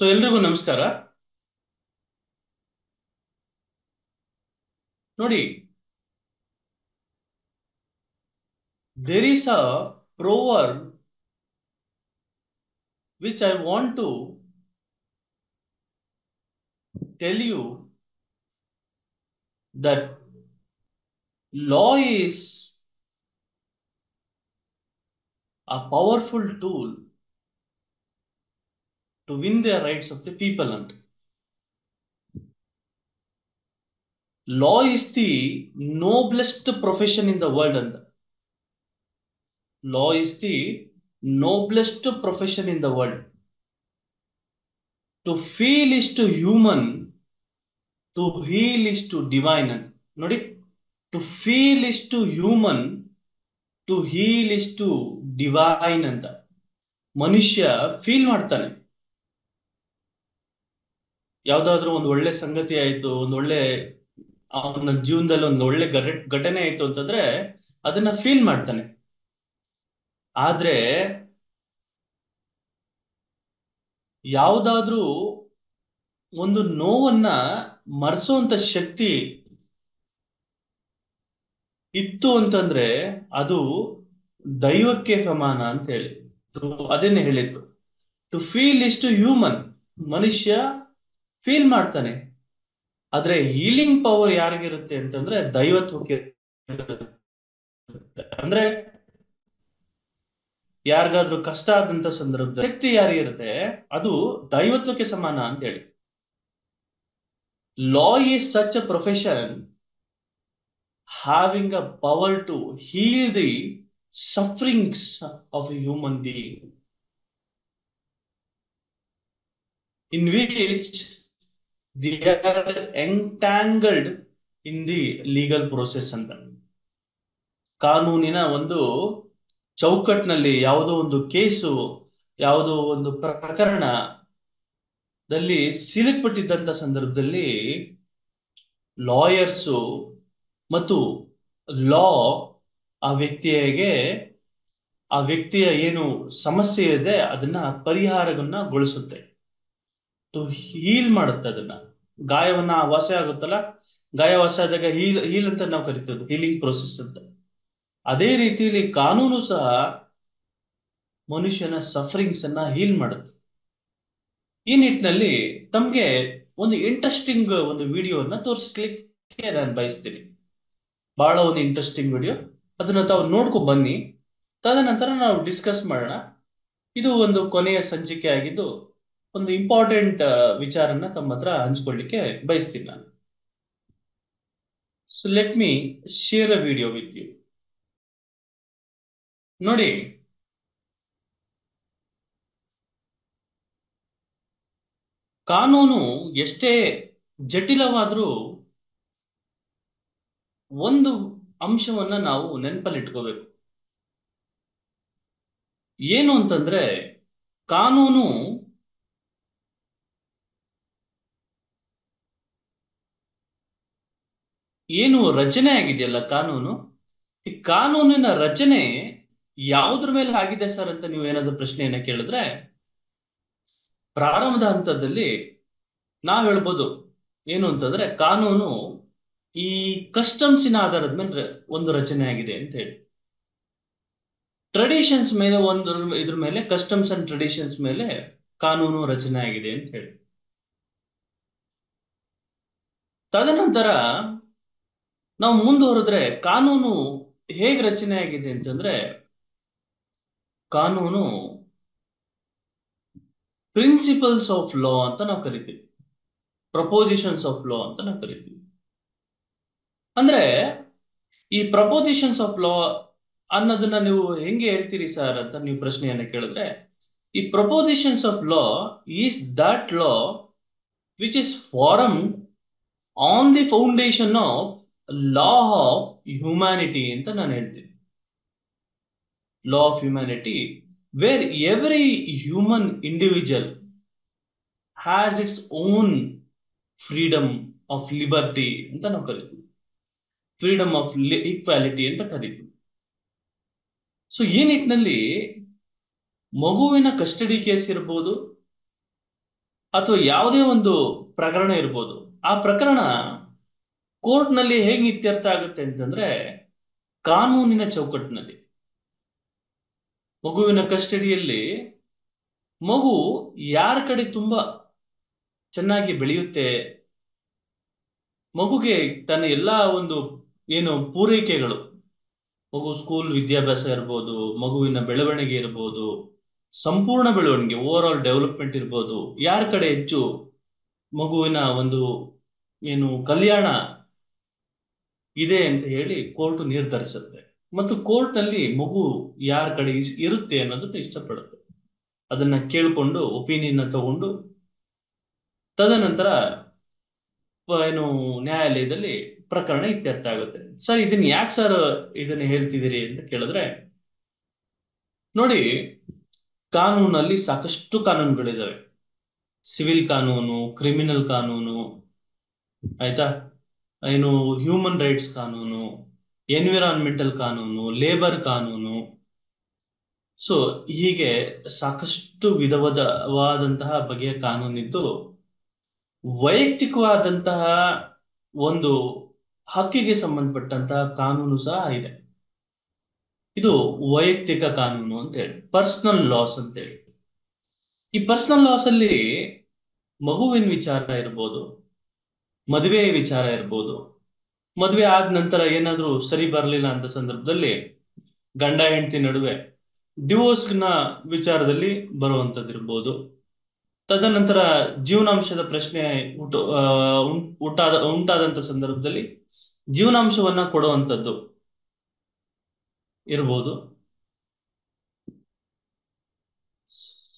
ಎಲ್ರಿಗೂ ನಮಸ್ಕಾರ. ನೋಡಿ, there is a proverb which I want to tell you that law is a powerful tool to win the rights of the people. And law is the noblest profession in the world. And law is the noblest profession in the world. To feel is to human, to heal is to divine. And ನೋಡಿ, to feel is to human, to heal is to divine ಅಂತ. ಮನುಷ್ಯ feel ಮಾಡ್ತಾನೆ. ಯಾವ್ದಾದ್ರು ಒಂದು ಒಳ್ಳೆ ಸಂಗತಿ ಆಯ್ತು, ಒಂದು ಒಳ್ಳೆ ಅವನ ಜೀವನದಲ್ಲಿ ಒಂದು ಒಳ್ಳೆ ಘಟನೆ ಆಯ್ತು ಅಂತಂದ್ರೆ ಅದನ್ನ ಫೀಲ್ ಮಾಡ್ತಾನೆ. ಆದ್ರೆ ಯಾವ್ದಾದ್ರೂ ಒಂದು ನೋವನ್ನ ಮರೆಸುವಂತ ಶಕ್ತಿ ಇತ್ತು ಅಂತಂದ್ರೆ ಅದು ದೈವಕ್ಕೆ ಸಮಾನ ಅಂತ ಹೇಳಿ ಅದನ್ನೇ ಹೇಳಿತ್ತು. To feel is to human, ಮನುಷ್ಯ ಫೀಲ್ ಮಾಡ್ತಾನೆ. ಆದ್ರೆ ಹೀಲಿಂಗ್ ಪವರ್ ಯಾರಿಗಿರುತ್ತೆ ಅಂತಂದ್ರೆ ದೈವತ್ವಕ್ಕೆ. ಅಂದ್ರೆ ಯಾರಿಗಾದ್ರೂ ಕಷ್ಟ ಆದಂತ ಸಂದರ್ಭದ ಶಕ್ತಿ ಯಾರಿಗಿರುತ್ತೆ ಅದು ದೈವತ್ವಕ್ಕೆ ಸಮಾನ ಅಂತ ಹೇಳಿ. Law is such a profession having a power to heal the sufferings of a human being, in which they are entangled in the legal process ಅಂತ. ಕಾನೂನಿನ ಒಂದು ಚೌಕಟ್ಟಿನಲ್ಲಿ ಯಾವುದೋ ಒಂದು ಕೇಸು, ಯಾವುದೋ ಒಂದು ಪ್ರಕರಣದಲ್ಲಿ ಸಿಲುಕ್ಬಿಟ್ಟಿದ್ದಂತ ಸಂದರ್ಭದಲ್ಲಿ ಲಾಯರ್ಸು ಮತ್ತು ಲಾ ಆ ವ್ಯಕ್ತಿಯ ಏನು ಸಮಸ್ಯೆ ಇದೆ ಅದನ್ನ ಪರಿಹಾರಗೊಳಿಸುತ್ತೆ. ಟು ಹೀಲ್ ಮಾಡುತ್ತೆ. ಅದನ್ನ ಗಾಯವನ್ನ ವಾಸಿ ಆಗುತ್ತಲ್ಲ, ಗಾಯ ವಾಸಿ ಆದಾಗ ಹೀಲ್ ಅಂತ ನಾವು ಕರಿತೀವಿ, ಹೀಲಿಂಗ್ ಪ್ರೋಸೆಸ್ ಅಂತ. ಅದೇ ರೀತಿಯಲ್ಲಿ ಕಾನೂನು ಸಹ ಮನುಷ್ಯನ ಸಫರಿಂಗ್ಸ್ ಅನ್ನ ಹೀಲ್ ಮಾಡುತ್ತೆ. ಈ ನಿಟ್ಟಿನಲ್ಲಿ ತಮ್ಗೆ ಒಂದು ಇಂಟ್ರೆಸ್ಟಿಂಗ್ ಒಂದು ವಿಡಿಯೋನ ತೋರಿಸ್ಲಿಕ್ಕೆ ನಾನು ಬಯಸ್ತೀನಿ. ಬಹಳ ಒಂದು ಇಂಟ್ರೆಸ್ಟಿಂಗ್ ವಿಡಿಯೋ, ಅದನ್ನ ತಾವು ನೋಡ್ಕೊ ಬನ್ನಿ. ತದನಂತರ ನಾವು ಡಿಸ್ಕಸ್ ಮಾಡೋಣ. ಇದು ಒಂದು ಕೊನೆಯ ಸಂಚಿಕೆ ಆಗಿದ್ದು ಒಂದು ಇಂಪಾರ್ಟೆಂಟ್ ವಿಚಾರನ ತಮ್ಮ ಹತ್ರ ಹಂಚ್ಕೊಳ್ಳಿಕ್ಕೆ ಬಯಸ್ತೀನಿ ನಾನು. So let me share a video with you. ನೋಡಿ, ಕಾನೂನು ಎಷ್ಟೇ ಜಟಿಲವಾದ್ರೂ ಒಂದು ಅಂಶವನ್ನ ನಾವು ನೆನಪಲ್ಲಿಟ್ಕೋಬೇಕು. ಏನು ಅಂತಂದ್ರೆ, ಕಾನೂನು ಏನು ರಚನೆ ಆಗಿದೆಯಲ್ಲ, ಈ ಕಾನೂನಿನ ರಚನೆ ಯಾವುದ್ರ ಮೇಲೆ ಆಗಿದೆ ಸರ್ ಅಂತ ನೀವು ಏನಾದ್ರೂ ಪ್ರಶ್ನೆಯನ್ನ ಕೇಳಿದ್ರೆ, ಪ್ರಾರಂಭದ ಹಂತದಲ್ಲಿ ನಾವ್ ಹೇಳ್ಬೋದು ಏನು ಅಂತಂದ್ರೆ ಕಾನೂನು ಈ ಕಸ್ಟಮ್ಸಿನ ಆಧಾರದ ಮೇಲೆ ಒಂದು ರಚನೆ ಆಗಿದೆ ಅಂತ ಹೇಳಿ. ಟ್ರೆಡಿಷನ್ಸ್ ಮೇಲೆ ಇದ್ರ ಮೇಲೆ, ಕಸ್ಟಮ್ಸ್ ಅಂಡ್ ಟ್ರೆಡಿಷನ್ಸ್ ಮೇಲೆ ಕಾನೂನು ರಚನೆ ಆಗಿದೆ ಅಂತ ಹೇಳಿ. ತದನಂತರ ನಾವು ಮುಂದುವರೆದ್ರೆ ಕಾನೂನು ಹೇಗೆ ರಚನೆ ಆಗಿದೆ ಅಂತಂದ್ರೆ, ಕಾನೂನು ಪ್ರಿನ್ಸಿಪಲ್ಸ್ ಆಫ್ ಲಾ ಅಂತ ನಾವು ಕರಿತೀವಿ, ಪ್ರಪೋಸಿಷನ್ಸ್ ಆಫ್ ಲಾ ಅಂತ ನಾವು ಕರಿತೀವಿ. ಅಂದ್ರೆ ಈ ಪ್ರಪೋಸಿಷನ್ಸ್ ಆಫ್ ಲಾ ಅನ್ನೋದನ್ನ ನೀವು ಹೆಂಗೆ ಹೇಳ್ತೀರಿ ಸರ್ ಅಂತ ನೀವು ಪ್ರಶ್ನೆಯನ್ನ ಕೇಳಿದ್ರೆ, ಈ prepositions of law is that law which is formed on the foundation of law of humanity ಅಂತ ನಾನು ಹೇಳ್ತೀನಿ. Law of humanity, wear every human individual has its own freedom of liberty ಅಂತ ನಾವು ಕರಿತೀವಿ, ಫ್ರೀಡಮ್ ಆಫ್ ಈಕ್ವಾಲಿಟಿ ಅಂತ ಕರಿತೀವಿ. So ಈ ನಿಟ್ಟಿನಲ್ಲಿ ಮಗುವಿನ ಕಸ್ಟಡಿ ಕೇಸ್ ಇರ್ಬೋದು, ಅಥವಾ ಯಾವುದೇ ಒಂದು ಪ್ರಕರಣ ಇರ್ಬೋದು, ಆ ಪ್ರಕರಣ ಕೋರ್ಟ್ ನಲ್ಲಿ ಹೇಗೆ ಇತ್ಯರ್ಥ ಆಗುತ್ತೆ ಅಂತಂದ್ರೆ ಕಾನೂನಿನ ಚೌಕಟ್ಟಿನಲ್ಲಿ. ಮಗುವಿನ ಕಸ್ಟಡಿಯಲ್ಲಿ ಮಗು ಯಾರ ಕಡೆ ತುಂಬಾ ಚೆನ್ನಾಗಿ ಬೆಳೆಯುತ್ತೆ, ಮಗುಗೆ ತನ್ನ ಎಲ್ಲಾ ಒಂದು ಏನು ಪೂರೈಕೆಗಳು, ಮಗು ಸ್ಕೂಲ್ ವಿದ್ಯಾಭ್ಯಾಸ ಇರ್ಬೋದು, ಮಗುವಿನ ಬೆಳವಣಿಗೆ ಇರ್ಬೋದು, ಸಂಪೂರ್ಣ ಬೆಳವಣಿಗೆ ಓವರ್ ಆಲ್ ಡೆವಲಪ್ಮೆಂಟ್ ಇರ್ಬೋದು, ಯಾರ ಕಡೆ ಹೆಚ್ಚು ಮಗುವಿನ ಒಂದು ಏನು ಕಲ್ಯಾಣ ಇದೆ ಅಂತ ಹೇಳಿ ಕೋರ್ಟ್ ನಿರ್ಧರಿಸುತ್ತೆ. ಮತ್ತು ಕೋರ್ಟ್ ನಲ್ಲಿ ಮಗು ಯಾರ ಕಡೆ ಇರುತ್ತೆ ಅನ್ನೋದನ್ನ ಇಷ್ಟಪಡುತ್ತೆ. ಅದನ್ನ ಕೇಳಿಕೊಂಡು ಒಪಿನಿಯನ್ ತಗೊಂಡು ತದನಂತರ ಏನು ನ್ಯಾಯಾಲಯದಲ್ಲಿ ಪ್ರಕರಣ ಇತ್ಯರ್ಥ ಆಗುತ್ತೆ. ಸರ್ ಇದನ್ನ ಯಾಕೆ ಸರ್ ಇದನ್ನ ಹೇಳ್ತಿದ್ದೀರಿ ಅಂತ ಕೇಳಿದ್ರೆ, ನೋಡಿ, ಕಾನೂನಲ್ಲಿ ಸಾಕಷ್ಟು ಕಾನೂನುಗಳಿದಾವೆ. ಸಿವಿಲ್ ಕಾನೂನು, ಕ್ರಿಮಿನಲ್ ಕಾನೂನು, ಆಯ್ತಾ, ಏನು ಹ್ಯೂಮನ್ ರೈಟ್ಸ್ ಕಾನೂನು, ಎನ್ವಿರಾನ್ಮೆಂಟಲ್ ಕಾನೂನು, ಲೇಬರ್ ಕಾನೂನು. ಸೊ ಹೀಗೆ ಸಾಕಷ್ಟು ವಿಧವಾದಂತಹ ಬಗೆಯ ಕಾನೂನಿದ್ದು ವೈಯಕ್ತಿಕವಾದಂತಹ ಒಂದು ಹಕ್ಕಿಗೆ ಸಂಬಂಧಪಟ್ಟಂತಹ ಕಾನೂನು ಸಹ ಇದೆ. ಇದು ವೈಯಕ್ತಿಕ ಕಾನೂನು ಅಂತ ಹೇಳಿ, ಪರ್ಸನಲ್ ಲಾಸ್ ಅಂತ ಹೇಳಿ. ಈ ಪರ್ಸನಲ್ ಲಾಸ್ ಅಲ್ಲಿ ಮಗುವಿನ ವಿಚಾರ ಇರ್ಬೋದು, ಮದುವೆ ವಿಚಾರ ಇರ್ಬೋದು, ಮದುವೆ ಆದ ನಂತರ ಏನಾದ್ರೂ ಸರಿ ಬರಲಿಲ್ಲ ಅಂತ ಸಂದರ್ಭದಲ್ಲಿ ಗಂಡ ಹೆಂಡತಿ ನಡುವೆ ಡಿವೋರ್ಸ್ನ ವಿಚಾರದಲ್ಲಿ ಬರುವಂತದ್ದಿರ್ಬೋದು. ತದನಂತರ ಜೀವನಾಂಶದ ಪ್ರಶ್ನೆ ಉಂಟಾದಂತ ಸಂದರ್ಭದಲ್ಲಿ ಜೀವನಾಂಶವನ್ನ ಕೊಡುವಂಥದ್ದು ಇರ್ಬೋದು.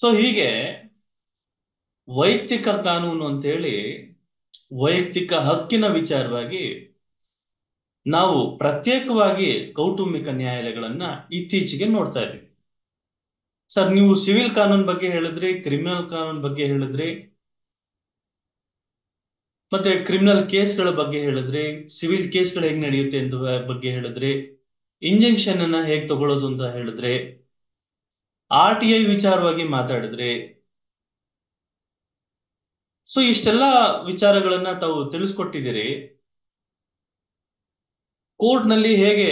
ಸೊ ಹೀಗೆ ವೈಯಕ್ತಿಕ ಕಾನೂನು ಅಂತ ಹೇಳಿ ವೈಯಕ್ತಿಕ ಹಕ್ಕಿನ ವಿಚಾರವಾಗಿ ನಾವು ಪ್ರತ್ಯೇಕವಾಗಿ ಕೌಟುಂಬಿಕ ನ್ಯಾಯಾಲಯಗಳನ್ನ ಇತ್ತೀಚೆಗೆ ನೋಡ್ತಾ ಇದ್ದೀವಿ. ಸರ್ ನೀವು ಸಿವಿಲ್ ಕಾನೂನು ಬಗ್ಗೆ ಹೇಳಿದ್ರಿ, ಕ್ರಿಮಿನಲ್ ಕಾನೂನು ಬಗ್ಗೆ ಹೇಳಿದ್ರಿ, ಮತ್ತೆ ಕ್ರಿಮಿನಲ್ ಕೇಸ್ಗಳ ಬಗ್ಗೆ ಹೇಳಿದ್ರಿ, ಸಿವಿಲ್ ಕೇಸ್ಗಳು ಹೇಗೆ ನಡೆಯುತ್ತೆ ಅಂತ ಬಗ್ಗೆ ಹೇಳಿದ್ರಿ, ಇಂಜೆಕ್ಷನ್ ಅನ್ನ ಹೇಗೆ ತಗೊಳ್ಳೋದು ಅಂತ ಹೇಳಿದ್ರಿ, RTI ವಿಚಾರವಾಗಿ ಮಾತಾಡಿದ್ರಿ. ಸೊ ಇಷ್ಟೆಲ್ಲ ವಿಚಾರಗಳನ್ನ ತಾವು ತಿಳಿಸ್ಕೊಟ್ಟಿದ್ದೀರಿ. ಕೋರ್ಟ್ ನಲ್ಲಿ ಹೇಗೆ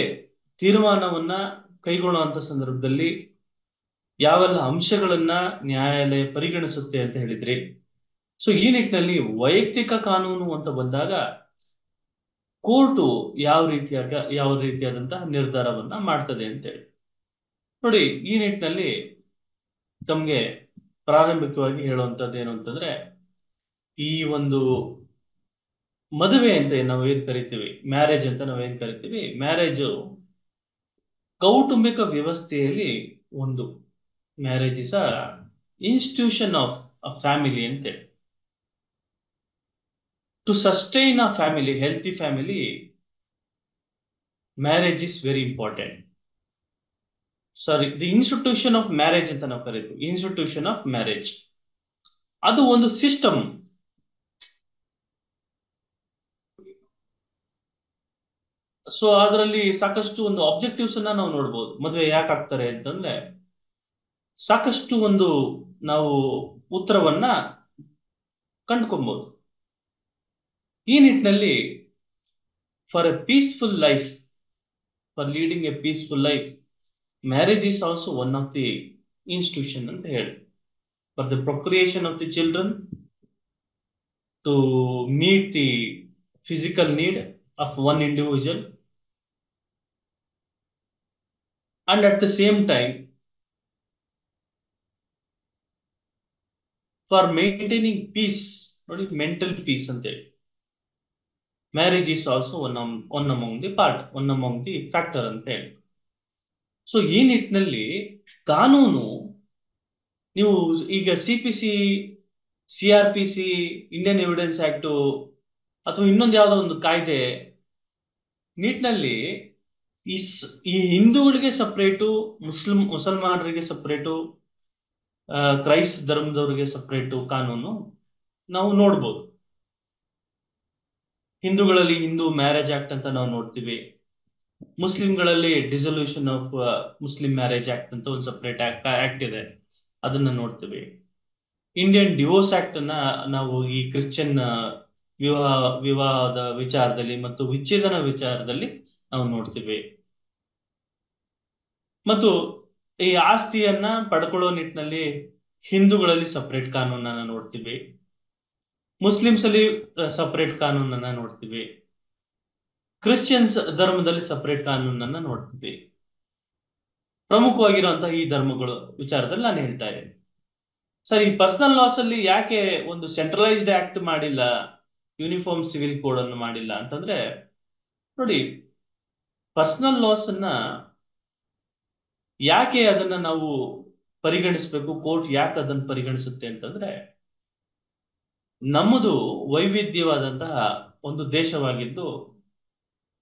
ತೀರ್ಮಾನವನ್ನ ಕೈಗೊಳ್ಳುವಂತ ಸಂದರ್ಭದಲ್ಲಿ ಯಾವೆಲ್ಲ ಅಂಶಗಳನ್ನ ನ್ಯಾಯಾಲಯ ಪರಿಗಣಿಸುತ್ತೆ ಅಂತ ಹೇಳಿದ್ರಿ. ಸೊ ಈ ನಿಟ್ಟಿನಲ್ಲಿ ವೈಯಕ್ತಿಕ ಕಾನೂನು ಅಂತ ಬಂದಾಗ ಕೋರ್ಟು ಯಾವ ರೀತಿಯಾದಂತಹ ನಿರ್ಧಾರವನ್ನ ಮಾಡ್ತದೆ ಅಂತ ಹೇಳಿ ನೋಡಿ. ಈ ನಿಟ್ಟಿನಲ್ಲಿ ತಮ್ಗೆ ಪ್ರಾರಂಭಿಕವಾಗಿ ಹೇಳುವಂತದ್ದು ಏನು ಅಂತಂದ್ರೆ, ಈ ಒಂದು ಮದುವೆ ಅಂತ ನಾವೇನ್ ಕರಿತೀವಿ, ಮ್ಯಾರೇಜ್ ಅಂತ ನಾವೇನ್ ಕರಿತೀವಿ, ಮ್ಯಾರೇಜ್ ಕೌಟುಂಬಿಕ ವ್ಯವಸ್ಥೆಯಲ್ಲಿ ಒಂದು marriage is a institution of a family ಅಂತೇಳಿ. To sustain a family, healthy family, marriage is very important. Sorry, the institution of marriage ಅಂತ ನಾವು ಕರಿತೀವಿ. ಇನ್ಸ್ಟಿಟ್ಯೂಷನ್ ಆಫ್ ಮ್ಯಾರೇಜ್ ಅದು ಒಂದು ಸಿಸ್ಟಮ್. ಸೊ ಅದರಲ್ಲಿ ಸಾಕಷ್ಟು ಒಂದು ಆಬ್ಜೆಕ್ಟಿವ್ಸ್ ಅನ್ನ ನಾವು ನೋಡ್ಬೋದು. ಮದುವೆ ಯಾಕೆ ಆಗ್ತಾರೆ ಅಂತಂದ್ರೆ ಸಾಕಷ್ಟು ಒಂದು ನಾವು ಉತ್ತರವನ್ನ ಕಂಡುಕೊಬಹುದು. ಈ ನಿಟ್ಟಿನಲ್ಲಿ for a peaceful life, for leading a peaceful life, marriage is also one of the institution ಅಂತ ಹೇಳಿ. For the procreation of the children, to meet the physical need of one individual, and at the same time for maintaining peace. ನೋಡಿ, mental peace ಅಂತ ಹೇಳಿ marriage is also one among the part, one among the factor ಅಂತ ಹೇಳಿ. So ಈ ನಿಟ್ಟಿನಲ್ಲಿ ಕಾನೂನು, ನೀವು ಈಗ CPC, CRPC, Indian evidence act ಅಥವಾ ಇನ್ನೊಂದು ಯಾವುದೋ ಒಂದು ಕಾಯ್ದೆ ನಿಟ್ಟಿನಲ್ಲಿ ಈ ಹಿಂದೂಗಳಿಗೆ ಸಪ್ರೇಟು, ಮುಸಲ್ಮಾನರಿಗೆ ಸಪ್ರೇಟು, ಕ್ರೈಸ್ತ ಧರ್ಮದವರಿಗೆ ಸಪ್ರೇಟು ಕಾನೂನು ನಾವು ನೋಡ್ಬೋದು. ಹಿಂದೂಗಳಲ್ಲಿ ಹಿಂದೂ ಮ್ಯಾರೇಜ್ ಆಕ್ಟ್ ಅಂತ ನಾವು ನೋಡ್ತೀವಿ. ಮುಸ್ಲಿಂಗಳಲ್ಲಿ dissolution of Muslim marriage act ಅಂತ ಒಂದು ಸಪ್ರೇಟ್ ಆಕ್ಟ್ ಇದೆ, ಅದನ್ನ ನೋಡ್ತೀವಿ. ಇಂಡಿಯನ್ ಡಿವೋರ್ಸ್ ಆಕ್ಟ್ ಅನ್ನ ನಾವು ಈ ಕ್ರಿಶ್ಚಿಯನ್ ವಿವಾಹದ ವಿಚಾರದಲ್ಲಿ ಮತ್ತು ವಿಚ್ಛೇದನ ವಿಚಾರದಲ್ಲಿ ನಾವು ನೋಡ್ತೀವಿ. ಮತ್ತು ಈ ಆಸ್ತಿಯನ್ನ ಪಡ್ಕೊಳ್ಳೋ ನಿಟ್ಟಿನಲ್ಲಿ ಹಿಂದೂಗಳಲ್ಲಿ ಸಪರೇಟ್ ಕಾನೂನನ್ನ ನೋಡ್ತೀವಿ, ಮುಸ್ಲಿಮ್ಸ್ ಅಲ್ಲಿ ಸಪರೇಟ್ ಕಾನೂನನ್ನ ನೋಡ್ತೀವಿ, ಕ್ರಿಶ್ಚಿಯನ್ಸ್ ಧರ್ಮದಲ್ಲಿ ಸಪರೇಟ್ ಕಾನೂನನ್ನ ನೋಡ್ತೀವಿ. ಪ್ರಮುಖವಾಗಿರುವಂತಹ ಈ ಧರ್ಮಗಳು ವಿಚಾರದಲ್ಲಿ ನಾನು ಹೇಳ್ತಾ ಇದ್ದೀನಿ. ಸರ್, ಈ ಪರ್ಸನಲ್ ಲಾಸ್ ಅಲ್ಲಿ ಯಾಕೆ ಒಂದು ಸೆಂಟ್ರಲೈಸ್ಡ್ ಆಕ್ಟ್ ಮಾಡಿಲ್ಲ, ಯೂನಿಫಾರ್ಮ್ ಸಿವಿಲ್ ಕೋಡ್ ಅನ್ನು ಮಾಡಿಲ್ಲ ಅಂತಂದ್ರೆ, ನೋಡಿ, ಪರ್ಸನಲ್ ಲಾಸ್ ಅನ್ನ ಯಾಕೆ ಅದನ್ನ ನಾವು ಪರಿಗಣಿಸಬೇಕು, ಕೋರ್ಟ್ ಯಾಕೆ ಅದನ್ನು ಪರಿಗಣಿಸುತ್ತೆ ಅಂತಂದ್ರೆ, ನಮ್ಮದು ವೈವಿಧ್ಯವಾದಂತಹ ಒಂದು ದೇಶವಾಗಿದ್ದು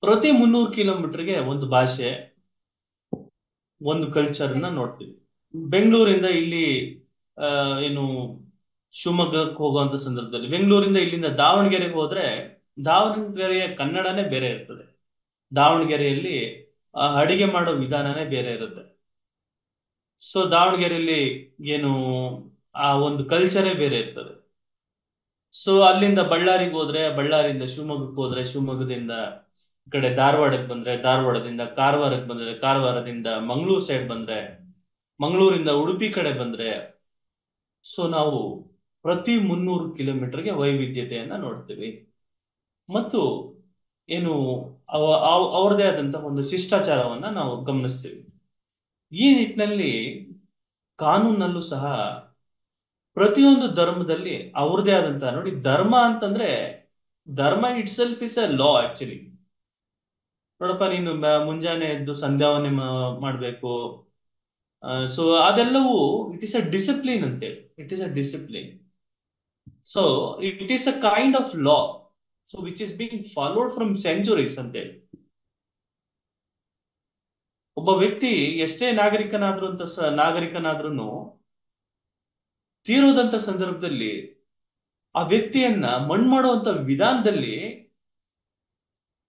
ಪ್ರತಿ 300 ಕಿಲೋಮೀಟರ್ಗೆ ಒಂದು ಭಾಷೆ, ಒಂದು ಕಲ್ಚರ್ ನ ನೋಡ್ತೀವಿ. ಬೆಂಗಳೂರಿಂದ ಇಲ್ಲಿ ಆ, ಏನು ಶಿವಮೊಗ್ಗಕ್ಕೆ ಹೋಗುವಂತ ಸಂದರ್ಭದಲ್ಲಿ ಬೆಂಗಳೂರಿಂದ ಇಲ್ಲಿಂದ ದಾವಣಗೆರೆಗೆ ಹೋದ್ರೆ ದಾವಣಗೆರೆಯ ಕನ್ನಡನೇ ಬೇರೆ ಇರ್ತದೆ. ದಾವಣಗೆರೆಯಲ್ಲಿ ಅಡಿಗೆ ಮಾಡೋ ವಿಧಾನನೇ ಬೇರೆ ಇರುತ್ತೆ. ಸೊ ದಾವಣಗೆರೆಯಲ್ಲಿ ಏನು ಆ ಒಂದು ಕಲ್ಚರೇ ಬೇರೆ ಇರ್ತದೆ. ಸೊ ಅಲ್ಲಿಂದ ಬಳ್ಳಾರಿಗೆ ಹೋದ್ರೆ, ಬಳ್ಳಾರಿಯಿಂದ ಶಿವಮೊಗ್ಗಕ್ಕೆ ಹೋದ್ರೆ, ಶಿವಮೊಗ್ಗದಿಂದ ಈ ಕಡೆ ಧಾರವಾಡಕ್ಕೆ ಬಂದ್ರೆ, ಧಾರವಾಡದಿಂದ ಕಾರವಾರಕ್ಕೆ ಬಂದ್ರೆ, ಕಾರವಾರದಿಂದ ಮಂಗಳೂರು ಸೈಡ್ ಬಂದ್ರೆ, ಮಂಗಳೂರಿಂದ ಉಡುಪಿ ಕಡೆ ಬಂದ್ರೆ, ಸೊ ನಾವು ಪ್ರತಿ 300 ಕಿಲೋಮೀಟರ್ಗೆ ವೈವಿಧ್ಯತೆಯನ್ನ ನೋಡ್ತೀವಿ. ಮತ್ತು ಏನು ಅವ್ರದೇ ಆದಂತಹ ಒಂದು ಶಿಷ್ಟಾಚಾರವನ್ನ ನಾವು ಗಮನಿಸ್ತೀವಿ. ಈ ನಿಟ್ಟಿನಲ್ಲಿ ಕಾನೂನಲ್ಲೂ ಸಹ ಪ್ರತಿಯೊಂದು ಧರ್ಮದಲ್ಲಿ ಅವ್ರದೇ ಆದಂತಹ, ನೋಡಿ, ಧರ್ಮ ಅಂತಂದ್ರೆ ಧರ್ಮ it self is a law actually. ನೋಡಪ್ಪ, ನೀನು ಮುಂಜಾನೆ ಎದ್ದು ಸಂಧ್ಯಾವನೆ ಮಾಡ್ಬೇಕು. ಸೊ ಅದೆಲ್ಲವೂ ಇಟ್ ಇಸ್ ಅ ಡಿಸಿಪ್ಲಿನ್ ಅಂತೇಳಿ, it is a discipline. So it is a kind of law, so which is being followed from centuries ಅಂತೇಳಿ. ಒಬ್ಬ ವ್ಯಕ್ತಿ ಎಷ್ಟೇ ನಾಗರಿಕನಾದ್ರೂ ತೀರೋದಂತ ಸಂದರ್ಭದಲ್ಲಿ ಆ ವ್ಯಕ್ತಿಯನ್ನ ಮಣ್ಣು ಮಾಡುವಂತ ವಿಧಾನದಲ್ಲಿ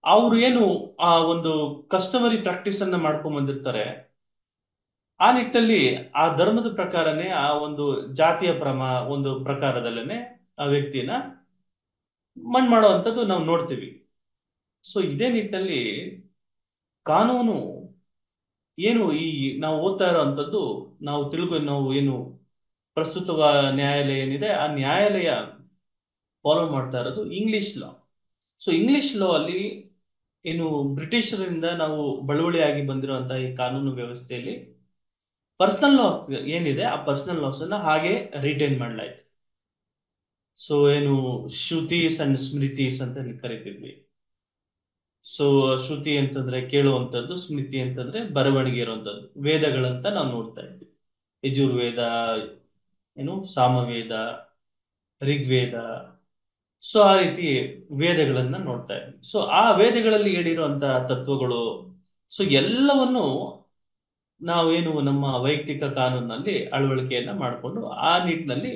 ಅವ್ರು ಏನು ಆ ಒಂದು ಕಸ್ಟಮರಿ ಪ್ರಾಕ್ಟೀಸ್ ಅನ್ನ ಮಾಡ್ಕೊಂಡ್ ಬಂದಿರ್ತಾರೆ, ಆ ನಿಟ್ಟಲ್ಲಿ ಆ ಧರ್ಮದ ಪ್ರಕಾರನೇ, ಆ ಒಂದು ಜಾತಿಯ ಒಂದು ಪ್ರಕಾರದಲ್ಲೇನೆ ಆ ವ್ಯಕ್ತಿನ ಮಣ್ಣು ಮಾಡುವಂಥದ್ದು ನಾವು ನೋಡ್ತೀವಿ. ಸೊ ಇದೇ ನಿಟ್ಟಲ್ಲಿ ಕಾನೂನು ಏನು ಈ ನಾವು ಓದ್ತಾ ಇರೋವಂಥದ್ದು, ನಾವು ಏನು ಪ್ರಸ್ತುತ ನ್ಯಾಯಾಲಯ ಏನಿದೆ, ಆ ನ್ಯಾಯಾಲಯ ಫಾಲೋ ಮಾಡ್ತಾ ಇರೋದು ಇಂಗ್ಲಿಷ್ ಲಾ. ಸೊ ಇಂಗ್ಲಿಷ್ ಲಾ ಅಲ್ಲಿ ಏನು ಬ್ರಿಟಿಷರಿಂದ ನಾವು ಬಳುವಳಿಯಾಗಿ ಬಂದಿರುವಂತಹ ಈ ಕಾನೂನು ವ್ಯವಸ್ಥೆಯಲ್ಲಿ ಪರ್ಸನಲ್ ಲಾಸ್ ಏನಿದೆ, ಆ ಪರ್ಸನಲ್ ಲಾಸ್ ಅನ್ನ ಹಾಗೆ ರಿಟೈನ್ ಮಾಡಲಾಯ್ತು. ಸೊ ಏನು ಶ್ರುತೀಸ್ ಅಂಡ್ ಸ್ಮೃತೀಸ್ ಅಂತ ಕರಿತಿದ್ವಿ. ಸೊ ಶ್ರುತಿ ಅಂತಂದ್ರೆ ಕೇಳುವಂಥದ್ದು, ಸ್ಮೃತಿ ಅಂತಂದ್ರೆ ಬರವಣಿಗೆ ಇರುವಂತದ್ದು, ವೇದಗಳಂತ ನಾವು ನೋಡ್ತಾ ಇದ್ವಿ. ಯಜುರ್ವೇದ, ಏನು ಸಾಮವೇದ, ಋಗ್ವೇದ. ಸೊ ಆ ರೀತಿ ವೇದಗಳನ್ನ ನೋಡ್ತಾ ಇದ್ವಿ. ಸೊ ಆ ವೇದಗಳಲ್ಲಿ ಹೇಳಿರುವಂತಹ ತತ್ವಗಳು, ಸೊ ಎಲ್ಲವನ್ನು ನಾವೇನು ನಮ್ಮ ವೈಯಕ್ತಿಕ ಕಾನೂನಲ್ಲಿ ಅಳವಡಿಕೆಯನ್ನ ಮಾಡಿಕೊಂಡು ಆ ನಿಟ್ಟಿನಲ್ಲಿ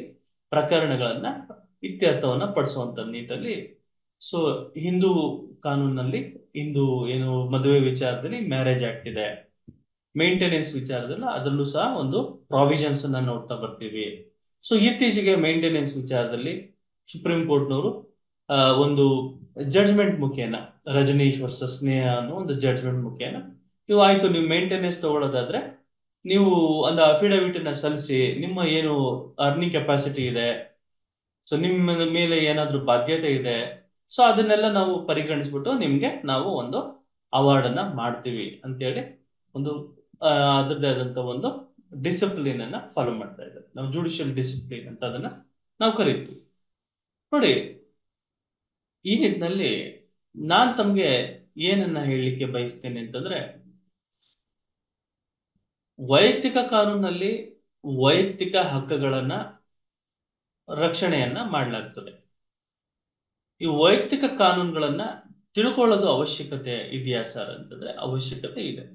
ಪ್ರಕರಣಗಳನ್ನ ಇತ್ಯರ್ಥವನ್ನ ಪಡಿಸುವಂತ ನಿಟ್ಟಿನಲ್ಲಿ, ಸೊ ಹಿಂದೂ ಕಾನೂನಲ್ಲಿ ಹಿಂದೂ ಏನು ಮದುವೆ ವಿಚಾರದಲ್ಲಿ ಮ್ಯಾರೇಜ್ ಆಕ್ಟ್ ಇದೆ, ಮೇಂಟೆನೆನ್ಸ್ ವಿಚಾರದಲ್ಲಿ ಅದರಲ್ಲೂ ಸಹ ಒಂದು ಪ್ರಾವಿಷನ್ಸ್ ಅನ್ನ ನೋಡ್ತಾ ಬರ್ತೀವಿ. ಸೊ ಇತ್ತೀಚೆಗೆ ಮೇಂಟೆನೆನ್ಸ್ ವಿಚಾರದಲ್ಲಿ ಸುಪ್ರೀಂ ಕೋರ್ಟ್ನವರು ಒಂದು ಜಡ್ಜ್ಮೆಂಟ್ ಮುಖೇನ, ರಜನೀಶ್ ವರ್ಸಸ್ ಸ್ನೇಹ ಅನ್ನೋ ಒಂದು ಜಡ್ಜ್ಮೆಂಟ್ ಮುಖೇನ, ನೀವು ಮೇಂಟೆನೆನ್ಸ್ ತಗೊಳ್ಳೋದಾದ್ರೆ ನೀವು ಒಂದು ಅಫಿಡವಿಟ್ ಅನ್ನ ಸಲ್ಲಿಸಿ, ನಿಮ್ಮ ಏನು ಅರ್ನಿಂಗ್ ಕೆಪಾಸಿಟಿ ಇದೆ, ಸೊ ನಿಮ್ಮ ಮೇಲೆ ಏನಾದ್ರೂ ಬಾಧ್ಯತೆ ಇದೆ, ಸೊ ಅದನ್ನೆಲ್ಲ ನಾವು ಪರಿಗಣಿಸ್ಬಿಟ್ಟು ನಿಮ್ಗೆ ನಾವು ಒಂದು ಅವಾರ್ಡ್ ಅನ್ನ ಮಾಡ್ತೀವಿ ಅಂತೇಳಿ ಒಂದು ಅದರದ್ದೇ ಆದಂತ ಒಂದು ಡಿಸಿಪ್ಲಿನ್ ಅನ್ನ ಫಾಲೋ ಮಾಡ್ತಾ ಇದ್ದಾರೆ. ನಾವು ಜುಡಿಷಿಯಲ್ ಡಿಸಿಪ್ಲಿನ್ ಅಂತ ಅದನ್ನ ನಾವು ಕರಿತೀವಿ. ನೋಡಿ, ಈ ನಿಟ್ಟಿನಲ್ಲಿ ನಾನ್ ತಮ್ಗೆ ಏನನ್ನ ಹೇಳಲಿಕ್ಕೆ ಬಯಸ್ತೇನೆ ಅಂತಂದ್ರೆ, ವೈಯಕ್ತಿಕ ಕಾನೂನಲ್ಲಿ ವೈಯಕ್ತಿಕ ಹಕ್ಕುಗಳನ್ನ ರಕ್ಷಣೆಯನ್ನ ಮಾಡಲಾಗ್ತದೆ. ಈ ವೈಯಕ್ತಿಕ ಕಾನೂನುಗಳನ್ನ ತಿಳ್ಕೊಳ್ಳೋದು ಅವಶ್ಯಕತೆ ಇದೆಯಾ ಸರ್ ಅಂತಂದ್ರೆ ಅವಶ್ಯಕತೆ ಇದೆ.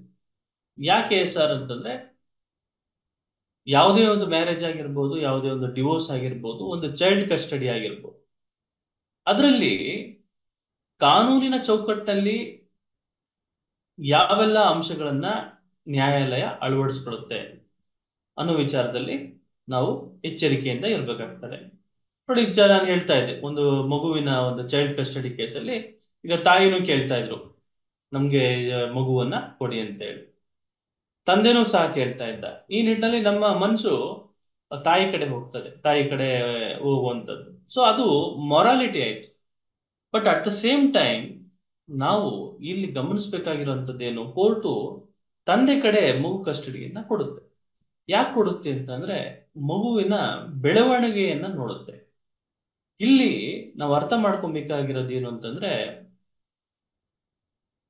ಯಾಕೆ ಸರ್ ಅಂತಂದ್ರೆ, ಯಾವುದೇ ಒಂದು ಮ್ಯಾರೇಜ್ ಆಗಿರ್ಬೋದು, ಯಾವುದೇ ಒಂದು ಡಿವೋರ್ಸ್ ಆಗಿರ್ಬೋದು, ಒಂದು ಚೈಲ್ಡ್ ಕಸ್ಟಡಿ ಆಗಿರ್ಬೋದು, ಅದರಲ್ಲಿ ಕಾನೂನಿನ ಚೌಕಟ್ಟಲ್ಲಿ ಯಾವೆಲ್ಲ ಅಂಶಗಳನ್ನ ನ್ಯಾಯಾಲಯ ಅಳವಡಿಸ್ಕೊಳ್ಳುತ್ತೆ ಅನ್ನೋ ವಿಚಾರದಲ್ಲಿ ನಾವು ಎಚ್ಚರಿಕೆಯಿಂದ ಇರಬೇಕಾಗ್ತದೆ. ನೋಡಿ, ನಾನು ಹೇಳ್ತಾ ಇದ್ದೆ, ಒಂದು ಮಗುವಿನ ಒಂದು ಚೈಲ್ಡ್ ಕಸ್ಟಡಿ ಕೇಸಲ್ಲಿ ಈಗ ತಾಯಿನೂ ಕೇಳ್ತಾ ಇದ್ರು, ನಮ್ಗೆ ಮಗುವನ್ನ ಕೊಡಿ ಅಂತ ಹೇಳಿ. ತಂದೆನೂ ಸಹ ಕೇಳ್ತಾ ಇದ್ದ. ಈ ನಿಟ್ಟಿನಲ್ಲಿ ನಮ್ಮ ಮನಸ್ಸು ತಾಯಿ ಕಡೆ ಹೋಗ್ತದೆ, ತಾಯಿ ಕಡೆ ಹೋಗುವಂಥದ್ದು. ಸೊ ಅದು ಮೊರಾಲಿಟಿ ಆಯ್ತು. But at the same time ನಾವು ಇಲ್ಲಿ ಗಮನಿಸಬೇಕಾಗಿರುವಂಥದ್ದು ಏನು, ಕೋರ್ಟು ತಂದೆ ಕಡೆ ಮಗು ಕಸ್ಟಡಿಯನ್ನ ಕೊಡುತ್ತೆ. ಯಾಕೆ ಕೊಡುತ್ತೆ ಅಂತಂದ್ರೆ ಮಗುವಿನ ಬೆಳವಣಿಗೆಯನ್ನ ನೋಡುತ್ತೆ. ಇಲ್ಲಿ ನಾವು ಅರ್ಥ ಮಾಡ್ಕೊಬೇಕಾಗಿರೋದು ಏನು ಅಂತಂದ್ರೆ,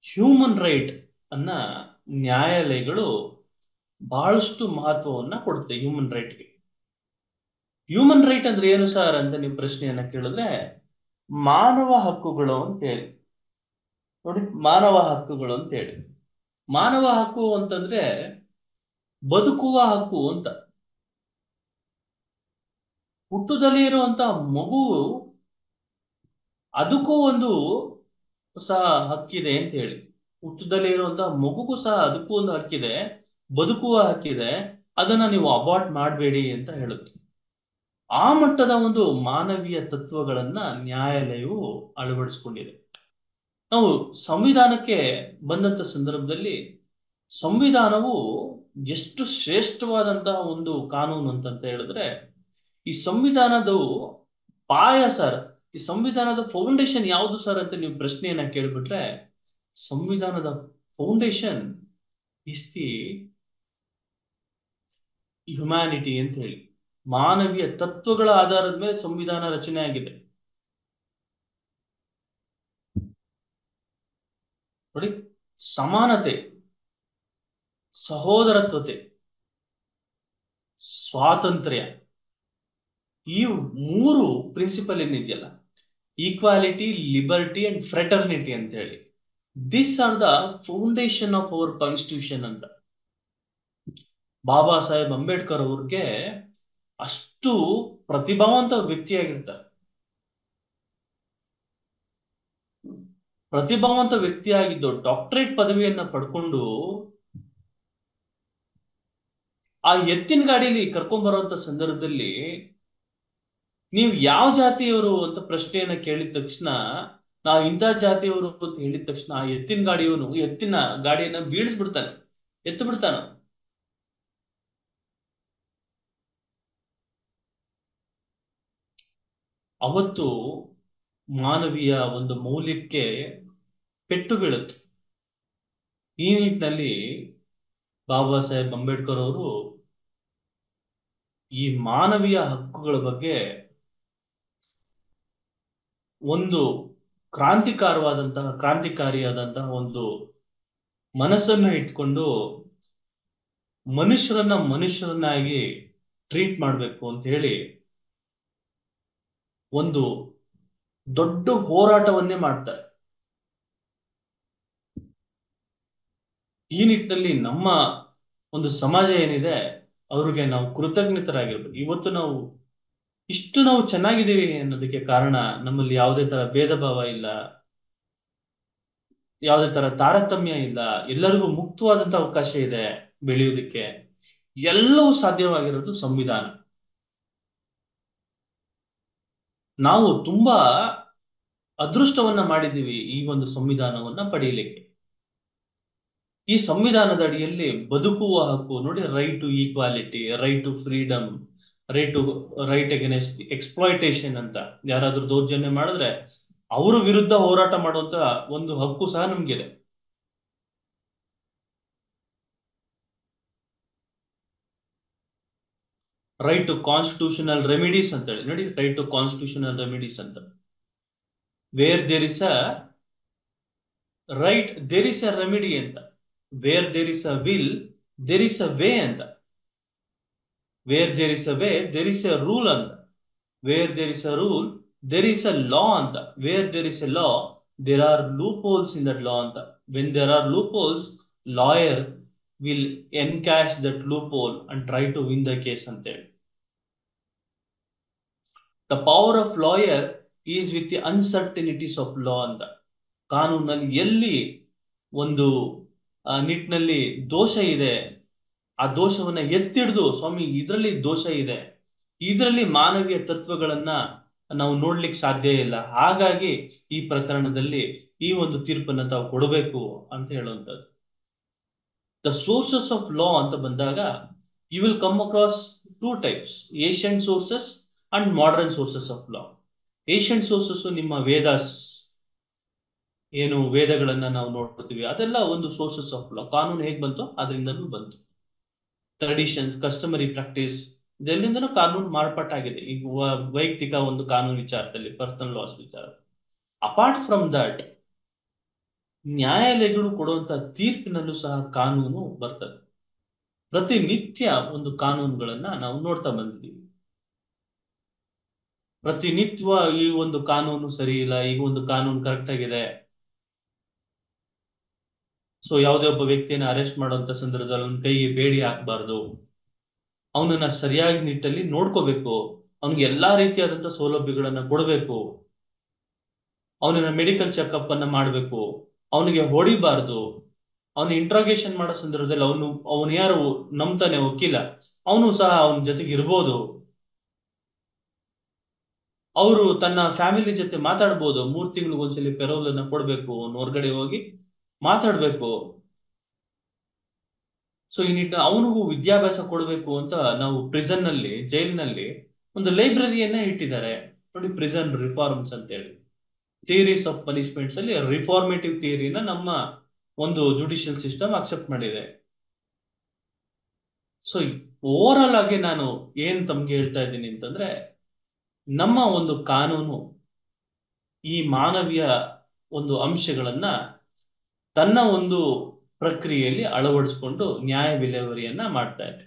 ಹ್ಯೂಮನ್ ರೈಟ್ ಅನ್ನ ನ್ಯಾಯಾಲಯಗಳು ಬಹಳಷ್ಟು ಮಹತ್ವವನ್ನ ಕೊಡುತ್ತೆ ಹ್ಯೂಮನ್ ರೈಟ್ಗೆ. ಹ್ಯೂಮನ್ ರೈಟ್ ಅಂದ್ರೆ ಏನು ಸರ್ ಅಂತ ನೀವು ಪ್ರಶ್ನೆಯನ್ನ ಕೇಳಿದ್ರೆ, ಮಾನವ ಹಕ್ಕುಗಳು ಅಂತ ಹೇಳಿ. ನೋಡಿ, ಮಾನವ ಹಕ್ಕುಗಳು ಅಂತ ಹೇಳಿ. ಮಾನವ ಹಕ್ಕು ಅಂತಂದ್ರೆ ಬದುಕುವ ಹಕ್ಕು ಅಂತ. ಹುಟ್ಟುದಲ್ಲಿ ಇರುವಂತ ಮಗು ಅದಕ್ಕೂ ಒಂದು ಸಹ ಹಕ್ಕಿದೆ ಅಂತ ಹೇಳಿ. ಹುಟ್ಟುದಲ್ಲಿ ಇರುವಂತಹ ಮಗುಗೂ ಸಹ ಅದಕ್ಕೂ ಒಂದು ಹಕ್ಕಿದೆ, ಬದುಕುವ ಹಕ್ಕಿದೆ. ಅದನ್ನ ನೀವು ಅಬಾರ್ಟ್ ಮಾಡಬೇಡಿ ಅಂತ ಹೇಳುತ್ತೆ. ಆ ಮಟ್ಟದ ಒಂದು ಮಾನವೀಯ ತತ್ವಗಳನ್ನ ನ್ಯಾಯಾಲಯವು ಅಳವಡಿಸಿಕೊಂಡಿದೆ. ನಾವು ಸಂವಿಧಾನಕ್ಕೆ ಬಂದಂತ ಸಂದರ್ಭದಲ್ಲಿ ಸಂವಿಧಾನವು ಎಷ್ಟು ಶ್ರೇಷ್ಠವಾದಂತಹ ಒಂದು ಕಾನೂನು ಅಂತಂತ ಹೇಳಿದ್ರೆ, ಈ ಸಂವಿಧಾನದ ಪಾಯ ಸರ್, ಈ ಸಂವಿಧಾನದ ಫೌಂಡೇಶನ್ ಯಾವುದು ಸರ್ ಅಂತ ನೀವು ಪ್ರಶ್ನೆಯನ್ನ ಕೇಳ್ಬಿಟ್ರೆ, ಸಂವಿಧಾನದ ಫೌಂಡೇಶನ್ ಇಸ್ ದಿ ಹ್ಯುಮ್ಯಾನಿಟಿ ಅಂತ ಹೇಳಿ. ಮಾನವೀಯ ತತ್ವಗಳ ಆಧಾರದ ಮೇಲೆ ಸಂವಿಧಾನ ರಚನೆ ಆಗಿದೆ. ನೋಡಿ, ಸಮಾನತೆ, ಸಹೋದರತ್ವತೆ, ಸ್ವಾತಂತ್ರ್ಯ, ಈ ಮೂರು ಪ್ರಿನ್ಸಿಪಲ್ ಏನಿದೆಯಲ್ಲ, ಈಕ್ವಾಲಿಟಿ, ಲಿಬರ್ಟಿ ಅಂಡ್ ಫ್ರೆಟರ್ನಿಟಿ ಅಂತ ಹೇಳಿ, this are the foundation of our constitution ಅಂತ. ಬಾಬಾ ಸಾಹೇಬ್ ಅಂಬೇಡ್ಕರ್ ಅವ್ರಿಗೆ ಅಷ್ಟು ಪ್ರತಿಭಾವಂತ ವ್ಯಕ್ತಿಯಾಗಿರ್ತಾರೆ. ಪ್ರತಿಭಾವಂತ ವ್ಯಕ್ತಿಯಾಗಿದ್ದು ಡಾಕ್ಟರೇಟ್ ಪದವಿಯನ್ನ ಪಡ್ಕೊಂಡು ಆ ಎತ್ತಿನ ಗಾಡಿಯಲ್ಲಿ ಕರ್ಕೊಂಡ್ ಬರುವಂತ ಸಂದರ್ಭದಲ್ಲಿ ನೀವು ಯಾವ ಜಾತಿಯವರು ಅಂತ ಪ್ರಶ್ನೆಯನ್ನ ಕೇಳಿದ ತಕ್ಷಣ, ನಾವು ಇಂಥ ಜಾತಿಯವರು ಅಂತ ಹೇಳಿದ ತಕ್ಷಣ ಆ ಎತ್ತಿನ ಗಾಡಿಯವನು ಎತ್ತಿನ ಗಾಡಿಯನ್ನ ಬೀಳಿಸ್ಬಿಡ್ತಾನೆ, ಎತ್ತು ಬಿಡ್ತಾನ. ಅವತ್ತು ಮಾನವೀಯ ಒಂದು ಮೌಲ್ಯಕ್ಕೆ ಪೆಟ್ಟು ಬೀಳುತ್ತೆ. ಈ ನಿಟ್ಟಿನಲ್ಲಿ ಬಾಬಾ ಸಾಹೇಬ್ ಅಂಬೇಡ್ಕರ್ ಅವರು ಈ ಮಾನವೀಯ ಹಕ್ಕುಗಳ ಬಗ್ಗೆ ಒಂದು ಕ್ರಾಂತಿಕಾರಿಯಾದಂತಹ ಒಂದು ಮನಸ್ಸನ್ನ ಇಟ್ಕೊಂಡು ಮನುಷ್ಯರನ್ನಾಗಿ ಟ್ರೀಟ್ ಮಾಡಬೇಕು ಅಂತ ಹೇಳಿ ಒಂದು ದೊಡ್ಡ ಹೋರಾಟವನ್ನೇ ಮಾಡ್ತಾರೆ. ಈ ನಿಟ್ಟಿನಲ್ಲಿ ನಮ್ಮ ಒಂದು ಸಮಾಜ ಏನಿದೆ ಅವ್ರಿಗೆ ನಾವು ಕೃತಜ್ಞತರಾಗಿರ್ಬೇಕು. ಇವತ್ತು ನಾವು ಚೆನ್ನಾಗಿದ್ದೀವಿ ಅನ್ನೋದಕ್ಕೆ ಕಾರಣ ನಮ್ಮಲ್ಲಿ ಯಾವುದೇ ತರ ಭೇದ ಭಾವ ಇಲ್ಲ, ಯಾವುದೇ ತರ ತಾರತಮ್ಯ ಇಲ್ಲ, ಎಲ್ಲರಿಗೂ ಮುಕ್ತವಾದಂತ ಅವಕಾಶ ಇದೆ ಬೆಳೆಯುವುದಕ್ಕೆ. ಎಲ್ಲವೂ ಸಾಧ್ಯವಾಗಿರೋದು ಸಂವಿಧಾನ. ನಾವು ತುಂಬಾ ಅದೃಷ್ಟವನ್ನ ಮಾಡಿದ್ದೀವಿ ಈ ಒಂದು ಸಂವಿಧಾನವನ್ನ ಪಡೆಯಲಿಕ್ಕೆ. ಈ ಸಂವಿಧಾನದ ಅಡಿಯಲ್ಲಿ ಬದುಕುವ ಹಕ್ಕು ನೋಡಿ, right to equality, right to freedom, right against exploitation ಅಂತ. ಯಾರಾದ್ರೂ ದೌರ್ಜನ್ಯ ಮಾಡಿದ್ರೆ ಅವರ ವಿರುದ್ಧ ಹೋರಾಟ ಮಾಡುವಂತ ಒಂದು ಹಕ್ಕು ಸಹ ನಮ್ಗಿದೆ. ರೈಟ್ ಟು ಕಾನ್ಸ್ಟಿಟ್ಯೂಷನಲ್ ರೆಮಿಡೀಸ್ ಅಂತ ಹೇಳಿ ನೋಡಿ, ರೈಟ್ ಟು ಕಾನ್ಸ್ಟಿಟ್ಯೂಷನಲ್ ರೆಮಿಡೀಸ್ ಅಂತ. Where there is a right there is a remedy ಅಂತ. Where there is a will there is a way ಅಂತ. Where there is a way there is a rule ಅಂತ. Where there is a rule there is a law ಅಂತ. Where there is a law there are loopholes in that law ಅಂತ. When there are loopholes, lawyer will encash that loophole and try to win the case ಅಂತ ಹೇಳಿ. The power of lawyer is with the uncertainties of law ಅಂತ. ಕಾನೂನಲ್ಲಿ ಎಲ್ಲಿ ಒಂದು ನಿಟ್ಟಿನಲ್ಲಿ ದೋಷ ಇದೆ, ಆ ದೋಷವನ್ನ ಎತ್ತಿಡ್ದು ಸ್ವಾಮಿ ಇದರಲ್ಲಿ ದೋಷ ಇದೆ, ಇದರಲ್ಲಿ ಮಾನವೀಯ ತತ್ವಗಳನ್ನ ನಾವು ನೋಡ್ಲಿಕ್ಕೆ ಸಾಧ್ಯ ಇಲ್ಲ, ಹಾಗಾಗಿ ಈ ಪ್ರಕರಣದಲ್ಲಿ ಈ ಒಂದು ತೀರ್ಪನ್ನ ತಾವು ಕೊಡಬೇಕು ಅಂತ ಹೇಳುವಂಥದ್ದು. ದ ಸೋರ್ಸಸ್ ಆಫ್ ಲಾ ಅಂತ ಬಂದಾಗ you will come across two types, ancient sources and modern sources of law. Ancient sources ನಿಮ್ಮ ವೇದಾಸ್, ಏನು ವೇದಗಳನ್ನ ನಾವು ನೋಡ್ತೀವಿ, ಅದೆಲ್ಲ ಒಂದು ಸೋರ್ಸಸ್ ಆಫ್ ಲಾ. ಕಾನೂನು ಹೇಗೆ ಬಂತು ಅದರಿಂದನೂ ಬಂತು. ಟ್ರೆಡಿಷನ್ಸ್, ಕಸ್ಟಮರಿ ಪ್ರಾಕ್ಟೀಸ್, ಇದೆಲ್ಲಿಂದನೂ ಕಾನೂನು ಮಾರ್ಪಾಟಾಗಿದೆ. ಈಗ ವೈಯಕ್ತಿಕ ಒಂದು ಕಾನೂನು ವಿಚಾರದಲ್ಲಿ, ಪರ್ಸನಲ್ ಲಾಸ್ ವಿಚಾರ. ಅಪಾರ್ಟ್ ಫ್ರಮ್ ದಟ್, ನ್ಯಾಯಾಲಯಗಳು ಕೊಡುವಂತ ತೀರ್ಪಿನಲ್ಲೂ ಸಹ ಕಾನೂನು ಬರ್ತದೆ. ಪ್ರತಿನಿತ್ಯ ಒಂದು ಕಾನೂನುಗಳನ್ನ ನಾವು ನೋಡ್ತಾ ಬಂದಿದ್ದೀವಿ. ಪ್ರತಿನಿತ್ಯ ಈ ಒಂದು ಕಾನೂನು ಸರಿ ಇಲ್ಲ, ಈಗ ಒಂದು ಕಾನೂನು ಕರೆಕ್ಟ್ ಆಗಿದೆ. ಸೊ ಯಾವುದೇ ಒಬ್ಬ ವ್ಯಕ್ತಿಯನ್ನು ಅರೆಸ್ಟ್ ಮಾಡುವಂತ ಸಂದರ್ಭದಲ್ಲಿ ಅವನ ಕೈಗೆ ಬೇಡಿ ಹಾಕಬಾರ್ದು, ಅವನನ್ನ ಸರಿಯಾಗಿ ನಿಟ್ಟಲ್ಲಿ ನೋಡ್ಕೋಬೇಕು, ಅವನಿಗೆ ಎಲ್ಲಾ ರೀತಿಯಾದಂತ ಸೌಲಭ್ಯಗಳನ್ನ ಕೊಡಬೇಕು, ಅವನನ್ನ ಮೆಡಿಕಲ್ ಚೆಕ್ಅಪ್ ಅನ್ನ ಮಾಡಬೇಕು, ಅವನಿಗೆ ಹೊಡಿಬಾರ್ದು, ಅವನ ಇಂಟ್ರಾಗೇಷನ್ ಮಾಡೋ ಸಂದರ್ಭದಲ್ಲಿ ಅವನು ಯಾರು ನಂಬ್ತಾನೆ ವಕೀಲ, ಅವನು ಸಹ ಅವನ ಜೊತೆಗೆ ಇರ್ಬೋದು, ಅವರು ತನ್ನ ಫ್ಯಾಮಿಲಿ ಜೊತೆ ಮಾತಾಡ್ಬೋದು, 3 ತಿಂಗಳಿಗೊಂದ್ಸಲಿ ಪೆರೋಲ್ ಅನ್ನ ಕೊಡ್ಬೇಕು, ಅವನು ಹೊರಗಡೆ ಹೋಗಿ ಮಾತಾಡ್ಬೇಕು. ಸೊ ಈ ನಿಟ್ಟಿನ ಅವನಿಗೂ ವಿದ್ಯಾಭ್ಯಾಸ ಕೊಡಬೇಕು ಅಂತ ನಾವು ಪ್ರಿಸನ್ ನಲ್ಲಿ, ಜೈಲಿನಲ್ಲಿ ಒಂದು ಲೈಬ್ರರಿಯನ್ನ ಇಟ್ಟಿದ್ದಾರೆ ನೋಡಿ, ಪ್ರಿಸನ್ ರಿಫಾರ್ಮ್ಸ್ ಅಂತ ಹೇಳಿ. ಥಿಯರೀಸ್ ಆಫ್ ಪನಿಷ್ಮೆಂಟ್ಸ್ ಅಲ್ಲಿ ರಿಫಾರ್ಮೇಟಿವ್ ಥಿಯರಿನ ನಮ್ಮ ಒಂದು ಜುಡಿಷಿಯಲ್ ಸಿಸ್ಟಮ್ ಅಕ್ಸೆಪ್ಟ್ ಮಾಡಿದೆ. ಸೊ ಓವರ್ ಆಲ್ ಆಗಿ ನಾನು ಏನ್ ತಮ್ಗೆ ಹೇಳ್ತಾ ಇದ್ದೀನಿ ಅಂತಂದ್ರೆ, ನಮ್ಮ ಒಂದು ಕಾನೂನು ಈ ಮಾನವೀಯ ಒಂದು ಅಂಶಗಳನ್ನ ತನ್ನ ಒಂದು ಪ್ರಕ್ರಿಯೆಯಲ್ಲಿ ಅಳವಡಿಸಿಕೊಂಡು ನ್ಯಾಯ ವಿಲೇವಾರಿಯನ್ನ ಮಾಡ್ತಾ ಇದೆ.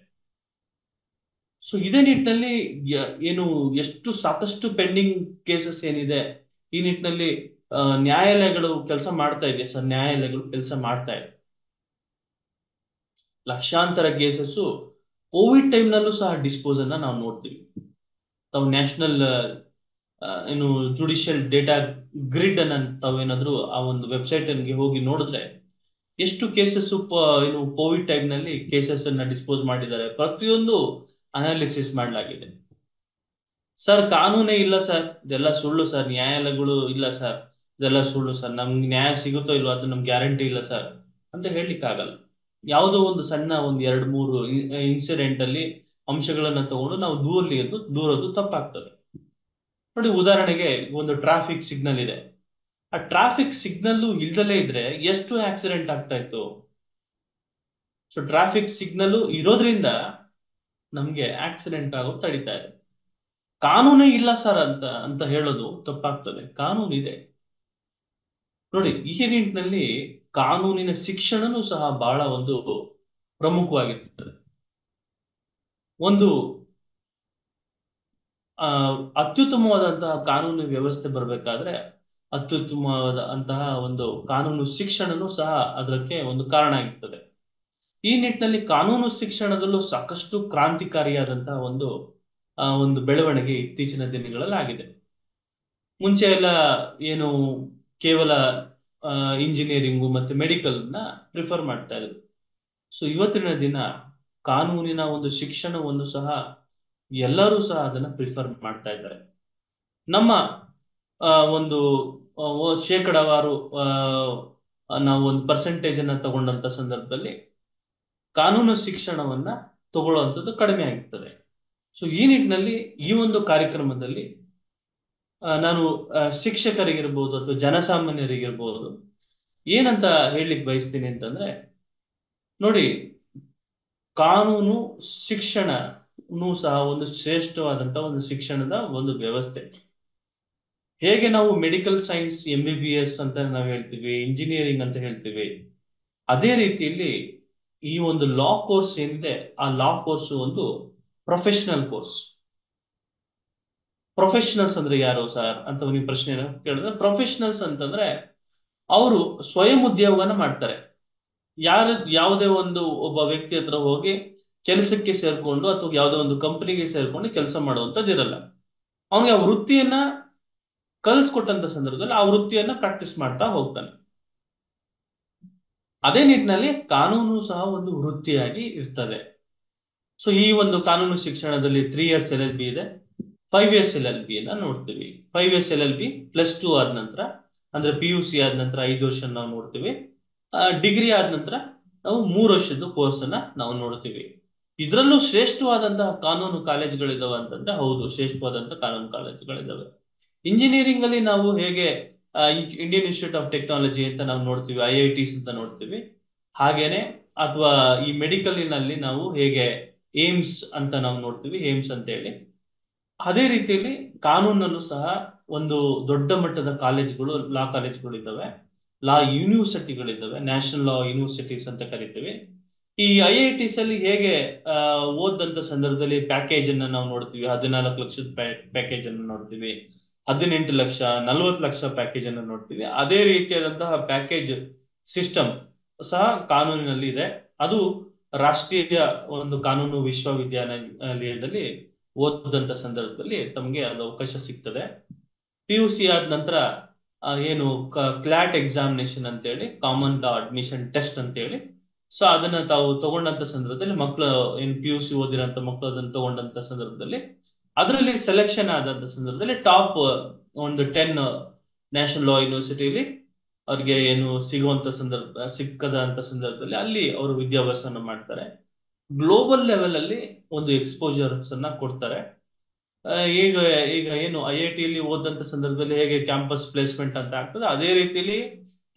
ಸೊ ಇದೇ ನಿಟ್ಟಿನಲ್ಲಿ ಏನು ಎಷ್ಟು ಸಾಕಷ್ಟು ಪೆಂಡಿಂಗ್ ಕೇಸಸ್ ಏನಿದೆ, ಈ ನಿಟ್ಟಿನಲ್ಲಿ ನ್ಯಾಯಾಲಯಗಳು ಕೆಲಸ ಮಾಡ್ತಾ ಇದೆ ಸರ್, ನ್ಯಾಯಾಲಯಗಳು ಕೆಲಸ ಮಾಡ್ತಾ ಇದೆ. ಲಕ್ಷಾಂತರ ಕೇಸಸ್ ಕೋವಿಡ್ ಟೈಮ್ ನಲ್ಲೂ ಸಹ ಡಿಸ್ಪೋಸ್ ಅನ್ನ ನಾವು ನೋಡ್ತೀವಿ. ತಾವು ನ್ಯಾಷನಲ್ ಏನು ಜುಡಿಷಿಯಲ್ ಡೇಟಾ ಗ್ರಿಡ್ ಅನ್ನ ತಾವೇನಾದ್ರೂ ಆ ಒಂದು ವೆಬ್ಸೈಟ್ ಗೆ ಹೋಗಿ ನೋಡಿದ್ರೆ ಎಷ್ಟು ಕೇಸಸ್ ಏನು ಕೋವಿಡ್ ಟೈಮ್ ನಲ್ಲಿ ಕೇಸಸ್ ಅನ್ನ ಡಿಸ್ಪೋಸ್ ಮಾಡಿದ್ದಾರೆ, ಪ್ರತಿಯೊಂದು ಅನಾಲಿಸಿಸ್ ಮಾಡಲಾಗಿದೆ. ಸರ್ ಕಾನೂನೇ ಇಲ್ಲ ಸರ್, ಇದೆಲ್ಲ ಸುಳ್ಳು ಸರ್, ನ್ಯಾಯಾಲಯಗಳು ಇಲ್ಲ ಸರ್, ಇದೆಲ್ಲ ಸುಳ್ಳು ಸರ್, ನಮ್ಗೆ ನ್ಯಾಯ ಸಿಗುತ್ತೋ ಇಲ್ವೋ ಅದು ನಮ್ಗೆ ಗ್ಯಾರಂಟಿ ಇಲ್ಲ ಸರ್ ಅಂತ ಹೇಳಲಿಕ್ಕೆ ಆಗಲ್ಲ. ಯಾವುದೋ ಒಂದು ಸಣ್ಣ ಒಂದು 2-3 ಇನ್ಸಿಡೆಂಟ್ ಅಲ್ಲಿ ಅಂಶಗಳನ್ನ ತಗೊಂಡು ನಾವು ದೂರದ್ದು ತಪ್ಪಾಗ್ತದೆ. ನೋಡಿ ಉದಾಹರಣೆಗೆ ಒಂದು ಟ್ರಾಫಿಕ್ ಸಿಗ್ನಲ್ ಇದೆ, ಆ ಟ್ರಾಫಿಕ್ ಸಿಗ್ನಲ್ ಇಲ್ದಲೇ ಇದ್ರೆ ಎಷ್ಟು ಆಕ್ಸಿಡೆಂಟ್ ಆಗ್ತಾ ಇತ್ತು. ಸೊ ಟ್ರಾಫಿಕ್ ಸಿಗ್ನಲ್ ಇರೋದ್ರಿಂದ ನಮ್ಗೆ ಆಕ್ಸಿಡೆಂಟ್ ಆಗೋದು ತಡೀತಾ ಇದೆ. ಕಾನೂನೇ ಇಲ್ಲ ಸರ್ ಅಂತ ಹೇಳೋದು ತಪ್ಪಾಗ್ತದೆ, ಕಾನೂನು ಇದೆ. ನೋಡಿ ಈ ನಿಟ್ಟಿನಲ್ಲಿ ಕಾನೂನಿನ ಶಿಕ್ಷಣನೂ ಸಹ ಬಹಳ ಒಂದು ಪ್ರಮುಖವಾಗಿರ್ತದೆ. ಒಂದು ಅತ್ಯುತ್ತಮವಾದಂತಹ ಕಾನೂನು ವ್ಯವಸ್ಥೆ ಬರಬೇಕಾದ್ರೆ ಅತ್ಯುತ್ತಮವಾದ ಅಂತಹ ಒಂದು ಕಾನೂನು ಶಿಕ್ಷಣನೂ ಸಹ ಅದಕ್ಕೆ ಒಂದು ಕಾರಣ ಆಗಿರ್ತದೆ. ಈ ನಿಟ್ಟಿನಲ್ಲಿ ಕಾನೂನು ಶಿಕ್ಷಣದಲ್ಲೂ ಸಾಕಷ್ಟು ಕ್ರಾಂತಿಕಾರಿಯಾದಂತಹ ಒಂದು ಬೆಳವಣಿಗೆ ಇತ್ತೀಚಿನ ದಿನಗಳಲ್ಲಿ ಆಗಿದೆ. ಮುಂಚೆ ಎಲ್ಲ ಏನು ಕೇವಲ ಇಂಜಿನಿಯರಿಂಗು ಮತ್ತೆ ಮೆಡಿಕಲ್ ನ ಪ್ರಿಫರ್ ಮಾಡ್ತಾ ಇದ್ರು. ಸೊ ಇವತ್ತಿನ ದಿನ ಕಾನೂನಿನ ಒಂದು ಶಿಕ್ಷಣವನ್ನು ಸಹ ಎಲ್ಲರೂ ಸಹ ಅದನ್ನ ಪ್ರಿಫರ್ ಮಾಡ್ತಾ ಇದ್ದಾರೆ. ನಮ್ಮ ಒಂದು ಶೇಕಡಾವಾರು ನಾವು ಒಂದು ಪರ್ಸೆಂಟೇಜ್ ಅನ್ನ ತಗೊಂಡಂತ ಸಂದರ್ಭದಲ್ಲಿ ಕಾನೂನು ಶಿಕ್ಷಣವನ್ನ ತಗೊಳ್ಳುವಂಥದ್ದು ಕಡಿಮೆ ಆಗಿರ್ತದೆ. ಸೊ ಈ ನಿಟ್ಟಿನಲ್ಲಿ ಈ ಒಂದು ಕಾರ್ಯಕ್ರಮದಲ್ಲಿ ನಾನು ಶಿಕ್ಷಕರಿಗಿರ್ಬೋದು ಅಥವಾ ಜನಸಾಮಾನ್ಯರಿಗಿರ್ಬೋದು ಏನಂತ ಹೇಳಲಿಕ್ಕೆ ಬಯಸ್ತೀನಿ ಅಂತಂದ್ರೆ, ನೋಡಿ ಕಾನೂನು ಶಿಕ್ಷಣನೂ ಸಹ ಒಂದು ಶ್ರೇಷ್ಠವಾದಂತ ಒಂದು ಶಿಕ್ಷಣದ ಒಂದು ವ್ಯವಸ್ಥೆ. ಹೇಗೆ ನಾವು ಮೆಡಿಕಲ್ ಸೈನ್ಸ್ MBBS ಅಂತ ನಾವು ಹೇಳ್ತೀವಿ, ಇಂಜಿನಿಯರಿಂಗ್ ಅಂತ ಹೇಳ್ತೀವಿ, ಅದೇ ರೀತಿಯಲ್ಲಿ ಈ ಒಂದು ಲಾ ಕೋರ್ಸ್ ಏನಿದೆ ಆ ಲಾ ಕೋರ್ಸ್ ಒಂದು ಪ್ರೊಫೆಷನಲ್ ಕೋರ್ಸ್. ಪ್ರೊಫೆಷನಲ್ಸ್ ಅಂದ್ರೆ ಯಾರು ಸರ್ ಅಂತ ನೀವು ಪ್ರಶ್ನೆ ಕೇಳಿದ್ರೆ, ಪ್ರೊಫೆಷನಲ್ಸ್ ಅಂತಂದ್ರೆ ಅವರು ಸ್ವಯಂ ಉದ್ಯೋಗವನ್ನ ಮಾಡ್ತಾರೆ. ಯಾವುದೇ ಒಬ್ಬ ವ್ಯಕ್ತಿ ಹತ್ರ ಹೋಗಿ ಕೆಲಸಕ್ಕೆ ಸೇರ್ಕೊಂಡು ಅಥವಾ ಯಾವುದೋ ಒಂದು ಕಂಪನಿಗೆ ಸೇರ್ಕೊಂಡು ಕೆಲಸ ಮಾಡುವಂತದ್ದು ಇರಲ್ಲ. ಅವನಿಗೆ ಆ ವೃತ್ತಿಯನ್ನ ಕಲಿಸ್ಕೊಟ್ಟಂತ ಸಂದರ್ಭದಲ್ಲಿ ಆ ವೃತ್ತಿಯನ್ನ ಪ್ರಾಕ್ಟೀಸ್ ಮಾಡ್ತಾ ಹೋಗ್ತಾನೆ. ಅದೇ ನಿಟ್ಟಿನಲ್ಲಿ ಕಾನೂನು ಸಹ ಒಂದು ವೃತ್ತಿಯಾಗಿ ಇರ್ತದೆ. ಸೊ ಈ ಒಂದು ಕಾನೂನು ಶಿಕ್ಷಣದಲ್ಲಿ 3 years LLB ಇದೆ, 5 years LLB ನ ನೋಡ್ತೀವಿ. 5 years LLB +2 ಆದ ನಂತರ, ಅಂದ್ರೆ PUC ಆದ ನಂತರ 5 ವರ್ಷ ನಾವು ನೋಡ್ತೀವಿ. ಡಿಗ್ರಿ ಆದ ನಂತರ ನಾವು 3 ವರ್ಷದ ಕೋರ್ಸ್ ಅನ್ನ ನಾವು ನೋಡ್ತೀವಿ. ಇದರಲ್ಲೂ ಶ್ರೇಷ್ಠವಾದಂತಹ ಕಾನೂನು ಕಾಲೇಜುಗಳಿದಾವೆ ಅಂತಂದ್ರೆ ಹೌದು, ಶ್ರೇಷ್ಠವಾದಂತಹ ಕಾನೂನು ಕಾಲೇಜುಗಳಿದಾವೆ. ಇಂಜಿನಿಯರಿಂಗ್ ಅಲ್ಲಿ ನಾವು ಹೇಗೆ ಇಂಡಿಯನ್ ಇನ್ಸ್ಟಿಟ್ಯೂಟ್ ಆಫ್ ಟೆಕ್ನಾಲಜಿ ಅಂತ ನಾವು ನೋಡ್ತೀವಿ, IITs ಅಂತ ನೋಡ್ತೀವಿ, ಹಾಗೇನೆ ಅಥವಾ ಈ ಮೆಡಿಕಲಿನಲ್ಲಿ ನಾವು ಹೇಗೆ ಏಮ್ಸ್ ಅಂತ ನಾವು ನೋಡ್ತೀವಿ, ಏಮ್ಸ್ ಅಂತ ಹೇಳಿ, ಅದೇ ರೀತಿಯಲ್ಲಿ ಕಾನೂನಲ್ಲೂ ಸಹ ಒಂದು ದೊಡ್ಡ ಮಟ್ಟದ ಕಾಲೇಜ್ಗಳು, ಲಾ ಕಾಲೇಜ್ಗಳು ಇದ್ದಾವೆ, ಲಾ ಯೂನಿವರ್ಸಿಟಿಗಳಿದ್ದಾವೆ, ನ್ಯಾಷನಲ್ ಲಾ ಯೂನಿವರ್ಸಿಟೀಸ್ ಅಂತ ಕರಿತೀವಿ. ಈ IITs ಅಲ್ಲಿ ಹೇಗೆ ಓದಂತ ಸಂದರ್ಭದಲ್ಲಿ ಪ್ಯಾಕೇಜ್ ಅನ್ನ ನಾವು ನೋಡ್ತೀವಿ, 14 ಲಕ್ಷದ ಪ್ಯಾಕೇಜ್ ಅನ್ನು ನೋಡ್ತೀವಿ, 18 ಲಕ್ಷ, 40 ಲಕ್ಷ ಪ್ಯಾಕೇಜ್ ಅನ್ನು ನೋಡ್ತೀವಿ. ಅದೇ ರೀತಿಯಾದಂತಹ ಪ್ಯಾಕೇಜ್ ಸಿಸ್ಟಮ್ ಸಹ ಕಾನೂನಿನಲ್ಲಿ ಇದೆ. ಅದು ರಾಷ್ಟ್ರೀಯ ಒಂದು ಕಾನೂನು ವಿಶ್ವವಿದ್ಯಾನಿಲಯದಲ್ಲಿ ಓದಂತ ಸಂದರ್ಭದಲ್ಲಿ ತಮಗೆ ಅದು ಅವಕಾಶ ಸಿಗ್ತದೆ. PUC ಆದ ನಂತರ ಏನು ಕ್ಲಾಟ್ ಎಕ್ಸಾಮಿನೇಷನ್ ಅಂತೇಳಿ, ಕಾಮನ್ ಲಾ ಅಡ್ಮಿಷನ್ ಟೆಸ್ಟ್ ಅಂತೇಳಿ, ಸೊ ಅದನ್ನ ತಾವು ತಗೊಂಡಂತ ಸಂದರ್ಭದಲ್ಲಿ ಮಕ್ಕಳು ಏನು PUC ಓದಿರೋಂಥ ಮಕ್ಕಳು ಅದನ್ನು ತಗೊಂಡಂತ ಸಂದರ್ಭದಲ್ಲಿ ಅದರಲ್ಲಿ ಸೆಲೆಕ್ಷನ್ ಆದಂತ ಸಂದರ್ಭದಲ್ಲಿ ಟಾಪ್ ಒಂದು 10 ನ್ಯಾಷನಲ್ ಲಾ ಯೂನಿವರ್ಸಿಟಿಲಿ ಅವ್ರಿಗೆ ಏನು ಸಿಕ್ಕದ ಅಂತ ಸಂದರ್ಭದಲ್ಲಿ ಅಲ್ಲಿ ಅವರು ವಿದ್ಯಾಭ್ಯಾಸನ ಮಾಡ್ತಾರೆ. ಗ್ಲೋಬಲ್ ಲೆವೆಲ್ ಅಲ್ಲಿ ಒಂದು ಎಕ್ಸ್ಪೋಜರ್ಸ್ ಅನ್ನ ಕೊಡ್ತಾರೆ. ಈಗ ಈಗ ಏನು IIT-ಯಲ್ಲಿ ಓದಂತ ಸಂದರ್ಭದಲ್ಲಿ ಹೇಗೆ ಕ್ಯಾಂಪಸ್ ಪ್ಲೇಸ್ಮೆಂಟ್ ಅಂತ ಆಗ್ತದೆ, ಅದೇ ರೀತಿಯಲ್ಲಿ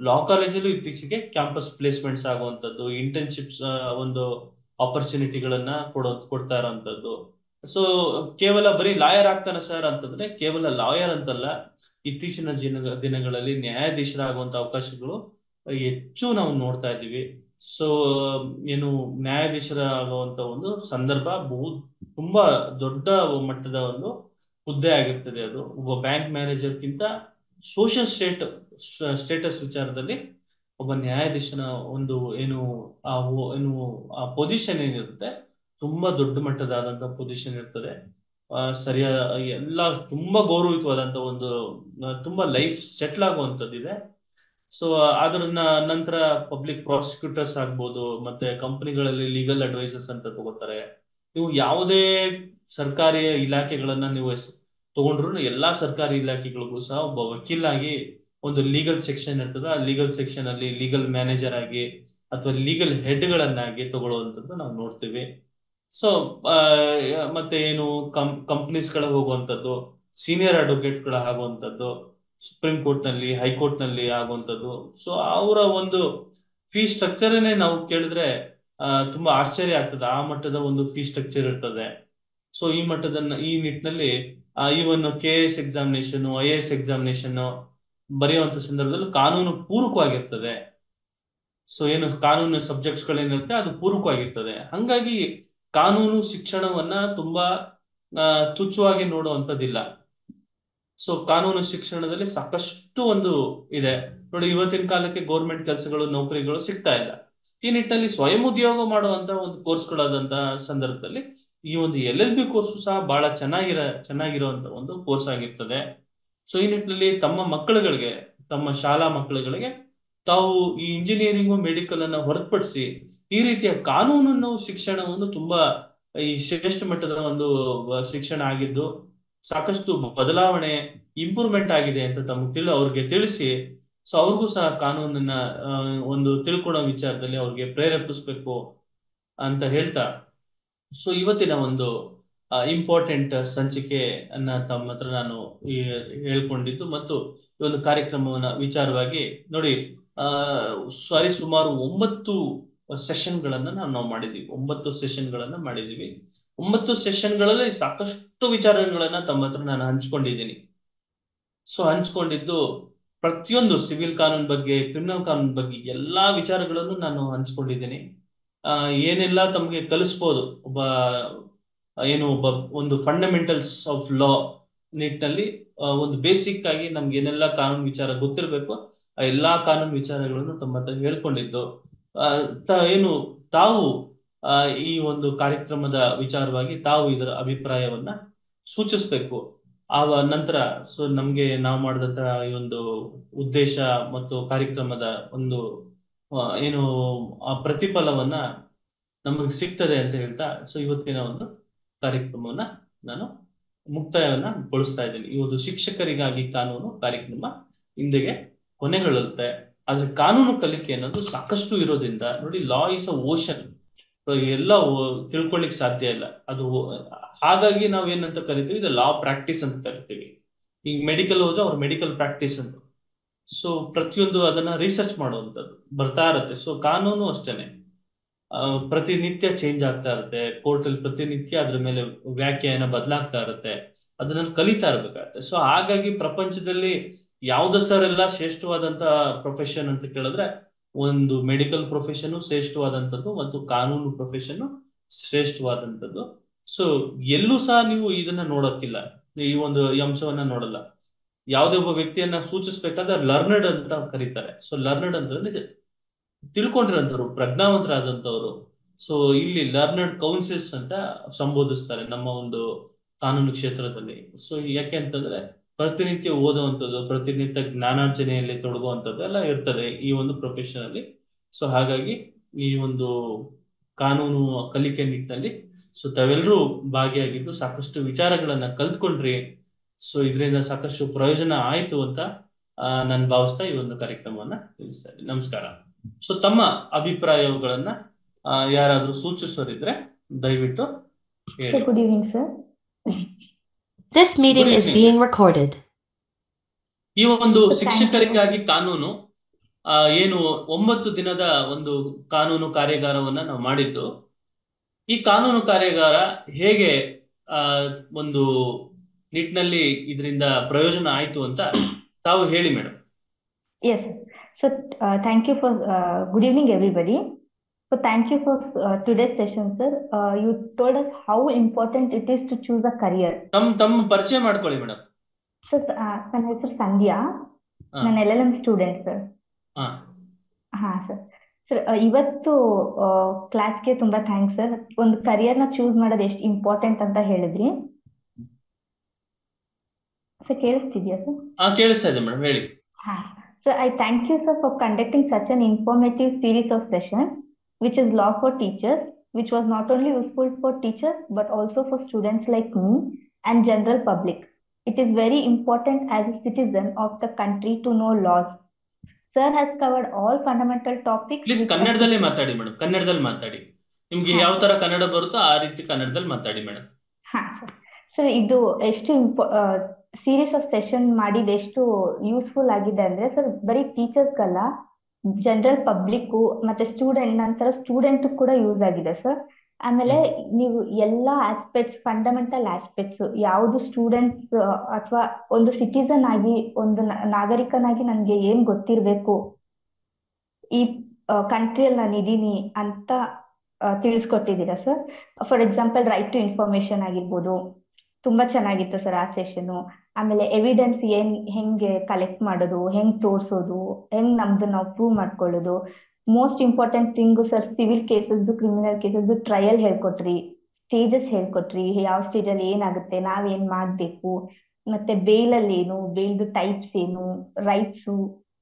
ಲಾ ಕಾಲೇಜಲ್ಲೂ ಇತ್ತೀಚೆಗೆ ಕ್ಯಾಂಪಸ್ ಪ್ಲೇಸ್ಮೆಂಟ್ಸ್ ಆಗುವಂಥದ್ದು, ಇಂಟರ್ನ್ಶಿಪ್ಸ್ ಒಂದು ಆಪರ್ಚುನಿಟಿಗಳನ್ನ ಕೊಡ್ತಾ ಇರೋಂಥದ್ದು. ಸೊ ಕೇವಲ ಬರೀ ಲಾಯರ್ ಆಗ್ತಾನೆ ಸರ್ ಅಂತಂದ್ರೆ ಕೇವಲ ಲಾಯರ್ ಅಂತಲ್ಲ, ಇತ್ತೀಚಿನ ದಿನಗಳಲ್ಲಿ ನ್ಯಾಯಾಧೀಶರಾಗುವಂತ ಅವಕಾಶಗಳು ಹೆಚ್ಚು ನಾವು ನೋಡ್ತಾ ಇದ್ದೀವಿ. ಸೊ ಏನು ನ್ಯಾಯಾಧೀಶರಾಗುವಂತ ಒಂದು ಸಂದರ್ಭ ತುಂಬಾ ದೊಡ್ಡ ಮಟ್ಟದ ಒಂದು ಹುದ್ದೆ ಆಗಿರ್ತದೆ. ಅದು ಒಬ್ಬ ಬ್ಯಾಂಕ್ ಮ್ಯಾನೇಜರ್ಗಿಂತ ಸೋಷಿಯಲ್ ಸ್ಟೇಟಸ್ ವಿಚಾರದಲ್ಲಿ ಒಬ್ಬ ನ್ಯಾಯಾಧೀಶನ ಒಂದು ಏನು ಆ ಪೊಸಿಷನ್ ಏನಿರುತ್ತೆ, ತುಂಬಾ ದೊಡ್ಡ ಮಟ್ಟದಾದಂತಹ ಪೊಸಿಷನ್ ಇರ್ತದೆ. ಸರಿಯಾದ ಎಲ್ಲ ತುಂಬಾ ಗೌರವಯುತವಾದಂತ ಒಂದು ತುಂಬಾ ಲೈಫ್ ಸೆಟ್ಲ್ ಆಗುವಂತದ್ದಿದೆ. ಸೊ ಅದರ ನಂತರ ಪಬ್ಲಿಕ್ ಪ್ರಾಸಿಕ್ಯೂಟರ್ಸ್ ಆಗ್ಬೋದು, ಮತ್ತೆ ಕಂಪನಿಗಳಲ್ಲಿ ಲೀಗಲ್ ಅಡ್ವೈಸರ್ಸ್ ಅಂತ ತಗೋತಾರೆ. ನೀವು ಯಾವುದೇ ಸರ್ಕಾರಿ ಇಲಾಖೆಗಳನ್ನ ನೀವು ತಗೊಂಡ್ರು, ಎಲ್ಲಾ ಸರ್ಕಾರಿ ಇಲಾಖೆಗಳಿಗೂ ಸಹ ಒಬ್ಬ ವಕೀಲಾಗಿ ಒಂದು ಲೀಗಲ್ ಸೆಕ್ಷನ್ ಇರ್ತದೆ. ಆ ಲೀಗಲ್ ಸೆಕ್ಷನ್ ಅಲ್ಲಿ ಲೀಗಲ್ ಮ್ಯಾನೇಜರ್ ಆಗಿ ಅಥವಾ ಲೀಗಲ್ ಹೆಡ್ಗಳನ್ನಾಗಿ ತಗೊಳ್ಳುವಂಥದ್ದು ನಾವು ನೋಡ್ತೀವಿ. ಸೊ ಮತ್ತೆ ಏನು ಕಂಪ್ನೀಸ್ಗಳ ಹೋಗುವಂಥದ್ದು, ಸೀನಿಯರ್ ಅಡ್ವೊಕೇಟ್ಗಳ ಆಗುವಂಥದ್ದು, ಸುಪ್ರೀಂ ಕೋರ್ಟ್ ನಲ್ಲಿ, ಹೈಕೋರ್ಟ್ ನಲ್ಲಿ ಆಗುವಂಥದ್ದು. ಸೊ ಅವರ ಒಂದು ಫೀ ಸ್ಟ್ರಕ್ಚರ್ನೇ ನಾವು ಕೇಳಿದ್ರೆ ತುಂಬಾ ಆಶ್ಚರ್ಯ ಆಗ್ತದೆ. ಆ ಮಟ್ಟದ ಒಂದು ಫೀ ಸ್ಟ್ರಕ್ಚರ್ ಇರ್ತದೆ. ಸೊ ಈ ನಿಟ್ಟಿನಲ್ಲಿ ಇವನ್ KS ಎಕ್ಸಾಮಿನೇಷನ್, IAS ಎಕ್ಸಾಮಿನೇಷನ್ ಬರೆಯುವಂತ ಸಂದರ್ಭದಲ್ಲಿ ಕಾನೂನು ಪೂರಕವಾಗಿರ್ತದೆ. ಸೊ ಏನು ಕಾನೂನು ಸಬ್ಜೆಕ್ಟ್ಸ್ ಗಳೇನಿರುತ್ತೆ ಅದು ಪೂರಕವಾಗಿರ್ತದೆ. ಹಂಗಾಗಿ ಕಾನೂನು ಶಿಕ್ಷಣವನ್ನ ತುಂಬಾ ತುಚ್ಛವಾಗಿ ನೋಡುವಂಥದ್ದಿಲ್ಲ. ಸೊ ಕಾನೂನು ಶಿಕ್ಷಣದಲ್ಲಿ ಸಾಕಷ್ಟು ಒಂದು ಇದೆ ನೋಡಿ. ಇವತ್ತಿನ ಕಾಲಕ್ಕೆ ಗೌರ್ಮೆಂಟ್ ಕೆಲಸಗಳು, ನೌಕರಿಗಳು ಸಿಗ್ತಾ ಇಲ್ಲ. ಈ ನಿಟ್ಟಿನಲ್ಲಿ ಸ್ವಯಂ ಉದ್ಯೋಗ ಮಾಡುವಂತಹ ಒಂದು ಕೋರ್ಸ್ಗಳಾದಂತಹ ಸಂದರ್ಭದಲ್ಲಿ ಈ ಒಂದು LLB ಕೋರ್ಸ್ ಸಹ ಬಹಳ ಚೆನ್ನಾಗಿರುವಂತ ಒಂದು ಕೋರ್ಸ್ ಆಗಿರ್ತದೆ. ಸೊ ಈ ನಿಟ್ಟಿನಲ್ಲಿ ತಮ್ಮ ಶಾಲಾ ಮಕ್ಕಳುಗಳಿಗೆ ತಾವು ಈ ಇಂಜಿನಿಯರಿಂಗು, ಮೆಡಿಕಲ್ ಅನ್ನ ಹೊರತುಪಡಿಸಿ ಈ ರೀತಿಯ ಕಾನೂನನ್ನು ಶಿಕ್ಷಣವನ್ನು ತುಂಬಾ ಈ ಶ್ರೇಷ್ಠ ಮಟ್ಟದ ಒಂದು ಶಿಕ್ಷಣ ಆಗಿದ್ದು, ಸಾಕಷ್ಟು ಬದಲಾವಣೆ, ಇಂಪ್ರೂವ್ಮೆಂಟ್ ಆಗಿದೆ ಅಂತ ಅವ್ರಿಗೆ ತಿಳಿಸಿ, ಸೊ ಅವ್ರಿಗೂ ಸಹ ಕಾನೂನನ್ನ ಒಂದು ತಿಳ್ಕೊಳ್ಳೋ ವಿಚಾರದಲ್ಲಿ ಅವ್ರಿಗೆ ಪ್ರೇರೇಪಿಸ್ಬೇಕು ಅಂತ ಹೇಳ್ತಾ, ಸೊ ಇವತ್ತಿನ ಒಂದು ಇಂಪಾರ್ಟೆಂಟ್ ಸಂಚಿಕೆಯನ್ನ ತಮ್ಮ ಹತ್ರ ನಾನು ಹೇಳ್ಕೊಂಡಿದ್ದು ಮತ್ತು ಈ ಒಂದು ಕಾರ್ಯಕ್ರಮವನ್ನ ವಿಚಾರವಾಗಿ ನೋಡಿ, ಸುಮಾರು 9 ಸೆಷನ್ಗಳನ್ನ ನಾವು ಮಾಡಿದೀವಿ. 9 ಸೆಷನ್ಗಳನ್ನ ಮಾಡಿದೀವಿ. 9 ಸೆಷನ್ಗಳಲ್ಲಿ ಸಾಕಷ್ಟು ವಿಚಾರಗಳನ್ನ ತಮ್ಮ ಹತ್ರ ನಾನು ಹಂಚ್ಕೊಂಡಿದ್ದೀನಿ. ಸೊ ಹಂಚ್ಕೊಂಡಿದ್ದು ಪ್ರತಿಯೊಂದು ಸಿವಿಲ್ ಕಾನೂನು ಬಗ್ಗೆ, ಕ್ರಿಮಿನಲ್ ಕಾನೂನು ಬಗ್ಗೆ ಎಲ್ಲಾ ವಿಚಾರಗಳನ್ನು ನಾನು ಹಂಚ್ಕೊಂಡಿದ್ದೀನಿ. ಏನೆಲ್ಲ ತಮಗೆ ಕಲಿಸ್ಬೋದು, ಒಂದು ಫಂಡಮೆಂಟಲ್ಸ್ ಆಫ್ ಲಾ ನಿಟ್ಟಿನಲ್ಲಿ ಒಂದು ಬೇಸಿಕ್ ಆಗಿ ನಮ್ಗೆ ಏನೆಲ್ಲ ಕಾನೂನು ವಿಚಾರ ಗೊತ್ತಿರಬೇಕು, ಆ ಎಲ್ಲಾ ಕಾನೂನು ವಿಚಾರಗಳನ್ನು ತಮ್ಮ ಹತ್ರ ಹೇಳ್ಕೊಂಡಿದ್ದು, ತಾವು ಈ ಒಂದು ಕಾರ್ಯಕ್ರಮದ ವಿಚಾರವಾಗಿ ತಾವು ಇದರ ಅಭಿಪ್ರಾಯವನ್ನ ಸೂಚಿಸ್ಬೇಕು. ಆ ನಂತರ ಸೊ ನಮ್ಗೆ ನಾವು ಮಾಡಿದಂತಹ ಈ ಒಂದು ಉದ್ದೇಶ ಮತ್ತು ಕಾರ್ಯಕ್ರಮದ ಒಂದು ಆ ಪ್ರತಿಫಲವನ್ನ ನಮಗೆ ಸಿಗ್ತದೆ ಅಂತ ಹೇಳ್ತಾ ಸೊ ಇವತ್ತಿನ ಒಂದು ಕಾರ್ಯಕ್ರಮವನ್ನ ನಾನು ಮುಕ್ತಾಯವನ್ನ ಗೊಳಿಸ್ತಾ ಇದ್ದೀನಿ. ಈ ಒಂದು ಶಿಕ್ಷಕರಿಗಾಗಿ ಕಾನೂನು ಕಾರ್ಯಕ್ರಮ ಇಂದಿಗೆ ಕೊನೆಗೊಳ್ಳುತ್ತೆ. ಆದ್ರೆ ಕಾನೂನು ಕಲಿಕೆ ಅನ್ನೋದು ಸಾಕಷ್ಟು ಇರೋದ್ರಿಂದ ನೋಡಿ, ಲಾ ಇಸ್ ಅ ಓಷನ್, ಎಲ್ಲ ತಿಳ್ಕೊಳ್ಳಿಕ್ ಸಾಧ್ಯ ಇಲ್ಲ ಅದು. ಹಾಗಾಗಿ ನಾವ್ ಏನಂತ ಕರಿತೀವಿ, ಇದು ಲಾ ಪ್ರಾಕ್ಟೀಸ್ ಅಂತ ಕರಿತೀವಿ. ಈಗ ಮೆಡಿಕಲ್ ಹೋದ್ರೆ ಅವ್ರ ಮೆಡಿಕಲ್ ಪ್ರಾಕ್ಟೀಸ್ ಅಂತ. ಸೊ ಪ್ರತಿಯೊಂದು ಅದನ್ನ ರಿಸರ್ಚ್ ಮಾಡುವಂಥದ್ದು ಬರ್ತಾ ಇರುತ್ತೆ. ಸೊ ಕಾನೂನು ಅಷ್ಟೇನೆ, ಪ್ರತಿನಿತ್ಯ ಚೇಂಜ್ ಆಗ್ತಾ ಇರುತ್ತೆ. ಕೋರ್ಟ್ ಅಲ್ಲಿ ಪ್ರತಿನಿತ್ಯ ಅದ್ರ ಮೇಲೆ ವ್ಯಾಖ್ಯಾನ ಬದಲಾಗ್ತಾ ಇರುತ್ತೆ. ಅದನ್ನ ಕಲಿತಾ ಇರ್ಬೇಕಾಗತ್ತೆ. ಸೊ ಹಾಗಾಗಿ ಪ್ರಪಂಚದಲ್ಲಿ ಯಾವ್ದು ಸರ್ ಎಲ್ಲ ಶ್ರೇಷ್ಠವಾದಂತ ಪ್ರೊಫೆಷನ್ ಅಂತ ಕೇಳಿದ್ರೆ, ಒಂದು ಮೆಡಿಕಲ್ ಪ್ರೊಫೆಷನ್ ಶ್ರೇಷ್ಠವಾದಂಥದ್ದು ಮತ್ತು ಕಾನೂನು ಪ್ರೊಫೆಷನ್ ಶ್ರೇಷ್ಠವಾದಂಥದ್ದು. ಸೊ ಎಲ್ಲೂ ಸಹ ನೀವು ಇದನ್ನ ನೋಡೋಕ್ಕಿಲ್ಲ, ಈ ಒಂದು ಅಂಶವನ್ನ ನೋಡಲ್ಲ. ಯಾವುದೇ ಒಬ್ಬ ವ್ಯಕ್ತಿಯನ್ನ ಸೂಚಿಸ್ಬೇಕಾದ್ರೆ ಲರ್ನಡ್ ಅಂತ ಕರೀತಾರೆ. ಸೊ ಲರ್ನಡ್ ಅಂತಂದ್ರೆ ತಿಳ್ಕೊಂಡಿರೋಂಥವ್ರು, ಪ್ರಜ್ಞಾವಂತರಾದಂಥವ್ರು. ಸೊ ಇಲ್ಲಿ ಲರ್ನಡ್ ಕೌನ್ಸಿಲ್ಸ್ ಅಂತ ಸಂಬೋಧಿಸ್ತಾರೆ ನಮ್ಮ ಒಂದು ಕಾನೂನು ಕ್ಷೇತ್ರದಲ್ಲಿ. ಸೊ ಯಾಕೆ ಅಂತಂದ್ರೆ ಪ್ರತಿನಿತ್ಯ ಓದುವಂಥದ್ದು, ಪ್ರತಿನಿತ್ಯ ಜ್ಞಾನಾರ್ಜನೆಯಲ್ಲಿ ತೊಡಗುವಂಥದ್ದು ಎಲ್ಲ ಇರ್ತದೆ ಈ ಒಂದು ಪ್ರೊಫೆಷನ್ ಅಲ್ಲಿ. ಸೊ ಹಾಗಾಗಿ ಈ ಒಂದು ಕಾನೂನು ಕಲಿಕೆ ನಿಟ್ಟಿನಲ್ಲಿ ಸೊ ತಾವೆಲ್ಲರೂ ಭಾಗಿಯಾಗಿದ್ದು ಸಾಕಷ್ಟು ವಿಚಾರಗಳನ್ನ ಕಲ್ತ್ಕೊಂಡ್ರಿ. ಸೊ ಇದರಿಂದ ಸಾಕಷ್ಟು ಪ್ರಯೋಜನ ಆಯ್ತು ಅಂತ ನಾನು ಭಾವಿಸ್ತಾ ಈ ಒಂದು ಕಾರ್ಯಕ್ರಮವನ್ನ ತಿಳಿಸ್ತಾ ಇದ್ದೀನಿ. ನಮಸ್ಕಾರ. ಸೊ ತಮ್ಮ ಅಭಿಪ್ರಾಯಗಳನ್ನ ಯಾರಾದ್ರೂ ಸೂಚಿಸೋರಿದ್ರೆ ದಯವಿಟ್ಟು ಹೇಳಿ. Good evening, sir. This meeting Good is evening. being recorded. ಈ ಒಂದು Thank you. ಶಿಕ್ಷಕರಿಗಾಗಿ ಕಾನೂನು ಏನು 9 ದಿನದ ಒಂದು ಕಾನೂನು ಕಾರ್ಯಾಗಾರವನ್ನ ನಾವು ಮಾಡಿದ್ದು. ಈ ಕಾನೂನು ಕಾರ್ಯಾಗಾರ ಹೇಗೆ ಒಂದು ನಿಟ್ಟಿನಲ್ಲಿ ಇದರಿಂದ ಪ್ರಯೋಜನ ಆಯ್ತು ಅಂತ ತಾವು ಹೇಳಿ madam. Yes, sir. So, thank you for good evening, everybody. So, thank you for today's session, sir. You told us how important it is to choose a career. ತಮ್ಮ ಪರಿಚಯ ಮಾಡ್ಕೊಳ್ಳಿ ಮೇಡಮ್. So, ನನ್ನ ಹೆಸರು ಸಂಧ್ಯಾ, ನಾನು LLM ಸ್ಟೂಡೆಂಟ್ ಸರ್. ಹಾ sir. Sir ಇವತ್ತು ಕ್ಲಾಸ್ಗೆ ತುಂಬಾ ಥ್ಯಾಂಕ್ಸ್ ಸರ್. ಒಂದು ಕರಿಯರ್ನ ಚೂಸ್ ಮಾಡೋದು ಎಷ್ಟು ಇಂಪಾರ್ಟೆಂಟ್ ಅಂತ ಹೇಳಿದ್ರಿ. ಸರ್ ಕೇಳಿಸ್ತಿದ್ಯಾ ಸರ್? ಕೇಳಿಸ್ತಾ ಇದೆ ಮೇಡಮ್, ಹೇಳಿ. ಹಾ. So I thank you, sir, for conducting such an informative series of sessions, which is law for teachers, which was not only useful for teachers, but also for students like me and general public. It is very important as a citizen of the country to know laws. Sir has covered all fundamental topics. Please ಕನ್ನಡದಲ್ಲೇ ಮಾತಾಡಿ madam, ಕನ್ನಡದಲ್ಲಿ ಮಾತಾಡಿ. ನಿಮ್ಗೆ ಯಾವ ತರ ಕನ್ನಡ ಬರುತ್ತೋ ಆ ರೀತಿ ಕನ್ನಡದಲ್ಲಿ ಮಾತಾಡಿ ಮೇಡಮ್. ಹಾ ಸರ್. ಸರ್ ಇದು ಎಷ್ಟು ಸೀರೀಸ್ ಆಫ್ ಸೆಷನ್ ಮಾಡಿದ ಎಷ್ಟು ಯೂಸ್ಫುಲ್ ಆಗಿದೆ ಅಂದ್ರೆ ಸರ್, ಬರೀ ಟೀಚರ್ಸ್ಗಲ್ಲ, ಜನರಲ್ ಪಬ್ಲಿಕ್ ಮತ್ತೆ ಸ್ಟೂಡೆಂಟ್, ನಂತರ ಸ್ಟೂಡೆಂಟ್ ಕೂಡ ಯೂಸ್ ಆಗಿದೆ ಸರ್. ಆಮೇಲೆ ನೀವು ಎಲ್ಲಾ ಆಸ್ಪೆಕ್ಟ್ಸ್, ಫಂಡಮೆಂಟಲ್ ಆಸ್ಪೆಕ್ಟ್ಸ್, ಯಾವುದು ಸ್ಟೂಡೆಂಟ್ಸ್ ಅಥವಾ ಒಂದು ಸಿಟಿಸನ್ ಆಗಿ, ಒಂದು ನಾಗರಿಕನಾಗಿ ನನ್ಗೆ ಏನ್ ಗೊತ್ತಿರ್ಬೇಕು, ಈ ಕಂಟ್ರಿಯಲ್ಲಿ ನಾನು ಇದೀನಿ ಅಂತ ತಿಳಿಸ್ಕೊಟ್ಟಿದ್ದೀರಾ sir. For example right to information ಆಗಿರ್ಬೋದು, ತುಂಬಾ ಚೆನ್ನಾಗಿತ್ತು ಸರ್ ಆ ಸೆಷನ್. ಆಮೇಲೆ ಎವಿಡೆನ್ಸ್ ಹೆಂಗೆ ಕಲೆಕ್ಟ್ ಮಾಡೋದು, ಹೆಂಗ್ ತೋರ್ಸೋದು, ಹೆಂಗ್ ನಮ್ದು ನಾವು ಪ್ರೂವ್ ಮಾಡ್ಕೊಳ್ಳೋದು. Most important thing sir, civil cases, criminal cases trial ಹೇಳ್ಕೊಟ್ರಿ, ಸ್ಟೇಜಸ್ ಹೇಳ್ಕೊಟ್ರಿ, ಯಾವ ಸ್ಟೇಜ್ ಅಲ್ಲಿ ಏನಾಗುತ್ತೆ, ನಾವೇನ್ ಮಾಡ್ಬೇಕು, ಮತ್ತೆ ಬೇಲ್ ಅಲ್ಲಿ ಏನು, ಬೇಲ್ದು ಟೈಪ್ಸ್ ಏನು, ರೈಟ್ಸು,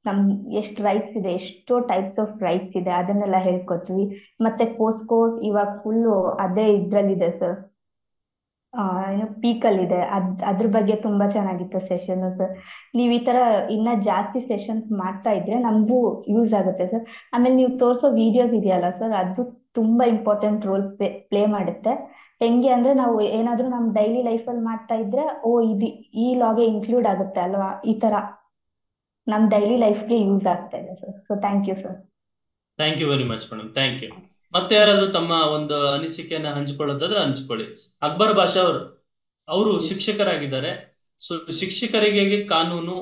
ನಮ್ ಎಷ್ಟು ರೈಟ್ಸ್ ಇದೆ, ಎಷ್ಟೋ ಟೈಪ್ಸ್ ಆಫ್ ರೈಟ್ಸ್ ಇದೆ, ಅದನ್ನೆಲ್ಲ ಹೇಳ್ಕೊಟ್ವಿ. ಮತ್ತೆ ಪೋಸ್ಕೋ ಇವಾಗ ಫುಲ್ ಅದೇ ಇದ್ರಲ್ಲಿದೆ ಸರ್, ಏನು ಪೀಕ್ ಅಲ್ಲಿ ಇದೆ. ಅದ್ರ ಬಗ್ಗೆ ತುಂಬಾ ಚೆನ್ನಾಗಿತ್ತು ಸೆಷನ್ ಸರ್. ನೀವ್ ಈ ತರ ಇನ್ನ ಜಾಸ್ತಿ ಸೆಷನ್ಸ್ ಮಾಡ್ತಾ ಇದ್ರೆ ನಮಗೂ ಯೂಸ್ ಆಗುತ್ತೆ ಸರ್. ಆಮೇಲೆ ನೀವು ತೋರ್ಸೋ ವಿಡಿಯೋಸ್ ಇದೆಯಲ್ಲ ಸರ್, ಅದು ತುಂಬಾ ಇಂಪಾರ್ಟೆಂಟ್ ರೋಲ್ ಪ್ಲೇ ಮಾಡುತ್ತೆ. ಹೆಂಗೆ ಅಂದ್ರೆ ನಾವು ಏನಾದ್ರೂ ನಮ್ ಡೈಲಿ ಲೈಫ್ ಅಲ್ಲಿ ಮಾಡ್ತಾ ಇದ್ರೆ, ಇದು ಈ ಲಾಗೆ ಇನ್ಕ್ಲೂಡ್ ಆಗುತ್ತೆ ಅಲ್ವಾ, ಈ ತರ ನಮ್ ಡೈಲಿ ಲೈಫ್ಗೆ ಯೂಸ್ ಆಗ್ತಾ ಇದೆ sir. So thank you sir. Thank you very much madam, thank you. ಮತ್ತೆ ಯಾರಾದ್ರೂ ತಮ್ಮ ಒಂದು ಅನಿಸಿಕೆಯನ್ನ ಹಂಚಿಕೊಳ್ಳೋದಾದ್ರೆ ಹಂಚ್ಕೊಳ್ಳಿ. ಅಕ್ಬರ್ ಬಾಷಾ ಅವರು ಶಿಕ್ಷಕರಾಗಿದ್ದಾರೆ. ಸೊ ಶಿಕ್ಷಕರಿಗೆ ಕಾನೂನು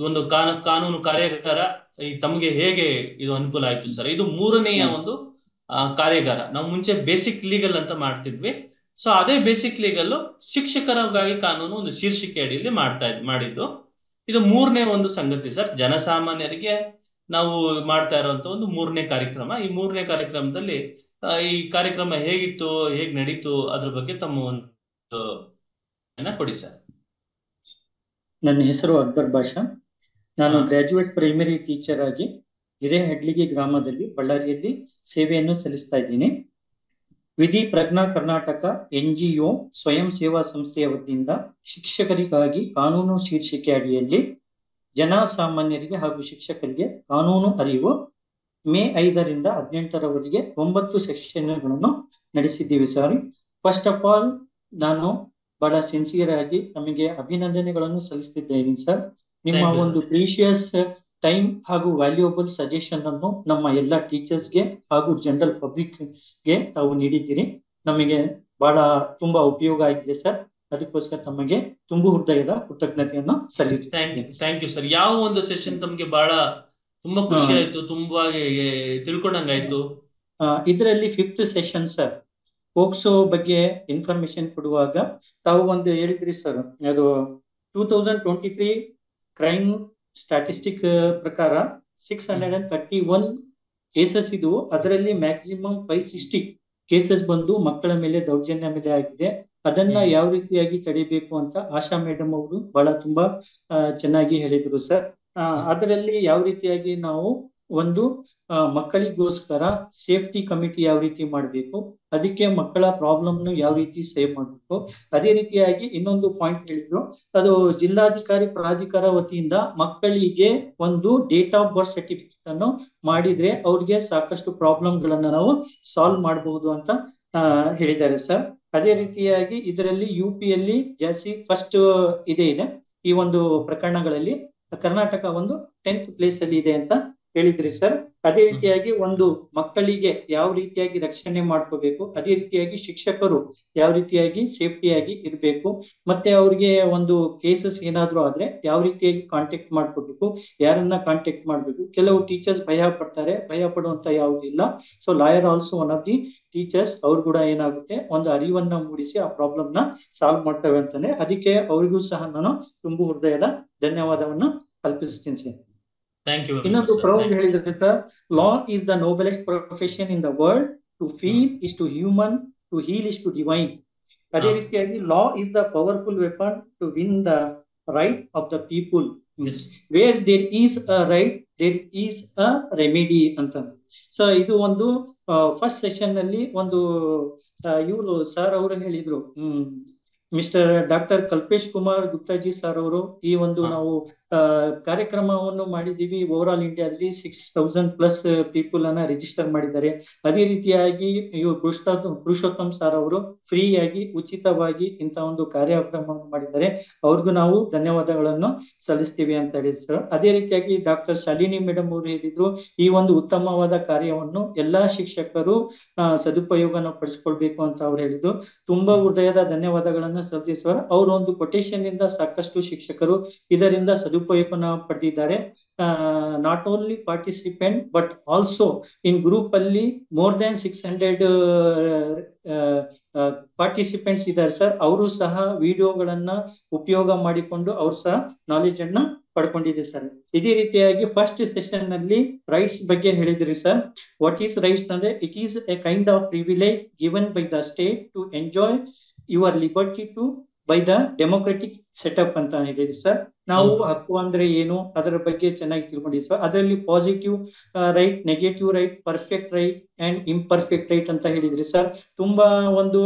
ಒಂದು ಕಾನೂನು ಕಾರ್ಯಾಗಾರ ತಮಗೆ ಹೇಗೆ ಇದು ಅನುಕೂಲ ಆಯ್ತು ಸರ್? ಇದು 3ನೆಯ ಒಂದು ಕಾರ್ಯಾಗಾರ. ನಾವು ಮುಂಚೆ ಬೇಸಿಕ್ ಲೀಗಲ್ ಅಂತ ಮಾಡ್ತಿದ್ವಿ. ಸೊ ಅದೇ ಬೇಸಿಕ್ ಲೀಗಲ್ ಶಿಕ್ಷಕರಿಗಾಗಿ ಕಾನೂನು ಒಂದು ಶೀರ್ಷಿಕೆ ಅಡಿಯಲ್ಲಿ ಮಾಡಿದ್ದು. ಇದು 3ನೇ ಒಂದು ಸಂಗತಿ ಸರ್. ಜನಸಾಮಾನ್ಯರಿಗೆ ನಾವು ಮಾಡ್ತಾ ಇರುವಂತ ಒಂದು 3ನೇ ಕಾರ್ಯಕ್ರಮ. ಈ 3ನೇ ಕಾರ್ಯಕ್ರಮದಲ್ಲಿ ಈ ಕಾರ್ಯಕ್ರಮ ಹೇಗಿತ್ತು, ಹೇಗ್ ನಡೀತು, ಅದ್ರ ಬಗ್ಗೆ ತಮ್ಮ ಒಂದು ಕೊಡಿ ಸರ್. ನನ್ನ ಹೆಸರು ಅಕ್ಬರ್ ಬಾಷಾ. ನಾನು ಗ್ರಾಜುಯೇಟ್ ಪ್ರೈಮರಿ ಟೀಚರ್ ಆಗಿ ಹಿರೇಹಡ್ಲಿಗಿ ಗ್ರಾಮದಲ್ಲಿ ಬಳ್ಳಾರಿಯಲ್ಲಿ ಸೇವೆಯನ್ನು ಸಲ್ಲಿಸ್ತಾ ಇದ್ದೀನಿ. ವಿಧಿ ಪ್ರಜ್ಞಾ ಕರ್ನಾಟಕ NGO ಸ್ವಯಂ ಸೇವಾ ಸಂಸ್ಥೆಯ ವತಿಯಿಂದ ಶಿಕ್ಷಕರಿಗಾಗಿ ಕಾನೂನು ಶೀರ್ಷಿಕೆ ಅಡಿಯಲ್ಲಿ ಜನಸಾಮಾನ್ಯರಿಗೆ ಹಾಗೂ ಶಿಕ್ಷಕರಿಗೆ ಕಾನೂನು ಅರಿವು ಮೇ 5ರಿಂದ 18ರವರೆಗೆ 9 ಸೆಷನ್ಗಳನ್ನು ನಡೆಸಿದ್ದೀವಿ ಸರ್. ಫಸ್ಟ್ ಆಫ್ ಆಲ್ ನಾನು ಬಹಳ ಸಿನ್ಸಿಯರ್ ಆಗಿ ನಮಗೆ ಅಭಿನಂದನೆಗಳನ್ನು ಸಲ್ಲಿಸುತ್ತಿದ್ದೇನೆ ಸರ್. ನಿಮ್ಮ Thank you, ಒಂದು sir. ಪ್ರೀಶಿಯಸ್ ಟೈಮ್ ಹಾಗೂ ವ್ಯಾಲ್ಯೂಯಬಲ್ ಸಜೆಷನ್ ಅನ್ನು ನಮ್ಮ ಎಲ್ಲ ಟೀಚರ್ಸ್ಗೆ ಹಾಗೂ ಜನರಲ್ ಪಬ್ಲಿಕ್ಗೆ ತಾವು ನೀಡಿದ್ದೀರಿ. ನಮಗೆ ಬಹಳ ತುಂಬಾ ಉಪಯೋಗ ಆಗಿದೆ ಸರ್. ಅದಕ್ಕೋಸ್ಕರ ತಮಗೆ ತುಂಬು ಹೃದಯದ ಕೃತಜ್ಞತೆಯನ್ನು ಸಲ್ಲಿಸುತ್ತೇನೆ. Thank you sir. ಯಾವ ಒಂದು ಸೆಷನ್ ತಮ್ಗೆ ಬಹಳ ತುಂಬಾ ಖುಷಿ ಆಯ್ತು, ತುಂಬಾ ತಿಳ್ಕೊಂಡಂಗಾಯ್ತು? ಇದರಲ್ಲಿ 5th ಸೆಷನ್ ಸರ್, ಪೋಕ್ಸೋ ಬಗ್ಗೆ ಇನ್ಫಾರ್ಮೇಶನ್ ಕೊಡುವಾಗ ತಾವು ಒಂದು ಹೇಳಿದ್ರಿ ಸರ್, ಅದು 2023 ಕ್ರೈಮ್ ಸ್ಟಾಟಿಸ್ಟಿಕ್ ಪ್ರಕಾರ 631 ಕೇಸಸ್ ಇದ್ವು. ಅದರಲ್ಲಿ ಮ್ಯಾಕ್ಸಿಮಮ್ 560 ಕೇಸಸ್ ಬಂದು ಮಕ್ಕಳ ಮೇಲೆ ದೌರ್ಜನ್ಯ ಮೇಲೆ ಆಗಿದೆ. ಅದನ್ನ ಯಾವ ರೀತಿಯಾಗಿ ತಡಿಬೇಕು ಅಂತ ಆಶಾ ಮೇಡಮ್ ಅವರು ಬಹಳ ತುಂಬಾ ಚೆನ್ನಾಗಿ ಹೇಳಿದ್ರು ಸರ್. ಅದರಲ್ಲಿ ಯಾವ ರೀತಿಯಾಗಿ ನಾವು ಒಂದು ಮಕ್ಕಳಿಗೋಸ್ಕರ ಸೇಫ್ಟಿ ಕಮಿಟಿ ಯಾವ ರೀತಿ ಮಾಡಬೇಕು, ಅದಕ್ಕೆ ಮಕ್ಕಳ ಪ್ರಾಬ್ಲಮ್ನು ಯಾವ ರೀತಿ ಸೇವ್ ಮಾಡಬೇಕು. ಅದೇ ರೀತಿಯಾಗಿ ಇನ್ನೊಂದು ಪಾಯಿಂಟ್ ಹೇಳಿದ್ರು, ಅದು ಜಿಲ್ಲಾಧಿಕಾರಿ ಪ್ರಾಧಿಕಾರ ವತಿಯಿಂದ ಮಕ್ಕಳಿಗೆ ಒಂದು ಡೇಟ್ ಆಫ್ ಬರ್ತ್ ಸರ್ಟಿಫಿಕೇಟ್ ಅನ್ನು ಮಾಡಿದ್ರೆ ಅವ್ರಿಗೆ ಸಾಕಷ್ಟು ಪ್ರಾಬ್ಲಮ್ಗಳನ್ನ ನಾವು ಸಾಲ್ವ್ ಮಾಡಬಹುದು ಅಂತ ಹೇಳಿದ್ದಾರೆ ಸರ್. ಅದೇ ರೀತಿಯಾಗಿ ಇದರಲ್ಲಿ UPಯಲ್ಲಿ ಜಾಸ್ತಿ ಫಸ್ಟ್ ಇದೆ ಈ ಒಂದು ಪ್ರಕರಣಗಳಲ್ಲಿ ಕರ್ನಾಟಕ ಒಂದು 10th ಪ್ಲೇಸ್ ಅಲ್ಲಿ ಇದೆ ಅಂತ ಹೇಳಿದ್ರಿ ಸರ್. ಅದೇ ರೀತಿಯಾಗಿ ಒಂದು ಮಕ್ಕಳಿಗೆ ಯಾವ ರೀತಿಯಾಗಿ ರಕ್ಷಣೆ ಮಾಡ್ಕೋಬೇಕು, ಅದೇ ರೀತಿಯಾಗಿ ಶಿಕ್ಷಕರು ಯಾವ ರೀತಿಯಾಗಿ ಸೇಫ್ಟಿಯಾಗಿ ಇರಬೇಕು, ಮತ್ತೆ ಅವ್ರಿಗೆ ಒಂದು ಕೇಸಸ್ ಏನಾದ್ರು ಆದ್ರೆ ಯಾವ ರೀತಿಯಾಗಿ ಕಾಂಟ್ಯಾಕ್ಟ್ ಮಾಡ್ಕೋಬೇಕು, ಯಾರನ್ನ ಕಾಂಟ್ಯಾಕ್ಟ್ ಮಾಡ್ಬೇಕು. ಕೆಲವು ಟೀಚರ್ಸ್ ಭಯ ಪಡ್ತಾರೆ, ಭಯ ಪಡುವಂತ ಯಾವುದಿಲ್ಲ. So lawyer also one of the teachers, ಅವ್ರು ಕೂಡ ಏನಾಗುತ್ತೆ ಒಂದು ಅರಿವನ್ನ ಮೂಡಿಸಿ ಆ ಪ್ರಾಬ್ಲಮ್ ನ ಸಾಲ್ವ್ ಮಾಡ್ತೇವೆ ಅಂತಾನೆ. ಅದಕ್ಕೆ ಅವರಿಗೂ ಸಹ ನಾನು ತುಂಬು ಹೃದಯದ ಧನ್ಯವಾದವನ್ನು ಕಲ್ಪಿಸ್ತೀನಿ ಸರ್. Thank you. ಇನ್ನೊಂದು ಪ್ರೌಡ್ ಹೇಳಿದ್ರೆ sir, law is the noblest profession in the world, to feel is to human, to heal is to divine. ಅದೇ ರೀತಿಯಾಗಿ law is the powerful weapon to win the right of the people. Where there is a right there is a remedy ಅಂತ. So ಇದು ಒಂದು first session ನಲ್ಲಿ ಒಂದು ಇವರು sir ಅವರು ಹೇಳಿದ್ರು, mister doctor Kalpesh Kumar ಗುಪ್ತಾಜಿ sir ಅವರು ಈ ಒಂದು ನಾವು ಕಾರ್ಯಕ್ರಮವನ್ನು ಮಾಡಿದ್ದೀವಿ. ಓವರ್ ಆಲ್ ಇಂಡಿಯಾದಲ್ಲಿ 6000+ ಪೀಪಲ್ ಅನ್ನ ರಿಜಿಸ್ಟರ್ ಮಾಡಿದ್ದಾರೆ. ಅದೇ ರೀತಿಯಾಗಿ ಇವರು ಪುರುಷೋತ್ತಮ್ ಸರ್ ಅವರು ಫ್ರೀ ಆಗಿ ಉಚಿತವಾಗಿ ಇಂತ ಒಂದು ಕಾರ್ಯಕ್ರಮವನ್ನು ಮಾಡಿದ್ದಾರೆ. ಅವ್ರಿಗೂ ನಾವು ಧನ್ಯವಾದಗಳನ್ನು ಸಲ್ಲಿಸ್ತೀವಿ ಅಂತ ಹೇಳಿ ಸರ್. ಅದೇ ರೀತಿಯಾಗಿ ಡಾಕ್ಟರ್ ಶಾಲಿನಿ ಮೇಡಮ್ ಅವರು ಹೇಳಿದ್ರು, ಈ ಒಂದು ಉತ್ತಮವಾದ ಕಾರ್ಯವನ್ನು ಎಲ್ಲಾ ಶಿಕ್ಷಕರು ಸದುಪಯೋಗನ ಪಡಿಸ್ಕೊಳ್ಬೇಕು ಅಂತ ಅವ್ರು ಹೇಳಿದ್ರು. ತುಂಬಾ ಹೃದಯದ ಧನ್ಯವಾದಗಳನ್ನ ಸಲ್ಲಿಸುವ. ಅವರು ಒಂದು ಕೊಟೇಶನ್ ಇಂದ ಸಾಕಷ್ಟು ಶಿಕ್ಷಕರು ಇದರಿಂದ ಸದುಪಯೋಗನ ಪಡೆದಿದ್ದಾರೆ. Not only participant but also in group ಅಲ್ಲಿ ಮೋರ್ ದನ್ 600 ಪಾರ್ಟಿಸಿಪೆಂಟ್ಸ್ ಇದ್ದಾರೆ ಸರ್. ಅವರು ಸಹ ವಿಡಿಯೋಗಳನ್ನ ಉಪಯೋಗ ಮಾಡಿಕೊಂಡು ಅವ್ರು ಸಹ ನಾಲೆಜ್ ಅನ್ನ ಪಡ್ಕೊಂಡಿದೆ ಸರ್. ಇದೇ ರೀತಿಯಾಗಿ ಫಸ್ಟ್ ಸೆಷನ್ ನಲ್ಲಿ ರೈಟ್ಸ್ ಬಗ್ಗೆ ಹೇಳಿದ್ರಿ ಸರ್. ವಾಟ್ ಈಸ್ ರೈಟ್ಸ್ ಅಂದ್ರೆ, it is a kind of privilege given by the state to enjoy your liberty to by the democratic setup ಅಂತ ಹೇಳಿದ್ರಿ ಸರ್. ನಾವು ಹಕ್ಕು ಅಂದ್ರೆ ಏನು ಅದರ ಬಗ್ಗೆ ಚೆನ್ನಾಗಿ ತಿಳ್ಕೊಂಡಿದ್ವಿ ಸರ್. ಅದರಲ್ಲಿ positive right, negative right, perfect right and imperfect right ಅಂತ ಹೇಳಿದ್ರಿ ಸರ್. ತುಂಬಾ ಒಂದು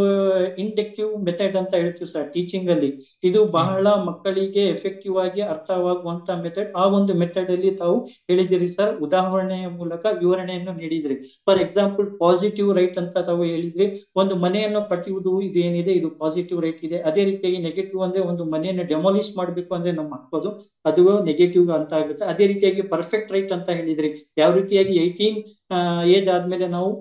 ಇಂಡಕ್ಟಿವ್ ಮೆಥಡ್ ಅಂತ ಹೇಳ್ತೀವಿ ಸರ್ ಟೀಚಿಂಗ್ ಅಲ್ಲಿ. ಇದು ಬಹಳ ಮಕ್ಕಳಿಗೆ ಎಫೆಕ್ಟಿವ್ ಆಗಿ ಅರ್ಥವಾಗುವಂತ ಮೆಥಡ್. ಆ ಒಂದು ಮೆಥಡ್ ಅಲ್ಲಿ ತಾವು ಹೇಳಿದಿರಿ ಸರ್, ಉದಾಹರಣೆಯ ಮೂಲಕ ವಿವರಣೆಯನ್ನು ನೀಡಿದ್ರಿ. ಫಾರ್ ಎಕ್ಸಾಂಪಲ್ ಪಾಸಿಟಿವ್ ರೈಟ್ ಅಂತ ತಾವು ಹೇಳಿದ್ರಿ, ಒಂದು ಮನೆಯನ್ನು ಕಟ್ಟುವುದು ಇದು ಏನಿದೆ ಇದು ಪಾಸಿಟಿವ್ ರೈಟ್ ಇದೆ. ಅದೇ ರೀತಿಯಾಗಿ ನೆಗೆಟಿವ್ ಅಂದ್ರೆ ಒಂದು ಮನೆಯನ್ನು ಡೆಮಾಲಿಷ್ ಮಾಡಬೇಕು ಅಂದ್ರೆ ನಮ್ಮ ಹಾಕೋದು ಅದು ನೆಗೆಟಿವ್ ಅಂತ ಆಗುತ್ತೆ. ಅದೇ ರೀತಿಯಾಗಿ ಪರ್ಫೆಕ್ಟ್ ರೈಟ್ ಅಂತ ಹೇಳಿದ್ರಿ, ಯಾವ ರೀತಿಯಾಗಿ 18 ಏಜ್ ಆದ್ಮೇಲೆ ನಾವು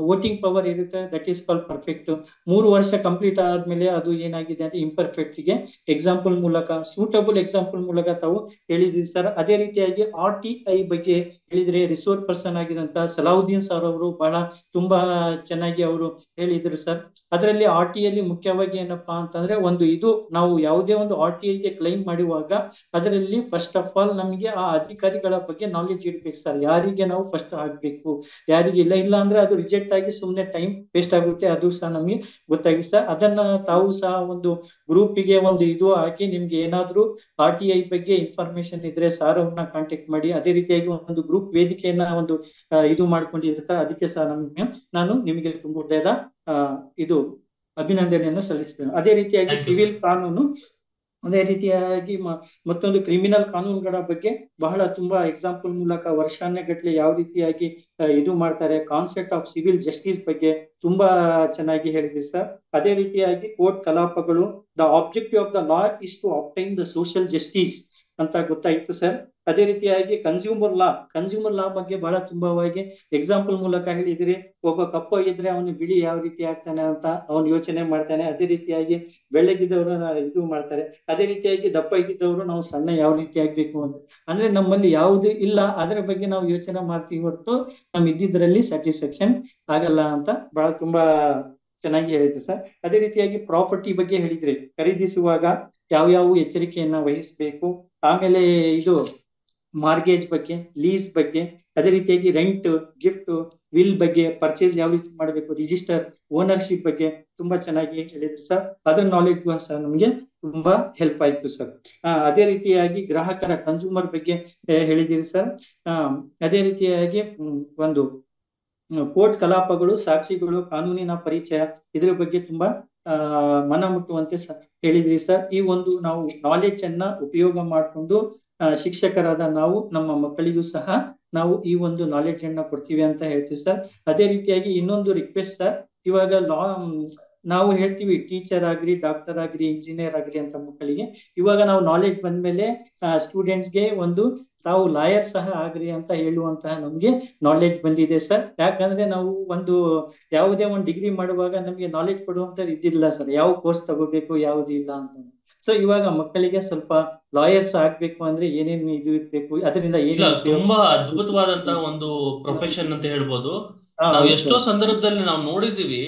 ವೋಟಿಂಗ್ ಪವರ್ ಇರುತ್ತೆ, ದಟ್ ಈಸ್ ಕಾಲ್ಡ್ ಪರ್ಫೆಕ್ಟ್. 3 ವರ್ಷ ಕಂಪ್ಲೀಟ್ ಆದ್ಮೇಲೆ ಅದು ಏನಾಗಿದೆ ಅಂದ್ರೆ ಇಂಪರ್ಫೆಕ್ಟ್ ಗೆ ಎಕ್ಸಾಂಪಲ್ ಮೂಲಕ, ಸೂಟಬಲ್ ಎಕ್ಸಾಂಪಲ್ ಮೂಲಕ ತಾವು ಹೇಳಿದ್ರಿ ಸರ್. ಅದೇ ರೀತಿಯಾಗಿ RTI ಬಗ್ಗೆ ಹೇಳಿದ್ರೆ, ರಿಸೋರ್ಸ್ ಪರ್ಸನ್ ಆಗಿದಂತ ಸಲಾವುದ್ದೀನ್ ಸರ್ ಅವರು ಬಹಳ ತುಂಬಾ ಚೆನ್ನಾಗಿ ಅವರು ಹೇಳಿದ್ರು ಸರ್. ಅದರಲ್ಲಿ RTI ಮುಖ್ಯವಾಗಿ ಏನಪ್ಪಾ ಅಂತಂದ್ರೆ, ಒಂದು ಇದು ನಾವು ಯಾವುದೇ ಒಂದು RTI ಗೆ ಕ್ಲೈಮ್ ಮಾಡುವಾಗ ಅದರಲ್ಲಿ ಫಸ್ಟ್ ಆಫ್ ಆಲ್ ನಮಗೆ ಆ ಅಧಿಕಾರಿಗಳ ಬಗ್ಗೆ ನಾಲೆಜ್ ಇರ್ಬೇಕು ಸರ್. ಯಾರಿಗೆ ನಾವು ಫಸ್ಟ್ ಆಗ್ಬೇಕು, ಯಾರಿಗೆ ಇಲ್ಲ ಅಂದ್ರೆ ಅದು ರಿಜೆಕ್ಟ್ ಆಗಿ ಸುಮ್ನೆ ಟೈಮ್ ವೇಸ್ಟ್ ಆಗುತ್ತೆ. ಅದು ಸಹ ನಮಗೆ ಗೊತ್ತಾಗಿ ಸರ್. ಅದನ್ನ ತಾವು ಸಹ ಒಂದು ಗ್ರೂಪಿಗೆ ಒಂದು ಇದು ಹಾಕಿ, ನಿಮ್ಗೆ ಏನಾದ್ರೂ RTI ಬಗ್ಗೆ ಇನ್ಫಾರ್ಮೇಶನ್ ಇದ್ರೆ ಸಾರ್ ಅವ್ರನ್ನ ಕಾಂಟ್ಯಾಕ್ಟ್ ಮಾಡಿ. ಅದೇ ರೀತಿಯಾಗಿ ಒಂದು ಗ್ರೂಪ್ ವೇದಿಕೆಯನ್ನ ಒಂದು ಇದು ಮಾಡ್ಕೊಂಡಿದ್ರೆ ಸರ್, ಅದಕ್ಕೆ ಸಹ ನಾನು ನಿಮಗೆ ತುಂಬ ಹೃದಯದ ಆ, ಇದು ಅಭಿನಂದನೆಯನ್ನು ಸಲ್ಲಿಸ್ತೇನೆ. ಅದೇ ರೀತಿಯಾಗಿ ಥ್ಯಾಂಕ್ ಯು ಸಿವಿಲ್ ಸರ್. ಕಾನೂನು, ಅದೇ ರೀತಿಯಾಗಿ ಮತ್ತೊಂದು ಕ್ರಿಮಿನಲ್ ಕಾನೂನುಗಳ ಬಗ್ಗೆ ಬಹಳ ತುಂಬಾ ಎಕ್ಸಾಂಪಲ್ ಮೂಲಕ ವರ್ಷಾನುಗಟ್ಲೆ ಯಾವ ರೀತಿಯಾಗಿ ಇದು ಮಾಡ್ತಾರೆ, ಕಾನ್ಸೆಪ್ಟ್ ಆಫ್ ಸಿವಿಲ್ ಜಸ್ಟಿಸ್ ಬಗ್ಗೆ ತುಂಬಾ ಚೆನ್ನಾಗಿ ಹೇಳಿದ್ರಿ ಸರ್. ಅದೇ ರೀತಿಯಾಗಿ ಕೋರ್ಟ್ ಕಲಾಪಗಳು, the objective of the law is to obtain the social justice ಅಂತ ಗೊತ್ತಾಯ್ತು ಸರ್. ಅದೇ ರೀತಿಯಾಗಿ ಕನ್ಸ್ಯೂಮರ್ ಲಾ ಬಗ್ಗೆ ಬಹಳ ತುಂಬಾವಾಗಿ ಎಕ್ಸಾಂಪಲ್ ಮೂಲಕ ಹೇಳಿದಿರಿ. ಒಬ್ಬ ಕಪ್ಪು ಇದ್ರೆ ಅವನು ಬಿಳಿ ಯಾವ ರೀತಿ ಆಗ್ತಾನೆ ಅಂತ ಅವನು ಯೋಚನೆ ಮಾಡ್ತಾನೆ. ಅದೇ ರೀತಿಯಾಗಿ ಬೆಳ್ಳಗಿದ್ದವರನ್ನ ಇದು ಮಾಡ್ತಾರೆ. ಅದೇ ರೀತಿಯಾಗಿ ದಪ್ಪ ಇದ್ದಿದ್ದವರು ನಾವು ಸಣ್ಣ ಯಾವ ರೀತಿ ಆಗ್ಬೇಕು ಅಂತ, ಅಂದ್ರೆ ನಮ್ಮಲ್ಲಿ ಯಾವುದು ಇಲ್ಲ ಅದರ ಬಗ್ಗೆ ನಾವು ಯೋಚನೆ ಮಾಡ್ತೀವಿ ಹೊರತು ನಮ್ ಇದ್ದಿದ್ರಲ್ಲಿ ಸ್ಯಾಟಿಸ್ಫ್ಯಾಕ್ಷನ್ ಆಗಲ್ಲ ಅಂತ ಬಹಳ ತುಂಬಾ ಚೆನ್ನಾಗಿ ಹೇಳಿದ್ರು ಸರ್. ಅದೇ ರೀತಿಯಾಗಿ ಪ್ರಾಪರ್ಟಿ ಬಗ್ಗೆ ಹೇಳಿದ್ರಿ, ಖರೀದಿಸುವಾಗ ಯಾವ ಎಚ್ಚರಿಕೆಯನ್ನ ವಹಿಸ್ಬೇಕು. ಆಮೇಲೆ ಇದು ಮಾರ್ಗೇಜ್ ಬಗ್ಗೆ, ಲೀಸ್ ಬಗ್ಗೆ, ಅದೇ ರೀತಿಯಾಗಿ ರೆಂಟ್, ಗಿಫ್ಟ್, ವಿಲ್ ಬಗ್ಗೆ, ಪರ್ಚೇಸ್ ಯಾವ ರೀತಿ ಮಾಡಬೇಕು, ರಿಜಿಸ್ಟರ್, ಓನರ್ಶಿಪ್ ಬಗ್ಗೆ ತುಂಬಾ ಚೆನ್ನಾಗಿ ಹೇಳಿದ್ರು ಸರ್. ಅದ್ರ ನಾಲೆಡ್ಜ್ ಸರ್ ನಮ್ಗೆ ತುಂಬಾ ಹೆಲ್ಪ್ ಆಯ್ತು ಸರ್. ಅದೇ ರೀತಿಯಾಗಿ ಗ್ರಾಹಕರ ಕನ್ಸ್ಯೂಮರ್ ಬಗ್ಗೆ ಹೇಳಿದಿರಿ ಸರ್. ಅದೇ ರೀತಿಯಾಗಿ ಒಂದು ಕೋರ್ಟ್ ಕಲಾಪಗಳು, ಸಾಕ್ಷಿಗಳು, ಕಾನೂನಿನ ಪರಿಚಯ, ಇದ್ರ ಬಗ್ಗೆ ತುಂಬಾ ಮನ ಮುಟ್ಟುವಂತೆ ಹೇಳಿದ್ರಿ ಸರ್. ಈ ಒಂದು ನಾವು ನಾಲೆಡ್ಜ್ ಅನ್ನ ಉಪಯೋಗ ಮಾಡಿಕೊಂಡು ಶಿಕ್ಷಕರಾದ ನಾವು ನಮ್ಮ ಮಕ್ಕಳಿಗೂ ಸಹ ನಾವು ಈ ಒಂದು ನಾಲೆಡ್ಜ್ ಅನ್ನ ಕೊಡ್ತೀವಿ ಅಂತ ಹೇಳ್ತೀವಿ ಸರ್. ಅದೇ ರೀತಿಯಾಗಿ ಇನ್ನೊಂದು ರಿಕ್ವೆಸ್ಟ್ ಸರ್, ಇವಾಗ ನಾವು ಹೇಳ್ತೀವಿ ಟೀಚರ್ ಆಗ್ರಿ, ಡಾಕ್ಟರ್ ಆಗ್ರಿ, ಇಂಜಿನಿಯರ್ ಆಗ್ರಿ ಅಂತ ಮಕ್ಕಳಿಗೆ. ಇವಾಗ ನಾವು ನಾಲೆಡ್ಜ್ ಬಂದ್ಮೇಲೆ ಸ್ಟೂಡೆಂಟ್ಸ್ಗೆ ಒಂದು ತಾವು ಲಾಯರ್ ಸಹ ಆಗ್ರಿ ಅಂತ ಹೇಳುವಂತಹ ನಮ್ಗೆ ನಾಲೆಡ್ಜ್ ಬಂದಿದೆ ಸರ್. ಯಾಕಂದ್ರೆ ನಾವು ಯಾವುದೇ ಒಂದು ಡಿಗ್ರಿ ಮಾಡುವಾಗ ನಮ್ಗೆ ನಾಲೆಡ್ಜ್ ಕೊಡುವಂತ ಇದ್ದಿಲ್ಲ ಸರ್, ಯಾವ ಕೋರ್ಸ್ ತಗೋಬೇಕು ಯಾವ್ದು ಇಲ್ಲ ಅಂತ. ಸೊ ಇವಾಗ ಮಕ್ಕಳಿಗೆ ಸ್ವಲ್ಪ ಲಾಯರ್ಸ್ ಆಗ್ಬೇಕು ಅಂದ್ರೆ ಏನೇನು ಇದು ಇರ್ಬೇಕು, ಅದರಿಂದ ಇಲ್ಲ, ಏನೇನು ಉಪಯೋಗ. ತುಂಬಾ ಅದ್ಭುತವಾದಂತಹ ಒಂದು ಪ್ರೊಫೆಷನ್ ಅಂತ ಹೇಳ್ಬೋದು. ನಾವು ಹೌದು ಎಷ್ಟೋ ಸರ್. ಸಂದರ್ಭದಲ್ಲಿ ನಾವು ನೋಡಿದೀವಿ,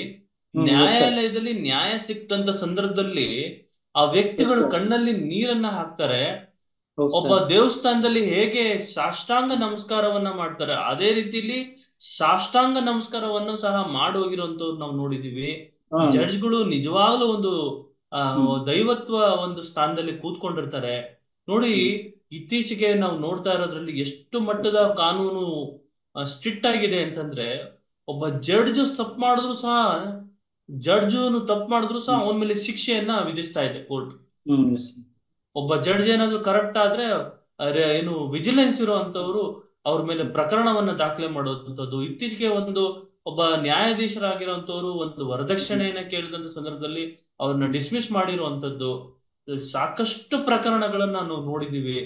ಎಸ್ ಸರ್. ನ್ಯಾಯಾಲಯದಲ್ಲಿ ನ್ಯಾಯ ಸಿಕ್ತಂತ ಸಂದರ್ಭದಲ್ಲಿ ಆ ವ್ಯಕ್ತಿಗಳು ಸರ್. ಕಣ್ಣಲ್ಲಿ ನೀರನ್ನ ಹಾಕ್ತಾರೆ. ಹೌದು ಒಬ್ಬ ಸರ್. ದೇವಸ್ಥಾನದಲ್ಲಿ ಹೇಗೆ ಸಾಷ್ಟಾಂಗ ನಮಸ್ಕಾರವನ್ನ ಮಾಡ್ತಾರೆ, ಅದೇ ರೀತಿಲಿ ಸಾಷ್ಟಾಂಗ ನಮಸ್ಕಾರವನ್ನು ಸಹ ಮಾಡೋಗಿರುವಂತವ್ರು ನಾವು ನೋಡಿದೀವಿ. ಜಡ್ಜ್ಗಳು ನಿಜವಾಗ್ಲೂ ಒಂದು ದೈವತ್ವ ಒಂದು ಸ್ಥಾನದಲ್ಲಿ ಕೂತ್ಕೊಂಡಿರ್ತಾರೆ ನೋಡಿ. ಇತ್ತೀಚೆಗೆ ನಾವು ನೋಡ್ತಾ ಇರೋದ್ರಲ್ಲಿ ಎಷ್ಟು ಮಟ್ಟದ ಕಾನೂನು ಸ್ಟ್ರಿಕ್ಟ್ ಆಗಿದೆ ಅಂತಂದ್ರೆ, ಒಬ್ಬ ತಪ್ಪು ಮಾಡಿದ್ರು ಸಹ ಅವನ ಮೇಲೆ ಶಿಕ್ಷೆಯನ್ನ ವಿಧಿಸ್ತಾ ಇದೆ ಕೋರ್ಟ್. ಒಬ್ಬ ಜಡ್ಜ್ ಏನಾದ್ರು ಕರಪ್ಟ್ ಆದ್ರೆ ಏನು ವಿಜಿಲೆನ್ಸ್ ಇರುವಂತವ್ರು ಅವ್ರ ಮೇಲೆ ಪ್ರಕರಣವನ್ನ ದಾಖಲೆ ಮಾಡುವಂತದ್ದು. ಇತ್ತೀಚೆಗೆ ಒಬ್ಬ ನ್ಯಾಯಾಧೀಶರಾಗಿರುವಂತವ್ರು ಒಂದು ವರದಕ್ಷಿಣೆಯನ್ನ ಕೇಳಿದಂತ ಸಂದರ್ಭದಲ್ಲಿ ಅವ್ರನ್ನ ಡಿಸ್ಮಿಸ್ ಮಾಡಿರುವಂತದ್ದು, ಸಾಕಷ್ಟು ಪ್ರಕರಣಗಳನ್ನ ನಾವು ನೋಡಿದೀವಿ.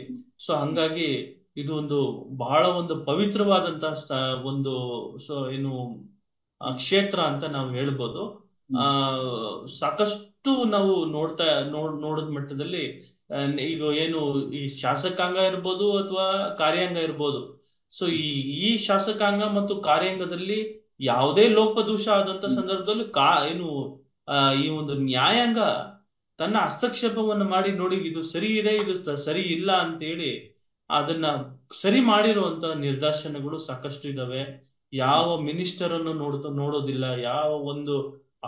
ಸೊ ಹಂಗಾಗಿ ಇದು ಬಹಳ ಪವಿತ್ರವಾದಂತಹ ಕ್ಷೇತ್ರ ಅಂತ ನಾವು ಹೇಳ್ಬೋದು. ಸಾಕಷ್ಟು ನಾವು ನೋಡಿದ ಮಟ್ಟದಲ್ಲಿ ಈಗ ಏನು ಈ ಶಾಸಕಾಂಗ ಇರ್ಬೋದು ಅಥವಾ ಕಾರ್ಯಾಂಗ ಇರ್ಬೋದು. ಸೊ ಈ ಶಾಸಕಾಂಗ ಮತ್ತು ಕಾರ್ಯಾಂಗದಲ್ಲಿ ಯಾವುದೇ ಲೋಪದೋಷ ಆದಂತ ಸಂದರ್ಭದಲ್ಲಿ ಈ ಒಂದು ನ್ಯಾಯಾಂಗ ತನ್ನ ಹಸ್ತಕ್ಷೇಪವನ್ನು ಮಾಡಿ ನೋಡಿ ಇದು ಸರಿ ಇದೆ, ಇದು ಸರಿ ಇಲ್ಲ ಅಂತ ಹೇಳಿ ಅದನ್ನ ಸರಿ ಮಾಡಿರುವಂತ ನಿದರ್ಶನಗಳು ಸಾಕಷ್ಟು ಇದಾವೆ. ಯಾವ ಮಿನಿಸ್ಟರ್ ಅನ್ನು ನೋಡೋದಿಲ್ಲ, ಯಾವ ಒಂದು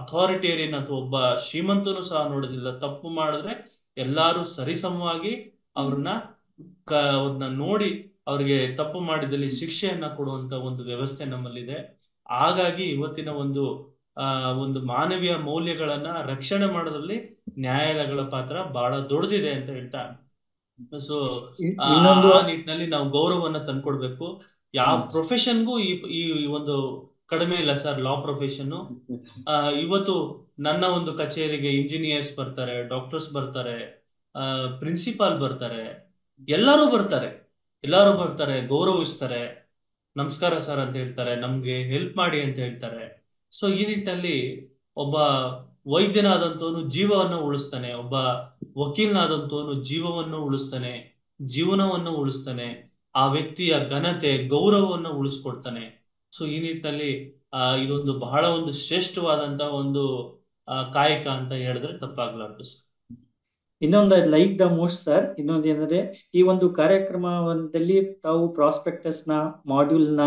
ಅಥಾರಿಟೇರಿಯನ್ ಅಥವಾ ಒಬ್ಬ ಶ್ರೀಮಂತನು ಸಹ ನೋಡೋದಿಲ್ಲ. ತಪ್ಪು ಮಾಡಿದ್ರೆ ಎಲ್ಲಾರು ಸರಿಸಮವಾಗಿ ಅವ್ರನ್ನ ನೋಡಿ ಅವ್ರಿಗೆ ತಪ್ಪು ಮಾಡಿದಲ್ಲಿ ಶಿಕ್ಷೆಯನ್ನ ಕೊಡುವಂತ ಒಂದು ವ್ಯವಸ್ಥೆ ನಮ್ಮಲ್ಲಿದೆ. ಹಾಗಾಗಿ ಇವತ್ತಿನ ಒಂದು ಮಾನವೀಯ ಮೌಲ್ಯಗಳನ್ನ ರಕ್ಷಣೆ ಮಾಡೋದ್ರಲ್ಲಿ ನ್ಯಾಯಾಲಯಗಳ ಪಾತ್ರ ಬಹಳ ದೊಡ್ಡದಿದೆ ಅಂತ ಹೇಳ್ತಾ, ಸೊ ಇನ್ನೊಂದು ಆ ನಿಟ್ಟಿನಲ್ಲಿ ನಾವು ಗೌರವವನ್ನ ತಂದ್ಕೊಡ್ಬೇಕು. ಯಾವ ಪ್ರೊಫೆಷನ್ಗೂ ಈ ಒಂದು ಕಡಿಮೆ ಇಲ್ಲ ಸರ್. ಲಾ ಪ್ರೊಫೆಷನ್ ಇವತ್ತು ನನ್ನ ಒಂದು ಕಚೇರಿಗೆ ಇಂಜಿನಿಯರ್ಸ್ ಬರ್ತಾರೆ, ಡಾಕ್ಟರ್ಸ್ ಬರ್ತಾರೆ, ಪ್ರಿನ್ಸಿಪಾಲ್ ಬರ್ತಾರೆ, ಎಲ್ಲರೂ ಬರ್ತಾರೆ, ಗೌರವಿಸ್ತಾರೆ, ನಮಸ್ಕಾರ ಸರ್ ಅಂತ ಹೇಳ್ತಾರೆ, ನಮ್ಗೆ ಹೆಲ್ಪ್ ಮಾಡಿ ಅಂತ ಹೇಳ್ತಾರೆ. ಸೊ ಈ ನಿಟ್ಟಿನಲ್ಲಿ ಒಬ್ಬ ವೈದ್ಯನಾದಂತವನು ಜೀವವನ್ನು ಉಳಿಸ್ತಾನೆ, ಒಬ್ಬ ವಕೀಲನಾದಂತವನು ಜೀವವನ್ನು ಉಳಿಸ್ತಾನೆ, ಜೀವನವನ್ನು ಉಳಿಸ್ತಾನೆ, ಆ ವ್ಯಕ್ತಿಯ ಘನತೆ ಗೌರವವನ್ನು ಉಳಿಸ್ಕೊಡ್ತಾನೆ. ಸೊ ಈ ನಿಟ್ಟಿನಲ್ಲಿ ಇದೊಂದು ಬಹಳ ಶ್ರೇಷ್ಠವಾದಂತಹ ಕಾಯಕ ಅಂತ ಹೇಳಿದ್ರೆ ತಪ್ಪಾಗ್ಲಾರ್ದು ಸರ್. ಇನ್ನೊಂದು ಲೈಕ್ ದ ಮೋಸ್ಟ್ ಸರ್, ಇನ್ನೊಂದು ಏನಂದ್ರೆ ಈ ಒಂದು ಕಾರ್ಯಕ್ರಮದಲ್ಲಿ ತಾವು ಪ್ರಾಸ್ಪೆಕ್ಟಸ್ ನ ಮಾಡ್ಯೂಲ್ ನ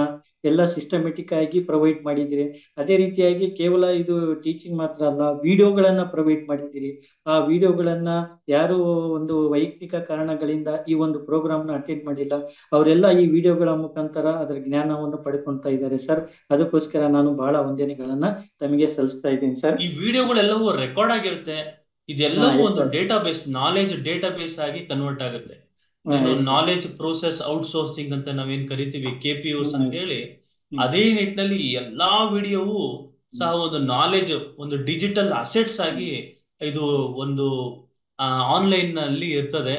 ಎಲ್ಲ ಸಿಸ್ಟಮೆಟಿಕ್ ಆಗಿ ಪ್ರೊವೈಡ್ ಮಾಡಿದ್ದೀರಿ. ಅದೇ ರೀತಿಯಾಗಿ ಕೇವಲ ಇದು ಟೀಚಿಂಗ್ ಮಾತ್ರ ಅಲ್ಲ, ವಿಡಿಯೋಗಳನ್ನ ಪ್ರೊವೈಡ್ ಮಾಡಿದ್ದೀರಿ. ಆ ವಿಡಿಯೋಗಳನ್ನ ಯಾರು ಒಂದು ವೈಯಕ್ತಿಕ ಕಾರಣಗಳಿಂದ ಈ ಒಂದು ಪ್ರೋಗ್ರಾಮ್ ನ ಅಟೆಂಡ್ ಮಾಡಿಲ್ಲ, ಅವರೆಲ್ಲ ಈ ವಿಡಿಯೋಗಳ ಮುಖಾಂತರ ಅದರ ಜ್ಞಾನವನ್ನು ಪಡ್ಕೊಂತಾ ಇದ್ದಾರೆ ಸರ್. ಅದಕ್ಕೋಸ್ಕರ ನಾನು ಬಹಳ ವಂದನೆಗಳನ್ನ ತಮಗೆ ಸಲ್ಲಿಸ್ತಾ ಇದ್ದೀನಿ ಸರ್. ಈ ವಿಡಿಯೋಗಳೆಲ್ಲವೂ ರೆಕಾರ್ಡ್ ಆಗಿರುತ್ತೆ. ಇದೆಲ್ಲವೂ ಒಂದು ಡೇಟಾಬೇಸ್, ನಾಲೆಜ್ ಡೇಟಾಬೇಸ್ ಆಗಿ ಕನ್ವರ್ಟ್ ಆಗುತ್ತೆ. ಏನು ನಾಲೆಜ್ ಪ್ರೋಸೆಸ್ ಔಟ್ಸೋರ್ಸಿಂಗ್ ಅಂತ ನಾವೇನ್ ಕರಿತೀವಿ, KPOs ಅಂತ ಹೇಳಿ, ಅದೇ ನಿಟ್ಟಿನಲ್ಲಿ ಎಲ್ಲಾ ವಿಡಿಯೋವು ಸಹ ಒಂದು ನಾಲೆಜ್, ಒಂದು ಡಿಜಿಟಲ್ ಅಸೆಟ್ಸ್ ಆಗಿ ಇದು ಒಂದು ಆನ್ಲೈನ್ ನಲ್ಲಿ ಇರ್ತದೆ.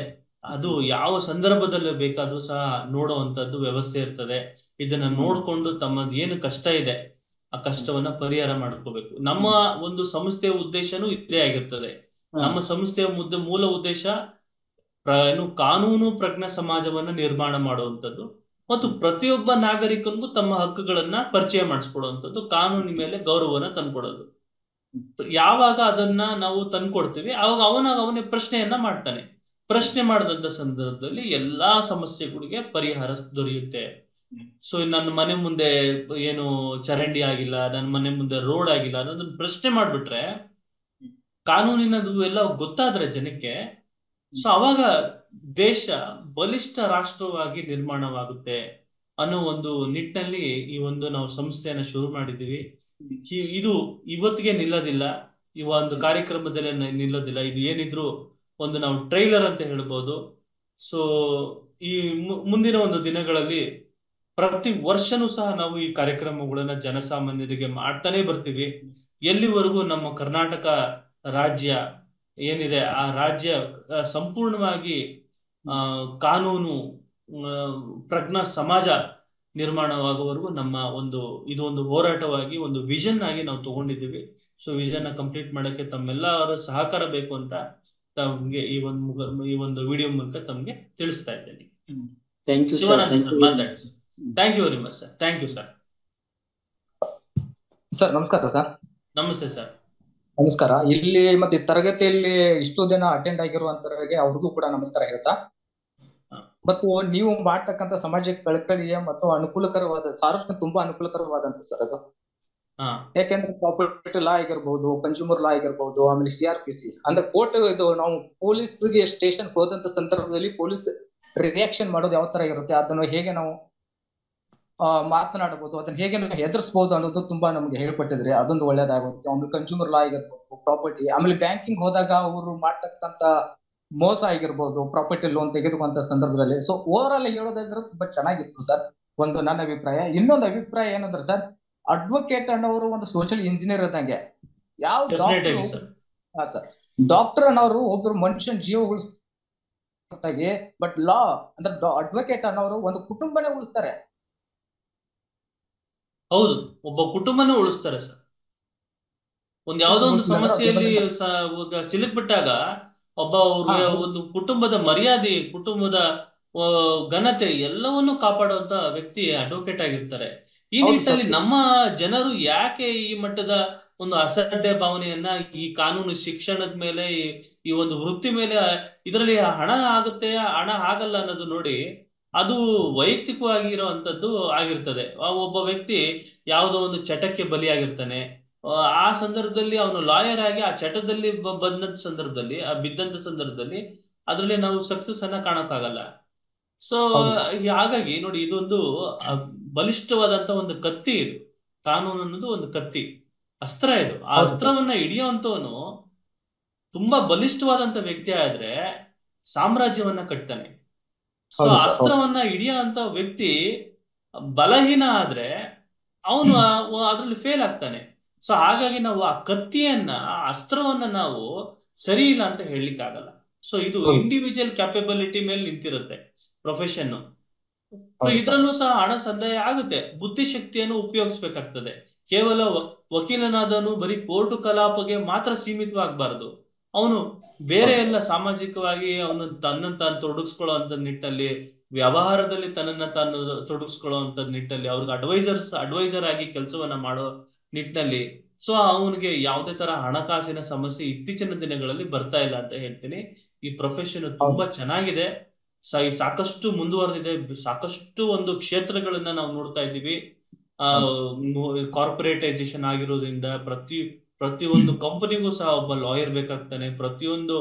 ಅದು ಯಾವ ಸಂದರ್ಭದಲ್ಲಿ ಬೇಕಾದ್ರೂ ಸಹ ನೋಡುವಂತದ್ದು ವ್ಯವಸ್ಥೆ ಇರ್ತದೆ. ಇದನ್ನ ನೋಡ್ಕೊಂಡು ತಮ್ಮದು ಏನು ಕಷ್ಟ ಇದೆ ಆ ಕಷ್ಟವನ್ನ ಪರಿಹಾರ ಮಾಡ್ಕೋಬೇಕು. ನಮ್ಮ ಒಂದು ಸಂಸ್ಥೆಯ ಉದ್ದೇಶನೂ ಇದೇ ಆಗಿರ್ತದೆ. ನಮ್ಮ ಸಂಸ್ಥೆಯ ಮೂಲ ಉದ್ದೇಶ ಏನು ಕಾನೂನು ಪ್ರಜ್ಞಾ ಸಮಾಜವನ್ನ ನಿರ್ಮಾಣ ಮಾಡುವಂಥದ್ದು ಮತ್ತು ಪ್ರತಿಯೊಬ್ಬ ನಾಗರಿಕನಿಗೂ ತಮ್ಮ ಹಕ್ಕುಗಳನ್ನ ಪರಿಚಯ ಮಾಡಿಸ್ಕೊಡುವಂಥದ್ದು, ಕಾನೂನಿನ ಮೇಲೆ ಗೌರವನ ತಂದ್ಕೊಡೋದು. ಯಾವಾಗ ಅದನ್ನ ನಾವು ತಂದ್ಕೊಡ್ತೀವಿ ಆವಾಗ ಅವನೇ ಪ್ರಶ್ನೆಯನ್ನ ಮಾಡ್ತಾನೆ. ಪ್ರಶ್ನೆ ಮಾಡಿದಂತ ಸಂದರ್ಭದಲ್ಲಿ ಎಲ್ಲಾ ಸಮಸ್ಯೆಗಳಿಗೆ ಪರಿಹಾರ ದೊರೆಯುತ್ತೆ. ಸೊ ನನ್ನ ಮನೆ ಮುಂದೆ ಏನು ಚರಂಡಿ ಆಗಿಲ್ಲ, ನನ್ನ ಮನೆ ಮುಂದೆ ರೋಡ್ ಆಗಿಲ್ಲ ಅನ್ನೋದನ್ನ ಪ್ರಶ್ನೆ ಮಾಡ್ಬಿಟ್ರೆ, ಕಾನೂನಿನದು ಎಲ್ಲ ಗೊತ್ತಾದ್ರೆ ಜನಕ್ಕೆ, ಸೊ ಅವಾಗ ದೇಶ ಬಲಿಷ್ಠ ರಾಷ್ಟ್ರವಾಗಿ ನಿರ್ಮಾಣವಾಗುತ್ತೆ ಅನ್ನೋ ಒಂದು ನಿಟ್ಟಿನಲ್ಲಿ ಈ ಒಂದು ನಾವು ಸಂಸ್ಥೆಯನ್ನ ಶುರು ಮಾಡಿದ್ದೀವಿ. ಇದು ಇವತ್ತಿಗೆ ನಿಲ್ಲೋದಿಲ್ಲ, ಈ ಒಂದು ಕಾರ್ಯಕ್ರಮದಲ್ಲೇ ನಿಲ್ಲೋದಿಲ್ಲ. ಇದು ಏನಿದ್ರು ಒಂದು ನಾವು ಟ್ರೈಲರ್ ಅಂತ ಹೇಳ್ಬೋದು. ಸೊ ಈ ಮುಂದಿನ ಒಂದು ದಿನಗಳಲ್ಲಿ ಪ್ರತಿ ವರ್ಷನೂ ಸಹ ನಾವು ಈ ಕಾರ್ಯಕ್ರಮಗಳನ್ನ ಜನಸಾಮಾನ್ಯರಿಗೆ ಮಾಡ್ತಾನೆ ಬರ್ತೀವಿ. ಎಲ್ಲಿವರೆಗೂ ನಮ್ಮ ಕರ್ನಾಟಕ ರಾಜ್ಯ ಏನಿದೆ ಆ ರಾಜ್ಯ ಸಂಪೂರ್ಣವಾಗಿ ಕಾನೂನು ಪ್ರಜ್ಞಾ ಸಮಾಜ ನಿರ್ಮಾಣವಾಗುವವರೆಗೂ ನಮ್ಮ ಇದು ಒಂದು ಹೋರಾಟವಾಗಿ, ಒಂದು ವಿಷನ್ ಆಗಿ ನಾವು ತಗೊಂಡಿದ್ದೀವಿ. ಸೊ ವಿಷನ್ ನ ಕಂಪ್ಲೀಟ್ ಮಾಡಕ್ಕೆ ತಮ್ಮೆಲ್ಲರ ಸಹಕಾರ ಬೇಕು ಅಂತ ತಮ್ಗೆ ಈ ಒಂದು ವಿಡಿಯೋ ಮೂಲಕ ತಮ್ಗೆ ತಿಳಿಸ್ತಾ ಇದ್ದೇನೆ. ಶಿವಾನಂದ ಸರ್ ಮಾತಾಡಿ sir. Thank you very much sir. Thank you sir. Sir ನಮಸ್ಕಾರ ಸರ್. ನಮಸ್ತೆ ಸರ್. ನಮಸ್ಕಾರ. ಇಲ್ಲಿ ಮತ್ತೆ ತರಗತಿಯಲ್ಲಿ ಇಷ್ಟು ದಿನ ಅಟೆಂಡ್ ಆಗಿರುವಂತವರಿಗೆ ಅವ್ರಿಗೂ ಕೂಡ ನಮಸ್ಕಾರ ಹೇಳ್ತಾ, ಮತ್ತು ನೀವು ಮಾಡ್ತಕ್ಕಂಥ ಸಮಾಜಕ್ಕೆ ಕಳಕಳಿಯ ಮತ್ತು ಅನುಕೂಲಕರವಾದ, ಸಾರ್ವಜನಿಕ ತುಂಬಾ ಅನುಕೂಲಕರವಾದಂತ ಸರ್ ಅದು. ಯಾಕೆಂದ್ರೆ ಪ್ರಾಪರ್ಟಿ ಲಾ ಆಗಿರ್ಬೋದು, ಕನ್ಸ್ಯೂಮರ್ ಲಾ ಆಗಿರ್ಬೋದು, ಆಮೇಲೆ CRPC ಅಂದ್ರೆ ಕೋರ್ಟ್, ಇದು ನಾವು ಪೊಲೀಸ್ಗೆ ಸ್ಟೇಷನ್ ಹೋದಂತ ಸಂದರ್ಭದಲ್ಲಿ ಪೊಲೀಸ್ ರಿಯಾಕ್ಷನ್ ಮಾಡೋದು ಯಾವ ತರ ಇರುತ್ತೆ, ಅದನ್ನು ಹೇಗೆ ನಾವು ಮಾತನಾಡಬಹುದು, ಅದನ್ನ ಹೇಗೆ ನಾವು ಎದುರಿಸಬಹುದು ಅನ್ನೋದು ತುಂಬಾ ನಮ್ಗೆ ಹೇಳ್ಕೊಟ್ಟಿದ್ರೆ ಅದೊಂದು ಒಳ್ಳೇದಾಗುತ್ತೆ. ಆಮೇಲೆ ಕನ್ಸ್ಯೂಮರ್ ಲಾ ಆಗಿರ್ಬೋದು, ಪ್ರಾಪರ್ಟಿ, ಆಮೇಲೆ ಬ್ಯಾಂಕಿಂಗ್ ಹೋದಾಗ ಅವರು ಮಾಡ್ತಕ್ಕಂತ ಮೋಸ ಆಗಿರ್ಬೋದು, ಪ್ರಾಪರ್ಟಿ ಲೋನ್ ತೆಗೆದುಕೊಂತ ಸಂದರ್ಭದಲ್ಲಿ. ಸೊ ಓವರ್ ಆಲ್ ಹೇಳೋದಾದ್ರೆ ತುಂಬಾ ಚೆನ್ನಾಗಿತ್ತು ಸರ್, ಒಂದು ನನ್ನ ಅಭಿಪ್ರಾಯ. ಇನ್ನೊಂದು ಅಭಿಪ್ರಾಯ ಏನಂದ್ರೆ ಸರ್, ಅಡ್ವೊಕೇಟ್ ಅನ್ನೋರು ಒಂದು ಸೋಷಿಯಲ್ ಇಂಜಿನಿಯರ್ ಇದ್ದಂಗೆ. ಯಾವ ಡಾಕ್ಟರ್ ಅನ್ನೋರು ಒಬ್ರು ಮನುಷ್ಯನ ಜೀವ ಉಳಿಸ್ತಾಗೆ, ಬಟ್ ಲಾ ಅಂದ್ರೆ ಅಡ್ವೊಕೇಟ್ ಅನ್ನೋರು ಒಂದು ಕುಟುಂಬನೇ ಉಳಿಸ್ತಾರೆ. ಹೌದು, ಒಬ್ಬ ಕುಟುಂಬನೂ ಉಳಿಸ್ತಾರೆ ಸರ್. ಯಾವ್ದೋ ಒಂದು ಸಮಸ್ಯೆಯಲ್ಲಿ ಸಿಲುಕ್ಬಿಟ್ಟಾಗ ಒಂದು ಕುಟುಂಬದ ಮರ್ಯಾದೆ, ಕುಟುಂಬದ ಘನತೆ ಎಲ್ಲವನ್ನೂ ಕಾಪಾಡುವಂತ ವ್ಯಕ್ತಿ ಅಡ್ವೊಕೇಟ್ ಆಗಿರ್ತಾರೆ. ಈ ನಿಟ್ಟಿನಲ್ಲಿ ನಮ್ಮ ಜನರು ಯಾಕೆ ಈ ಮಟ್ಟದ ಒಂದು ಅಸಡ್ಡೆ ಭಾವನೆಯನ್ನ ಈ ಕಾನೂನು ಶಿಕ್ಷಣದ ಮೇಲೆ, ಈ ಒಂದು ವೃತ್ತಿ ಮೇಲೆ, ಇದರಲ್ಲಿ ಹಣ ಆಗುತ್ತೆ ಹಣ ಆಗಲ್ಲ ಅನ್ನೋದು ನೋಡಿ, ಅದು ವೈಯಕ್ತಿಕವಾಗಿರುವಂತದ್ದು ಆಗಿರ್ತದೆ. ಒಬ್ಬ ವ್ಯಕ್ತಿ ಯಾವುದೋ ಒಂದು ಚಟಕ್ಕೆ ಬಲಿಯಾಗಿರ್ತಾನೆ. ಆ ಸಂದರ್ಭದಲ್ಲಿ ಅವನು ಲಾಯರ್ ಆಗಿ ಆ ಚಟದಲ್ಲಿ ಬಂದಂತ ಸಂದರ್ಭದಲ್ಲಿ, ಬಿದ್ದಂತ ಸಂದರ್ಭದಲ್ಲಿ ಅದ್ರಲ್ಲಿ ನಾವು ಸಕ್ಸಸ್ ಅನ್ನ ಕಾಣಕ್ಕಾಗಲ್ಲ. ಸೊ ಹಾಗಾಗಿ ನೋಡಿ, ಇದೊಂದು ಬಲಿಷ್ಠವಾದಂತ ಒಂದು ಕತ್ತಿ. ಇದು ಕಾನೂನು ಅನ್ನೋದು ಒಂದು ಕತ್ತಿ, ಅಸ್ತ್ರ. ಇದು ಆ ಅಸ್ತ್ರವನ್ನ ಹಿಡಿಯುವಂತವನು ತುಂಬಾ ಬಲಿಷ್ಠವಾದಂತ ವ್ಯಕ್ತಿ ಆದ್ರೆ ಸಾಮ್ರಾಜ್ಯವನ್ನ ಕಟ್ತಾನೆ. ಸೊ ಅಸ್ತ್ರವನ್ನ ಹಿಡಿಯುವಂತ ವ್ಯಕ್ತಿ ಬಲಹೀನ ಆದ್ರೆ ಅವನು ಅದ್ರಲ್ಲಿ ಫೇಲ್ ಆಗ್ತಾನೆ. ಸೊ ಹಾಗಾಗಿ ನಾವು ಆ ಕತ್ತಿಯನ್ನ, ಆ ಅಸ್ತ್ರವನ್ನ ನಾವು ಸರಿ ಇಲ್ಲ ಅಂತ ಹೇಳಲಿಕ್ಕೆ ಆಗಲ್ಲ. ಸೊ ಇದು ಇಂಡಿವಿಜುವಲ್ ಕ್ಯಾಪಬಿಲಿಟಿ ಮೇಲೆ ನಿಂತಿರುತ್ತೆ ಪ್ರೊಫೆಷನ್. ಇದ್ರಲ್ಲೂ ಸಹ ಹಣ ಸಂದಾಯ ಆಗುತ್ತೆ. ಬುದ್ಧಿಶಕ್ತಿಯನ್ನು ಉಪಯೋಗಿಸ್ಬೇಕಾಗ್ತದೆ. ಕೇವಲ ವಕೀಲನಾದನು ಬರೀ ಕೋರ್ಟು ಕಲಾಪಗೆ ಮಾತ್ರ ಸೀಮಿತವಾಗಬಾರದು. ಅವನು ಬೇರೆ ಎಲ್ಲ ಸಾಮಾಜಿಕವಾಗಿ ಅವನು ತನ್ನನ್ನು ತಾನು ತೊಡಗಿಸ್ಕೊಳ್ಳುವಂತ ನಿಟ್ಟಲ್ಲಿ, ವ್ಯವಹಾರದಲ್ಲಿ ತನ್ನನ್ನ ತಾನು ತೊಡಗಿಸ್ಕೊಳ್ಳುವಂತ ನಿಟ್ಟಲ್ಲಿ, ಅವ್ರಿಗೆ ಅಡ್ವೈಸರ್ ಆಗಿ ಕೆಲಸವನ್ನ ಮಾಡೋ ನಿಟ್ಟಿನಲ್ಲಿ ಸೊ ಅವನಿಗೆ ಯಾವುದೇ ತರ ಹಣಕಾಸಿನ ಸಮಸ್ಯೆ ಇತ್ತೀಚಿನ ದಿನಗಳಲ್ಲಿ ಬರ್ತಾ ಇಲ್ಲ ಅಂತ ಹೇಳ್ತೀನಿ. ಈ ಪ್ರೊಫೆಷನ್ ತುಂಬಾ ಚೆನ್ನಾಗಿದೆ, ಸಾಕಷ್ಟು ಮುಂದುವರೆದಿದೆ, ಸಾಕಷ್ಟು ಒಂದು ಕ್ಷೇತ್ರಗಳನ್ನ ನಾವು ನೋಡ್ತಾ ಇದ್ದೀವಿ. ಕಾರ್ಪೊರೇಟೈಸೇಷನ್ ಆಗಿರೋದ್ರಿಂದ ಪ್ರತಿಯೊಂದು ಕಂಪನಿಗೂ ಸಹ ಒಬ್ಬ ಲಾಯರ್ ಬೇಕಾಗ್ತಾನೆ, ಪ್ರತಿಯೊಂದು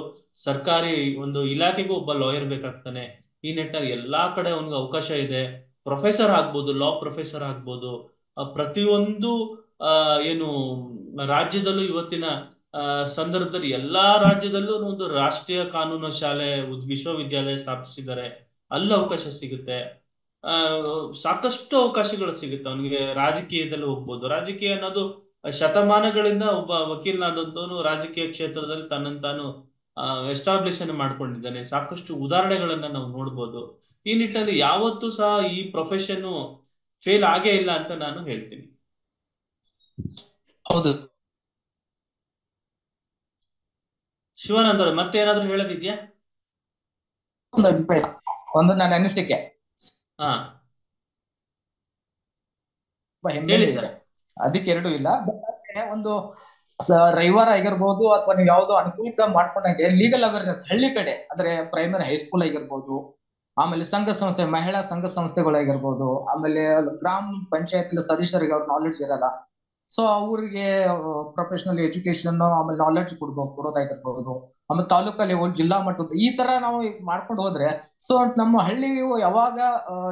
ಸರ್ಕಾರಿ ಒಂದು ಇಲಾಖೆಗೂ ಒಬ್ಬ ಲಾಯರ್ ಬೇಕಾಗ್ತಾನೆ. ಈ ನಿಟ್ಟಿನಲ್ಲಿ ಎಲ್ಲಾ ಕಡೆ ಅವನಿಗೆ ಅವಕಾಶ ಇದೆ. ಪ್ರೊಫೆಸರ್ ಆಗ್ಬೋದು, ಲಾ ಪ್ರೊಫೆಸರ್ ಆಗ್ಬೋದು. ಪ್ರತಿಯೊಂದು ಏನು ರಾಜ್ಯದಲ್ಲೂ ಇವತ್ತಿನ ಸಂದರ್ಭದಲ್ಲಿ ಎಲ್ಲಾ ರಾಜ್ಯದಲ್ಲೂ ಒಂದು ರಾಷ್ಟ್ರೀಯ ಕಾನೂನು ಶಾಲೆ, ವಿಶ್ವವಿದ್ಯಾಲಯ ಸ್ಥಾಪಿಸಿದ್ದಾರೆ. ಅಲ್ಲಿ ಅವಕಾಶ ಸಿಗುತ್ತೆ. ಸಾಕಷ್ಟು ಅವಕಾಶಗಳು ಸಿಗುತ್ತೆ ಅವನಿಗೆ. ರಾಜಕೀಯದಲ್ಲಿ ಹೋಗ್ಬೋದು. ರಾಜಕೀಯ ಅನ್ನೋದು ಶತಮಾನಗಳಿಂದ ಒಬ್ಬ ವಕೀಲನಾದಂತವನು ರಾಜಕೀಯ ಕ್ಷೇತ್ರದಲ್ಲಿ ತನ್ನನ್ನು ತಾನು ಎಸ್ಟಾಬ್ಲಿಷ್ ಅನ್ನು ಮಾಡ್ಕೊಂಡಿದ್ದಾನೆ. ಸಾಕಷ್ಟು ಉದಾಹರಣೆಗಳನ್ನ ನಾವು ನೋಡ್ಬೋದು. ಈ ನಿಟ್ಟಿನಲ್ಲಿ ಯಾವತ್ತೂ ಸಹ ಈ ಪ್ರೊಫೆಷನ್ ಫೇಲ್ ಆಗೇ ಇಲ್ಲ ಅಂತ ನಾನು ಹೇಳ್ತೀನಿ. ಹೌದು. ಶಿವಾನಂದ್ ಅವ್ರೆ, ಮತ್ತೆ ಏನಾದ್ರು ಹೇಳೋದಿದ್ಯಾ? ಒಂದು ನನ್ನ ಅನಿಸಿಕೆ ಹಾ ಹೆಮ್ಮೆ ಹೇಳಿ ಇದೆ, ಸರ್. ಅದಕ್ಕೆ ಎರಡೂ ಇಲ್ಲ. ಒಂದು ರವಿವಾರ ಆಗಿರ್ಬೋದು ಅಥವಾ ನೀವು ಯಾವ್ದೋ ಅನುಕೂಲ ಮಾಡ್ಕೊಂಡಂಗೆ ಲೀಗಲ್ ಅವೇರ್ನೆಸ್ ಹಳ್ಳಿ ಕಡೆ ಅಂದ್ರೆ ಪ್ರೈಮರಿ ಹೈಸ್ಕೂಲ್ ಆಗಿರ್ಬೋದು, ಆಮೇಲೆ ಸಂಘ ಸಂಸ್ಥೆ, ಮಹಿಳಾ ಸಂಘ ಸಂಸ್ಥೆಗಳಾಗಿರ್ಬೋದು, ಆಮೇಲೆ ಗ್ರಾಮ ಪಂಚಾಯತ್ ಸದಸ್ಯರಿಗೆ ಅವ್ರ ನಾಲೆಡ್ಜ್ ಇರಲ್ಲ. ಸೊ ಅವ್ರಿಗೆ ಪ್ರೊಫೆಷನಲ್ ಎಜುಕೇಶನ್ ಆಮೇಲೆ ನಾಲೆಡ್ಜ್ ಕೊಡೋದಾಗಿರ್ಬೋದು. ಆಮೇಲೆ ತಾಲೂಕಾ ಲೆವೆಲ್, ಜಿಲ್ಲಾ ಮಟ್ಟದ ಈ ತರ ನಾವು ಮಾಡ್ಕೊಂಡು ಹೋದ್ರೆ ಸೊ ನಮ್ಮ ಹಳ್ಳಿ ಯಾವಾಗ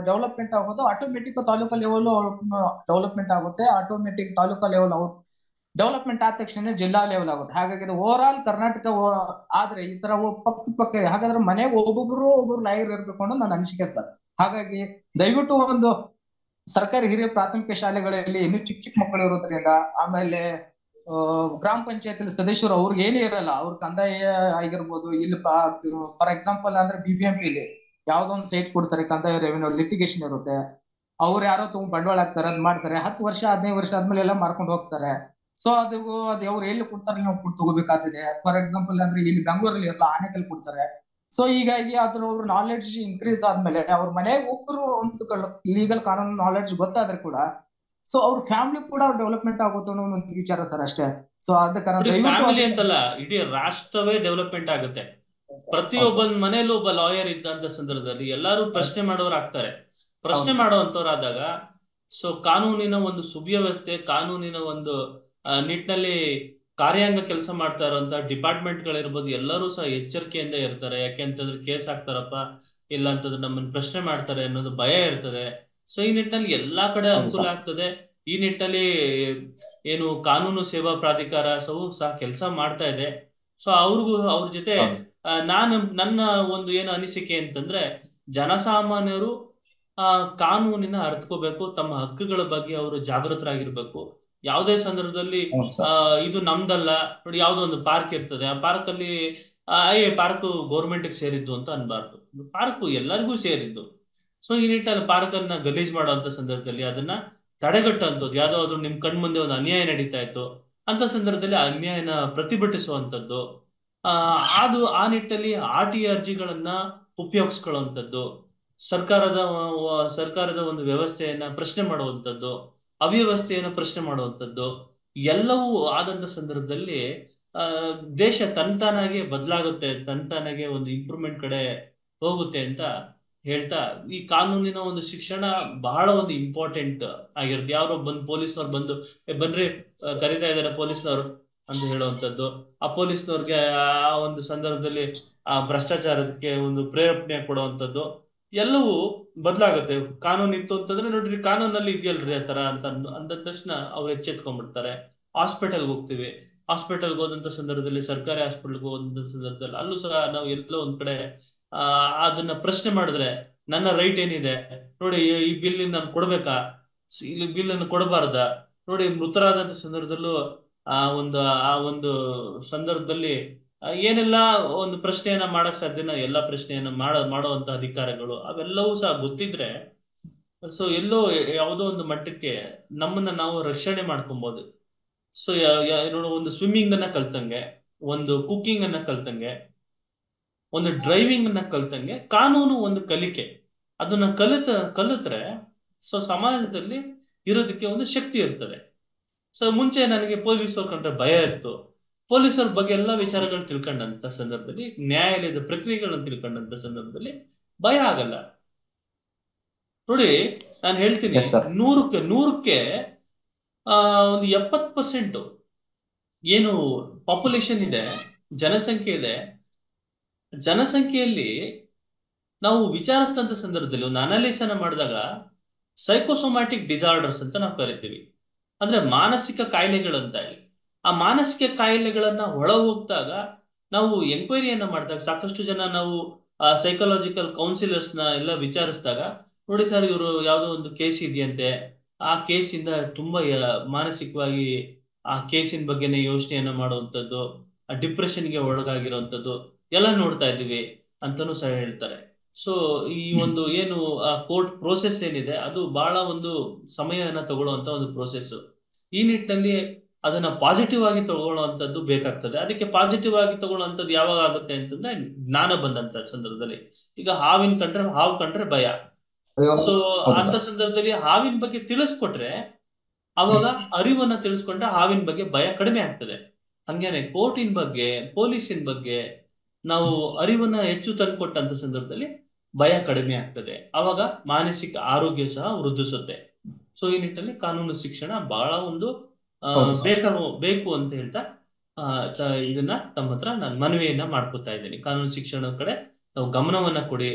ಡೆವಲಪ್ಮೆಂಟ್ ಆಗೋದು ಆಟೋಮೆಟಿಕ್ ತಾಲೂಕಾ ಲೆವೆಲ್ ಡೆವಲಪ್ಮೆಂಟ್ ಆಗುತ್ತೆ. ಆಟೋಮೆಟಿಕ್ ತಾಲೂಕಾ ಲೆವೆಲ್ ಡೆವಲಪ್ಮೆಂಟ್ ಆದ ತಕ್ಷಣ ಜಿಲ್ಲಾ ಲೆವೆಲ್ ಆಗುತ್ತೆ. ಹಾಗಾಗಿ ಓವರ್ ಆಲ್ ಕರ್ನಾಟಕ ಆದ್ರೆ ಈ ತರ ಪಕ್ಕ ಹಾಗಾದ್ರೆ ಮನೆಗೆ ಒಬ್ಬೊಬ್ರು ಲಾಯರ್ ಇರ್ಬೇಕು ಅನ್ನೋದು ನನ್ನ ಅನಿಸಿಕೆ ಸರ್. ಹಾಗಾಗಿ ದಯವಿಟ್ಟು ಒಂದು ಸರ್ಕಾರಿ ಹಿರಿಯ ಪ್ರಾಥಮಿಕ ಶಾಲೆಗಳಲ್ಲಿ ಇನ್ನೂ ಚಿಕ್ಕ ಮಕ್ಕಳು ಇರೋದ್ರಿಂದ, ಆಮೇಲೆ ಗ್ರಾಮ ಪಂಚಾಯತ್ ಸದಸ್ಯರು ಅವ್ರಿಗೆ ಏನೇ ಇರಲ್ಲ, ಅವ್ರ ಕಂದಾಯ ಆಗಿರ್ಬೋದು, ಇಲ್ಲಿ ಫಾರ್ ಎಕ್ಸಾಂಪಲ್ ಅಂದ್ರೆ BBMP ಯಾವ್ದೋ ಒಂದು ಸೈಟ್ ಕೊಡ್ತಾರೆ, ಕಂದಾಯ ರೆವಿನ್ಯೂ ಲಿಟಿಗೇಷನ್ ಇರುತ್ತೆ, ಅವ್ರು ಯಾರೋ ಬಂಡವಾಳ ಹಾಕ್ತಾರೆ, ಅದ್ ಮಾಡ್ತಾರೆ, 10 ವರ್ಷ 15 ವರ್ಷ ಆದ್ಮೇಲೆ ಎಲ್ಲ ಮಾರ್ಕೊಂಡು ಹೋಗ್ತಾರೆ. ಸೊ ಅದು ಅವ್ರು ಎಲ್ಲಿ ಕೊಡ್ತಾರೆ ನಾವು ಕೊಟ್ಟು ತಗೋಬೇಕಾಗ್ತದೆ. ಫಾರ್ ಎಕ್ಸಾಂಪಲ್ ಅಂದ್ರೆ ಇಲ್ಲಿ ಬೆಂಗಳೂರಲ್ಲಿ ಇರಲ್ಲ, ಆನೆಕಲ್ ಕೊಡ್ತಾರೆ. ಸೊ ಹೀಗಾಗಿ ಅದ್ರ ಅವ್ರ ನಾಲೆಡ್ಜ್ ಇನ್ಕ್ರೀಸ್ ಆದ್ಮೇಲೆ ಅವ್ರ ಮನೆಗೆ ಒಬ್ಬರು ಒಂದು ಲೀಗಲ್ ಕಾನೂನು ನಾಲೆಡ್ಜ್ ಗೊತ್ತಾದ್ರೆ ಕೂಡ ಸೊ ಅವ್ರ ಫ್ಯಾಮಿಲಿ ಕೂಡ ಡೆವಲಪ್ಮೆಂಟ್ ಆಗುತ್ತೆ ಅನ್ನೋ ಒಂದು ವಿಚಾರ ಸರ್ ಅಷ್ಟೇ. ಸೊ ಅದ ಕಾರಣ ಫ್ಯಾಮಿಲಿ ಅಂತಲ್ಲ, ಇಡೀ ರಾಷ್ಟ್ರವೇ ಡೆವಲಪ್ಮೆಂಟ್ ಆಗುತ್ತೆ. ಪ್ರತಿಯೊಬ್ಬ ಮನೇಲೂ ಒಬ್ಬ ಲಾಯರ್ ಇದ್ದಂತ ಸಂದರ್ಭದಲ್ಲಿ ಎಲ್ಲರೂ ಪ್ರಶ್ನೆ ಮಾಡೋರಾಗ್ತಾರೆ. ಪ್ರಶ್ನೆ ಮಾಡುವಂತವ್ರಾದಾಗ ಸೊ ಕಾನೂನಿನ ಒಂದು ಸುವ್ಯವಸ್ಥೆ, ಕಾನೂನಿನ ಒಂದು ನಿಟ್ಟಿನಲ್ಲಿ ಕಾರ್ಯಾಂಗ ಕೆಲಸ ಮಾಡ್ತಾ ಇರುವಂತ ಡಿಪಾರ್ಟ್ಮೆಂಟ್ ಗಳಿರ್ಬೋದು, ಎಲ್ಲರೂ ಸಹ ಎಚ್ಚರಿಕೆಯಿಂದ ಇರ್ತಾರೆ. ಯಾಕೆಂತಂದ್ರೆ ಕೇಸ್ ಹಾಕ್ತಾರಪ್ಪ, ಇಲ್ಲ ಅಂತಂದ್ರೆ ನಮ್ಮನ್ನ ಪ್ರಶ್ನೆ ಮಾಡ್ತಾರೆ ಅನ್ನೋದು ಭಯ ಇರ್ತದೆ. ಸೊ ಈ ನಿಟ್ಟಿನಲ್ಲಿ ಎಲ್ಲಾ ಕಡೆ ಅನುಕೂಲ ಆಗ್ತದೆ. ಈ ನಿಟ್ಟಿನಲ್ಲಿ ಏನು ಕಾನೂನು ಸೇವಾ ಪ್ರಾಧಿಕಾರ ಸಹ ಕೆಲಸ ಮಾಡ್ತಾ ಇದೆ. ಸೊ ಅವ್ರ ಜೊತೆ ನನ್ನ ಒಂದು ಏನು ಅನಿಸಿಕೆ ಅಂತಂದ್ರೆ, ಜನಸಾಮಾನ್ಯರು ಕಾನೂನಿನ ಅರ್ಥಕೋಬೇಕು, ತಮ್ಮ ಹಕ್ಕುಗಳ ಬಗ್ಗೆ ಅವರು ಜಾಗೃತರಾಗಿರ್ಬೇಕು. ಯಾವುದೇ ಸಂದರ್ಭದಲ್ಲಿ ಇದು ನಮ್ದಲ್ಲ ನೋಡಿ, ಯಾವ್ದೋ ಒಂದು ಪಾರ್ಕ್ ಇರ್ತದೆ, ಆ ಪಾರ್ಕ್ ಅಲ್ಲಿ ಪಾರ್ಕ್ ಗೌರ್ಮೆಂಟ್ ಸೇರಿದ್ದು ಅಂತ ಅನ್ಬಾರ್ದು, ಪಾರ್ಕ್ ಎಲ್ಲರಿಗೂ ಸೇರಿದ್ದು. ಸೊ ಈ ನಿಟ್ಟಿನಲ್ಲಿ ಪಾರ್ಕ್ ಅನ್ನ ಗಲೀಜ್ ಮಾಡುವಂತ ಸಂದರ್ಭದಲ್ಲಿ ಅದನ್ನ ತಡೆಗಟ್ಟುವಂಥದ್ದು, ಯಾವ್ದಾದ್ರು ನಿಮ್ ಕಣ್ ಮುಂದೆ ಒಂದು ಅನ್ಯಾಯ ನಡೀತಾ ಇತ್ತು ಅಂತ ಸಂದರ್ಭದಲ್ಲಿ ಆ ಅನ್ಯಾಯನ ಪ್ರತಿಭಟಿಸುವಂಥದ್ದು, ಅದು ಆ ನಿಟ್ಟಿನಲ್ಲಿ RT ಅರ್ಜಿಗಳನ್ನ ಉಪಯೋಗಿಸ್ಕೊಳ್ಳುವಂಥದ್ದು, ಸರ್ಕಾರದ ಒಂದು ವ್ಯವಸ್ಥೆಯನ್ನ ಪ್ರಶ್ನೆ ಮಾಡುವಂಥದ್ದು, ಅವ್ಯವಸ್ಥೆಯನ್ನ ಪ್ರಶ್ನೆ ಮಾಡುವಂಥದ್ದು ಎಲ್ಲವೂ ಆದಂತ ಸಂದರ್ಭದಲ್ಲಿ ದೇಶ ತಂತಾನಾಗೆ ಬದಲಾಗುತ್ತೆ, ತಂತಾನಾಗೆ ಒಂದು ಇಂಪ್ರೂವ್ಮೆಂಟ್ ಕಡೆ ಹೋಗುತ್ತೆ ಅಂತ ಹೇಳ್ತಾ, ಈ ಕಾನೂನಿನ ಒಂದು ಶಿಕ್ಷಣ ಬಹಳ ಒಂದು ಇಂಪಾರ್ಟೆಂಟ್ ಆಗಿರುತ್ತೆ. ಯಾರೋ ಪೊಲೀಸ್ನವ್ರು ಬಂದು ಬನ್ರಿ ಕರೀತಾ ಇದಾರೆ ಪೊಲೀಸ್ನವರು ಅಂತ ಹೇಳುವಂಥದ್ದು, ಆ ಪೊಲೀಸ್ನವ್ರಿಗೆ ಆ ಒಂದು ಸಂದರ್ಭದಲ್ಲಿ ಆ ಭ್ರಷ್ಟಾಚಾರಕ್ಕೆ ಒಂದು ಪ್ರೇರೇಪಣೆ ಕೊಡುವಂಥದ್ದು ಎಲ್ಲವೂ ಬದಲಾಗುತ್ತೆ. ಕಾನೂನು ಇತ್ತು ಅಂತಂದ್ರೆ ನೋಡ್ರಿ, ಕಾನೂನಲ್ಲಿ ಇದೆಯಲ್ರಿ ಆ ತರ ಅಂತ ಅಂದ ತಕ್ಷಣ ಅವ್ರು ಎಚ್ಚೆತ್ಕೊಂಡ್ಬಿಡ್ತಾರೆ. ಹಾಸ್ಪಿಟಲ್ಗೆ ಹೋಗ್ತೀವಿ, ಹಾಸ್ಪಿಟಲ್ಗೆ ಹೋದಂತ ಸಂದರ್ಭದಲ್ಲಿ, ಸರ್ಕಾರಿ ಹಾಸ್ಪಿಟಲ್ಗೆ ಹೋದಂತ ಸಂದರ್ಭದಲ್ಲಿ ಅಲ್ಲೂ ಸಹ ನಾವು ಎಲ್ಲೋ ಒಂದ್ ಕಡೆ ಅದನ್ನ ಪ್ರಶ್ನೆ ಮಾಡಿದ್ರೆ, ನನ್ನ ರೈಟ್ ಏನಿದೆ ನೋಡಿ, ಈ ಬಿಲ್ ನಾನು ಕೊಡ್ಬೇಕಾ, ಇಲ್ಲಿ ಬಿಲ್ ಅನ್ನು ಕೊಡಬಾರ್ದ ನೋಡಿ, ಮೃತರಾದಂತ ಸಂದರ್ಭದಲ್ಲೂ ಆ ಒಂದು ಸಂದರ್ಭದಲ್ಲಿ ಏನೆಲ್ಲ ಒಂದು ಪ್ರಶ್ನೆಯನ್ನ ಮಾಡಕ್ ಸಾಧ್ಯನ, ಎಲ್ಲಾ ಪ್ರಶ್ನೆಯನ್ನ ಮಾಡುವಂತ ಅಧಿಕಾರಗಳು ಅವೆಲ್ಲವೂ ಸಹ ಗೊತ್ತಿದ್ರೆ ಸೊ ಎಲ್ಲೋ ಯಾವುದೋ ಒಂದು ಮಟ್ಟಕ್ಕೆ ನಮ್ಮನ್ನ ನಾವು ರಕ್ಷಣೆ ಮಾಡ್ಕೊಬಹುದು. ಸೊ ನೋಡು, ಒಂದು ಸ್ವಿಮ್ಮಿಂಗ್ ಅನ್ನ ಕಲ್ತಂಗೆ, ಒಂದು ಕುಕಿಂಗ್ ಅನ್ನ ಕಲ್ತಂಗೆ, ಒಂದು ಡ್ರೈವಿಂಗ್ ಅನ್ನ ಕಲ್ತಂಗೆ ಕಾನೂನು ಒಂದು ಕಲಿಕೆ. ಅದನ್ನ ಕಲಿತ್ರೆ ಸೊ ಸಮಾಜದಲ್ಲಿ ಇರೋದಕ್ಕೆ ಒಂದು ಶಕ್ತಿ ಇರ್ತದೆ. ಸೊ ಮುಂಚೆ ನನಗೆ ಪೊಲೀಸರು ಕಂಡ್ರೆ ಭಯ ಇತ್ತು. ಪೊಲೀಸರ ಬಗ್ಗೆ ಎಲ್ಲ ವಿಚಾರಗಳು ತಿಳ್ಕೊಂಡಂತ ಸಂದರ್ಭದಲ್ಲಿ, ನ್ಯಾಯಾಲಯದ ಪ್ರಕ್ರಿಯೆಗಳನ್ನು ತಿಳ್ಕೊಂಡಂತ ಸಂದರ್ಭದಲ್ಲಿ ಭಯ ಆಗಲ್ಲ. ನೋಡಿ, ನಾನು ಹೇಳ್ತೀನಿ, Yes, sir. ನೂರಕ್ಕೆ ಒಂದು 70% ಏನು ಪಾಪ್ಯುಲೇಷನ್ ಇದೆ, ಜನಸಂಖ್ಯೆ ಇದೆ, ಜನಸಂಖ್ಯೆಯಲ್ಲಿ ನಾವು ವಿಚಾರಿಸಿದಂತ ಸಂದರ್ಭದಲ್ಲಿ ಒಂದು ಅನಾಲಿಸ್ ಅನ್ನ ಮಾಡಿದಾಗ ಸೈಕೋಸೊಮ್ಯಾಟಿಕ್ ಡಿಸಾರ್ಡರ್ಸ್ ಅಂತ ನಾವು ಕರಿತೀವಿ. ಅಂದ್ರೆ ಮಾನಸಿಕ ಕಾಯಿಲೆಗಳಂತ ಹೇಳಿ. ಆ ಮಾನಸಿಕ ಕಾಯಿಲೆಗಳನ್ನ ಒಳ ಹೋಗ್ದಾಗ ನಾವು ಎಂಕ್ವೈರಿಯನ್ನ ಮಾಡಿದಾಗ ಸಾಕಷ್ಟು ಜನ ನಾವು ಸೈಕಾಲಜಿಕಲ್ ಕೌನ್ಸಿಲರ್ಸ್ ನ ಎಲ್ಲ ವಿಚಾರಿಸಿದಾಗ, ನೋಡಿ ಸರ್, ಇವರು ಯಾವುದೋ ಒಂದು ಕೇಸ್ ಇದೆಯಂತೆ, ಆ ಕೇಸಿಂದ ತುಂಬಾ ಮಾನಸಿಕವಾಗಿ ಆ ಕೇಸಿನ ಬಗ್ಗೆನೇ ಯೋಚನೆಯನ್ನ ಮಾಡುವಂಥದ್ದು, ಡಿಪ್ರೆಷನ್ಗೆ ಒಳಗಾಗಿರುವಂಥದ್ದು ಎಲ್ಲ ನೋಡ್ತಾ ಇದ್ದೀವಿ ಅಂತಾನೂ ಸಹ ಹೇಳ್ತಾರೆ. ಸೊ ಈ ಒಂದು ಏನು ಕೋರ್ಟ್ ಪ್ರೋಸೆಸ್ ಏನಿದೆ ಅದು ಬಹಳ ಒಂದು ಸಮಯನ ತಗೊಳ್ಳುವಂತ ಒಂದು ಪ್ರೋಸೆಸ್. ಈ ನಿಟ್ಟಿನಲ್ಲಿ ಅದನ್ನ ಪಾಸಿಟಿವ್ ಆಗಿ ತಗೊಳ್ಳುವಂಥದ್ದು ಬೇಕಾಗ್ತದೆ. ಅದಕ್ಕೆ ಪಾಸಿಟಿವ್ ಆಗಿ ತಗೊಳ್ಳುವಂಥದ್ದು ಯಾವಾಗ ಆಗುತ್ತೆ ಅಂತಂದ್ರೆ ಜ್ಞಾನ ಬಂದಂತ ಸಂದರ್ಭದಲ್ಲಿ. ಈಗ ಹಾವು ಕಂಡ್ರೆ ಭಯ. ಅಯ್ಯೋ, ಸೊ ಹೌದು ಅಂತ ಸರ್. ಸಂದರ್ಭದಲ್ಲಿ ಹಾವಿನ ಬಗ್ಗೆ ತಿಳಿಸ್ಕೊಟ್ರೆ, ಅವಾಗ ಅರಿವನ್ನ ತಿಳಿಸ್ಕೊಂಡ್ರೆ ಹಾವಿನ ಬಗ್ಗೆ ಭಯ ಕಡಿಮೆ ಆಗ್ತದೆ. ಹಂಗೇನೆ ಕೋರ್ಟಿನ ಬಗ್ಗೆ, ಪೊಲೀಸಿನ ಬಗ್ಗೆ ನಾವು ಅರಿವನ್ನ ಹೆಚ್ಚು ತಂದುಕೊಟ್ಟಂತ ಸಂದರ್ಭದಲ್ಲಿ ಭಯ ಕಡಿಮೆ ಆಗ್ತದೆ. ಅವಾಗ ಮಾನಸಿಕ ಆರೋಗ್ಯ ಸಹ ವೃದ್ಧಿಸುತ್ತೆ. ಸೊ ಈ ನಿಟ್ಟಿನಲ್ಲಿ ಕಾನೂನು ಶಿಕ್ಷಣ ಬಹಳ ಒಂದು ಹೌದು ಸರ್. ಬೇಕು ಅಂತ ಹೇಳ್ತಾ ಇದನ್ನ ತಮ್ಮ ಹತ್ರ ನಾನು ಮನವಿಯನ್ನ ಮಾಡ್ಕೊತಾ ಇದ್ದೀನಿ. ಕಾನೂನು ಶಿಕ್ಷಣದ ಕಡೆ ತಾವು ಗಮನವನ್ನ ಕೊಡಿ.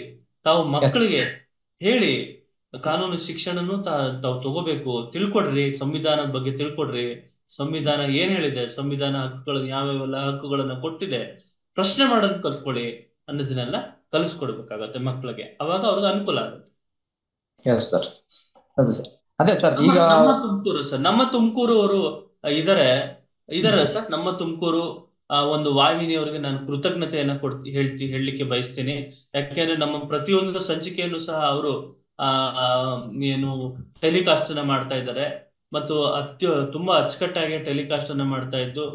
ತಾವು ಮಕ್ಕಳಿಗೆ ಹೇಳಿ, ಕಾನೂನು ಶಿಕ್ಷಣನು ತಾವು ತಗೋಬೇಕು, ತಿಳ್ಕೊಡ್ರಿ, ಸಂವಿಧಾನದ ಬಗ್ಗೆ ತಿಳ್ಕೊಡ್ರಿ, ಸಂವಿಧಾನ ಏನ್ ಹೇಳಿದೆ, ಸಂವಿಧಾನ ಹಕ್ಕುಗಳನ್ನ ಯಾವ್ಯಾವೆಲ್ಲ ಹಕ್ಕುಗಳನ್ನ ಕೊಟ್ಟಿದೆ, ಪ್ರಶ್ನೆ ಮಾಡೋದ್ ಕಲ್ತ್ಕೊಳ್ಳಿ ಅನ್ನೋದನ್ನೆಲ್ಲ ಕಲಿಸ್ಕೊಡ್ಬೇಕಾಗತ್ತೆ ಮಕ್ಕಳಿಗೆ. ಅವಾಗ ಅವ್ರಿಗೆ ಅನುಕೂಲ ಆಗುತ್ತೆ. Yes sir. ಅದೇ ಸರ್. ಅದೇ ಸರ್, ಈಗ ನಮ್ಮ ತುಮಕೂರು ಅವರು ಇದಾರೆ ಸರ್. ನಮ್ಮ ತುಮಕೂರು ಒಂದು ವಾಹಿನಿಯವರಿಗೆ ನಾನು ಕೃತಜ್ಞತೆಯನ್ನ ಹೇಳಲಿಕ್ಕೆ ಬಯಸ್ತೀನಿ. ಯಾಕೆಂದ್ರೆ ನಮ್ಮ ಪ್ರತಿಯೊಂದು ಸಂಚಿಕೆಯನ್ನು ಸಹ ಅವರು ಏನು ಟೆಲಿಕಾಸ್ಟ್ ಅನ್ನ ಮಾಡ್ತಾ ಇದ್ದಾರೆ, ಮತ್ತು ತುಂಬಾ ಅಚ್ಚುಕಟ್ಟಾಗಿ ಟೆಲಿಕಾಸ್ಟ್ ಅನ್ನ ಮಾಡ್ತಾ ಇದ್ದು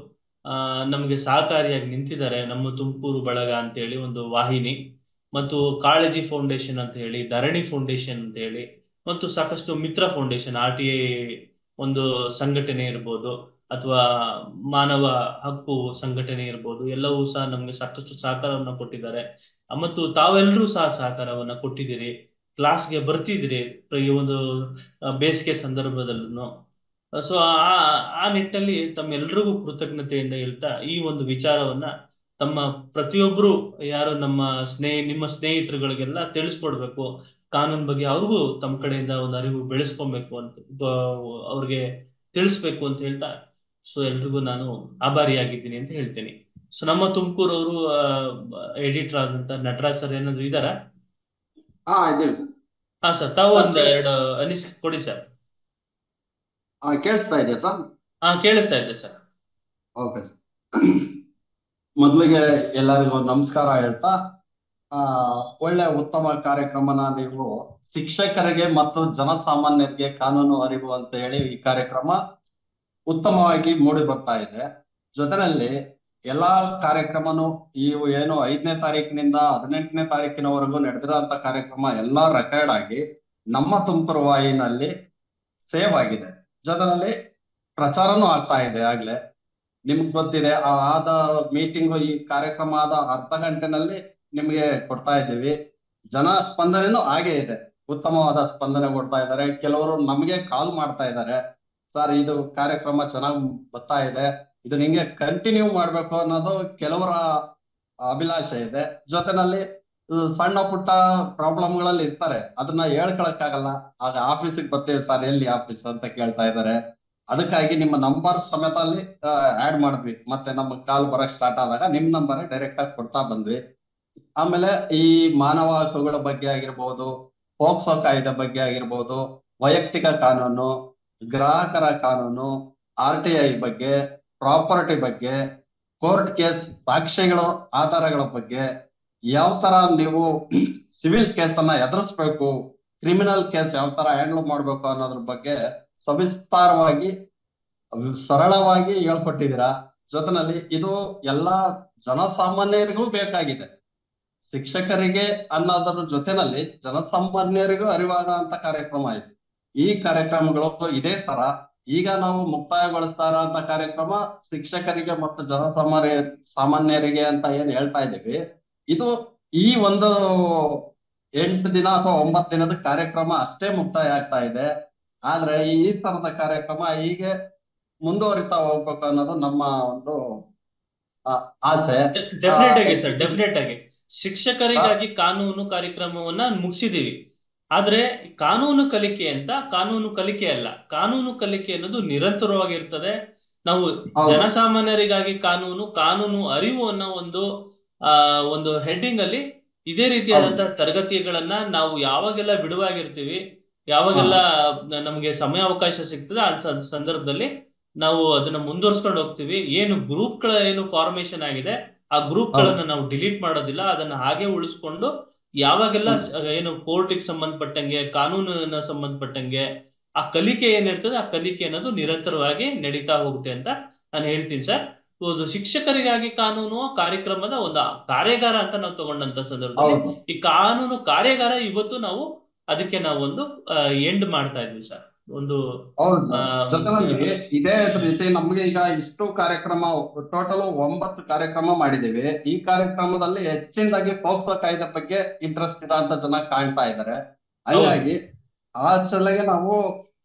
ನಮಗೆ ಸಹಕಾರಿಯಾಗಿ ನಿಂತಿದ್ದಾರೆ. ನಮ್ಮ ತುಮಕೂರು ಬಳಗ ಅಂತ ಹೇಳಿ ಒಂದು ವಾಹಿನಿ, ಮತ್ತು ಕಾಳಜಿ ಫೌಂಡೇಶನ್ ಅಂತ ಹೇಳಿ, ಧರಣಿ ಫೌಂಡೇಶನ್ ಅಂತ ಹೇಳಿ, ಮತ್ತು ಸಾಕಷ್ಟು ಮಿತ್ರ ಫೌಂಡೇಶನ್, RTI ಒಂದು ಸಂಘಟನೆ ಇರ್ಬೋದು, ಅಥವಾ ಮಾನವ ಹಕ್ಕು ಸಂಘಟನೆ ಇರ್ಬೋದು, ಎಲ್ಲವೂ ಸಹ ನಮ್ಗೆ ಸಾಕಷ್ಟು ಸಹಕಾರವನ್ನ ಕೊಟ್ಟಿದ್ದಾರೆ. ಮತ್ತು ತಾವೆಲ್ಲರೂ ಸಹ ಸಹಕಾರವನ್ನ ಕೊಟ್ಟಿದ್ದೀರಿ, ಕ್ಲಾಸ್ಗೆ ಬರ್ತಿದ್ದೀರಿ ಈ ಒಂದು ಬೇಸಿಗೆ ಸಂದರ್ಭದಲ್ಲೂ. ಸೊ ಆ ನಿಟ್ಟಿನಲ್ಲಿ ತಮ್ಮೆಲ್ರಿಗೂ ಕೃತಜ್ಞತೆಯಿಂದ ಹೇಳ್ತಾ ಈ ಒಂದು ವಿಚಾರವನ್ನ ತಮ್ಮ ಪ್ರತಿಯೊಬ್ರು ಯಾರು ನಿಮ್ಮ ಸ್ನೇಹಿತರುಗಳಿಗೆಲ್ಲ ತಿಳಿಸ್ಕೊಡ್ಬೇಕು. ಕಾನೂನು ಬಗ್ಗೆ ಅವ್ರಿಗೂ ತಮ್ಮ ಕಡೆಯಿಂದ ಒಂದು ಅರಿವು ಬೆಳೆಸ್ಕೊಬೇಕು ಅಂತ ಅವ್ರಿಗೆ ತಿಳಿಸ್ಬೇಕು ಅಂತ ಹೇಳ್ತಾ, ಸೊ ಎಲ್ರಿಗೂ ನಾನು ಆಭಾರಿಯಾಗಿದ್ದೀನಿ ಅಂತ ಹೇಳ್ತೀನಿ. ಸೊ ನಮ್ಮ ತುಮಕೂರು ಅವರು ಎಡಿಟರ್ ಆದಂತ ನಟರಾಜ್ ಸರ್ ಏನಾದ್ರು ಇದಾರಾ? ಹಾ ಸರ್, ತಾವು ಒಂದ್ ಎರಡು ಅನಿಸಿಕೆ ಕೊಡಿ ಸರ್. ಕೇಳಿಸ್ತಾ ಇದೆ ಸರ್? ಕೇಳಿಸ್ತಾ ಇದೆ ಸರ್. Okay sir. ಮೊದಲಿಗೆ ಎಲ್ಲರಿಗೂ ನಮಸ್ಕಾರ ಹೇಳ್ತಾ, ಒಳ್ಳೆ ಉತ್ತಮ ಕಾರ್ಯಕ್ರಮನ ನೀವು ಶಿಕ್ಷಕರಿಗೆ ಮತ್ತು ಜನಸಾಮಾನ್ಯರಿಗೆ ಕಾನೂನು ಅರಿವು ಅಂತ ಹೇಳಿ ಈ ಕಾರ್ಯಕ್ರಮ ಉತ್ತಮವಾಗಿ ಮೂಡಿ ಬರ್ತಾ ಇದೆ. ಜೊತೆಯಲ್ಲಿ ಎಲ್ಲಾ ಕಾರ್ಯಕ್ರಮನು ಏನು 5ನೇ ತಾರೀಕಿನಿಂದ 18ನೇ ತಾರೀಕಿನವರೆಗೂ ನಡೆದಿರುವಂತ ಕಾರ್ಯಕ್ರಮ ಎಲ್ಲಾ ರೆಕಾರ್ಡ್ ಆಗಿ ನಮ್ಮ ತುಮಕೂರು ವಾಹಿನಿಯಲ್ಲಿ ಸೇವ್ ಆಗಿದೆ. ಜೊತೆಯಲ್ಲಿ ಪ್ರಚಾರನೂ ಆಗ್ತಾ ಇದೆ. ಆಗ್ಲೇ ನಿಮ್ಗೆ ಗೊತ್ತಿದೆ, ಆದ ಮೀಟಿಂಗು ಈ ಕಾರ್ಯಕ್ರಮ ಆದ ಅರ್ಧ ಗಂಟೆನಲ್ಲಿ ನಿಮ್ಗೆ ಕೊಡ್ತಾ ಇದ್ದೀವಿ. ಜನ ಸ್ಪಂದನೆನೂ ಹಾಗೆ ಇದೆ, ಉತ್ತಮವಾದ ಸ್ಪಂದನೆ ಕೊಡ್ತಾ ಇದ್ದಾರೆ. ಕೆಲವರು ನಮ್ಗೆ ಕಾಲ್ ಮಾಡ್ತಾ ಇದ್ದಾರೆ, ಸರ್ ಇದು ಕಾರ್ಯಕ್ರಮ ಚೆನ್ನಾಗಿ ಬರ್ತಾ ಇದೆ, ಇದು ನಿಂಗೆ ಕಂಟಿನ್ಯೂ ಮಾಡ್ಬೇಕು ಅನ್ನೋದು ಕೆಲವರ ಅಭಿಲಾಷೆ ಇದೆ. ಜೊತೆನಲ್ಲಿ ಸಣ್ಣ ಪುಟ್ಟ ಪ್ರಾಬ್ಲಮ್ಗಳಲ್ಲಿ ಇರ್ತಾರೆ, ಅದನ್ನ ಹೇಳ್ಕೊಳಕ್ಕಾಗಲ್ಲ, ಆಗ ಆಫೀಸಿಗೆ ಬರ್ತೀವಿ ಸರ್, ಎಲ್ಲಿ ಆಫೀಸ್ ಅಂತ ಕೇಳ್ತಾ ಇದ್ದಾರೆ. ಅದಕ್ಕಾಗಿ ನಿಮ್ಮ ನಂಬರ್ ಸಮೇತ ಅಲ್ಲಿ ಆಡ್ ಮಾಡಿದ್ವಿ. ಮತ್ತೆ ನಮ್ಗೆ ಕಾಲ್ ಬರಕ್ ಸ್ಟಾರ್ಟ್ ಆದಾಗ ನಿಮ್ ನಂಬರ್ ಡೈರೆಕ್ಟ್ ಆಗಿ ಕೊಡ್ತಾ ಬಂದ್ವಿ. ಆಮೇಲೆ ಈ ಮಾನವ ಹಕ್ಕುಗಳ ಬಗ್ಗೆ ಆಗಿರ್ಬೋದು, ಪೋಕ್ಸೋ ಕಾಯ್ದೆ ಬಗ್ಗೆ ಆಗಿರ್ಬೋದು, ವೈಯಕ್ತಿಕ ಕಾನೂನು, ಗ್ರಾಹಕರ ಕಾನೂನು, RTI ಬಗ್ಗೆ, ಪ್ರಾಪರ್ಟಿ ಬಗ್ಗೆ, ಕೋರ್ಟ್ ಕೇಸ್ ಸಾಕ್ಷ್ಯಗಳು ಆಧಾರಗಳ ಬಗ್ಗೆ, ಯಾವ ತರ ನೀವು ಸಿವಿಲ್ ಕೇಸನ್ನ ಎದುರಿಸ್ಬೇಕು, ಕ್ರಿಮಿನಲ್ ಕೇಸ್ ಯಾವ ತರ ಹ್ಯಾಂಡಲ್ ಮಾಡ್ಬೇಕು ಅನ್ನೋದ್ರ ಬಗ್ಗೆ ಸವಿಸ್ತಾರವಾಗಿ ಸರಳವಾಗಿ ಹೇಳ್ಕೊಟ್ಟಿದ್ದೀರಾ. ಜೊತೆನಲ್ಲಿ ಇದು ಎಲ್ಲಾ ಜನಸಾಮಾನ್ಯರಿಗೂ ಬೇಕಾಗಿದೆ. ಶಿಕ್ಷಕರಿಗೆ ಅನ್ನೋದ್ರ ಜೊತೆನಲ್ಲಿ ಜನಸಾಮಾನ್ಯರಿಗೂ ಅರಿವಾಗುವಂತ ಕಾರ್ಯಕ್ರಮ ಇದು. ಈ ಕಾರ್ಯಕ್ರಮಗಳು ಇದೇ ತರ ಈಗ ನಾವು ಮುಕ್ತಾಯಗೊಳಿಸ್ತಾ ಇರೋಂತ ಕಾರ್ಯಕ್ರಮ ಶಿಕ್ಷಕರಿಗೆ ಮತ್ತು ಸಾಮಾನ್ಯರಿಗೆ ಅಂತ ಏನ್ ಹೇಳ್ತಾ ಇದ್ದೀವಿ, ಇದು ಈ ಒಂದು 8 ದಿನ ಅಥವಾ 9 ದಿನದ ಕಾರ್ಯಕ್ರಮ ಅಷ್ಟೇ ಮುಕ್ತಾಯ ಆಗ್ತಾ ಇದೆ. ಆದ್ರೆ ಈ ತರದ ಕಾರ್ಯಕ್ರಮ ಹೀಗೆ ಮುಂದುವರಿತಾ ಹೋಗ್ಬೇಕು ಅನ್ನೋದು ನಮ್ಮ ಒಂದು ಆಸೆ. ಡೆಫಿನೆಟ್ ಆಗಿ ಸರ್, ಸರ್, ಡೆಫಿನೆಟ್ ಆಗಿ ಶಿಕ್ಷಕರಿಗಾಗಿ ಕಾನೂನು ಕಾರ್ಯಕ್ರಮವನ್ನ ಮುಗಿಸಿದೀವಿ. ಆದ್ರೆ ಕಾನೂನು ಕಲಿಕೆ ಅಲ್ಲ, ಕಾನೂನು ಕಲಿಕೆ ಅನ್ನೋದು ನಿರಂತರವಾಗಿರ್ತದೆ. ನಾವು ಹೌದು. ಜನಸಾಮಾನ್ಯರಿಗಾಗಿ ಕಾನೂನು ಅರಿವು ಅನ್ನೋ ಒಂದು ಹೆಡ್ಡಿಂಗ್ ಅಲ್ಲಿ ಇದೇ ರೀತಿಯಾದಂತಹ ತರಗತಿಗಳನ್ನ ನಾವು ಯಾವಾಗೆಲ್ಲ ಬಿಡುವಾಗಿರ್ತೀವಿ, ಯಾವಾಗೆಲ್ಲ ನಮಗೆ ಸಮಯಾವಕಾಶ ಸಿಗ್ತದೆ ಆ ಸಂದರ್ಭದಲ್ಲಿ ನಾವು ಅದನ್ನ ಮುಂದುವರ್ಸ್ಕೊಂಡು ಹೋಗ್ತೀವಿ. ಏನು ಗ್ರೂಪ್ಗಳ ಏನು ಫಾರ್ಮೇಶನ್ ಆಗಿದೆ ಆ ಗ್ರೂಪ್ಗಳನ್ನ ನಾವು ಡಿಲೀಟ್ ಮಾಡೋದಿಲ್ಲ, ಅದನ್ನ ಹಾಗೆ ಉಳಿಸ್ಕೊಂಡು ಯಾವಾಗೆಲ್ಲ ಏನು ಕೋರ್ಟಿಗೆ ಸಂಬಂಧಪಟ್ಟಂಗೆ, ಕಾನೂನಿನ ಸಂಬಂಧಪಟ್ಟಂಗೆ ಆ ಕಲಿಕೆ ಏನಿರ್ತದೆ ಆ ಕಲಿಕೆ ಅನ್ನೋದು ನಿರಂತರವಾಗಿ ನಡೀತಾ ಹೋಗುತ್ತೆ ಅಂತ ನಾನು ಹೇಳ್ತೀನಿ ಸರ್. ಒಂದು ಶಿಕ್ಷಕರಿಗಾಗಿ ಕಾನೂನು ಕಾರ್ಯಕ್ರಮದ ಒಂದು ಕಾರ್ಯಾಗಾರ ಅಂತ ನಾವು ತಗೊಂಡಂತ ಸಂದರ್ಭದಲ್ಲಿ ಈ ಕಾನೂನು ಕಾರ್ಯಾಗಾರ ಇವತ್ತು ಅದಕ್ಕೆ ನಾವು ಒಂದು ಎಂಡ್ ಮಾಡ್ತಾ ಇದ್ವಿ ಸರ್. ಹೌದು ಸರ್. ಜೊತೆಯಲ್ಲಿ ಇದೇ ರೀತಿ ನಮ್ಗೆ ಈಗ ಇಷ್ಟು ಕಾರ್ಯಕ್ರಮ ಟೋಟಲ್ 9 ಕಾರ್ಯಕ್ರಮ ಮಾಡಿದ್ದೀವಿ. ಈ ಕಾರ್ಯಕ್ರಮದಲ್ಲಿ ಹೆಚ್ಚಿನದಾಗಿ ಪೋಕ್ಸೋ ಕಾಯ್ದೆ ಬಗ್ಗೆ ಇಂಟ್ರೆಸ್ಟ್ ಇರೋಂತ ಜನ ಕಾಣ್ತಾ ಇದ್ದಾರೆ. ಹಾಗಾಗಿ ಆ ಚಲೆಗೆ ನಾವು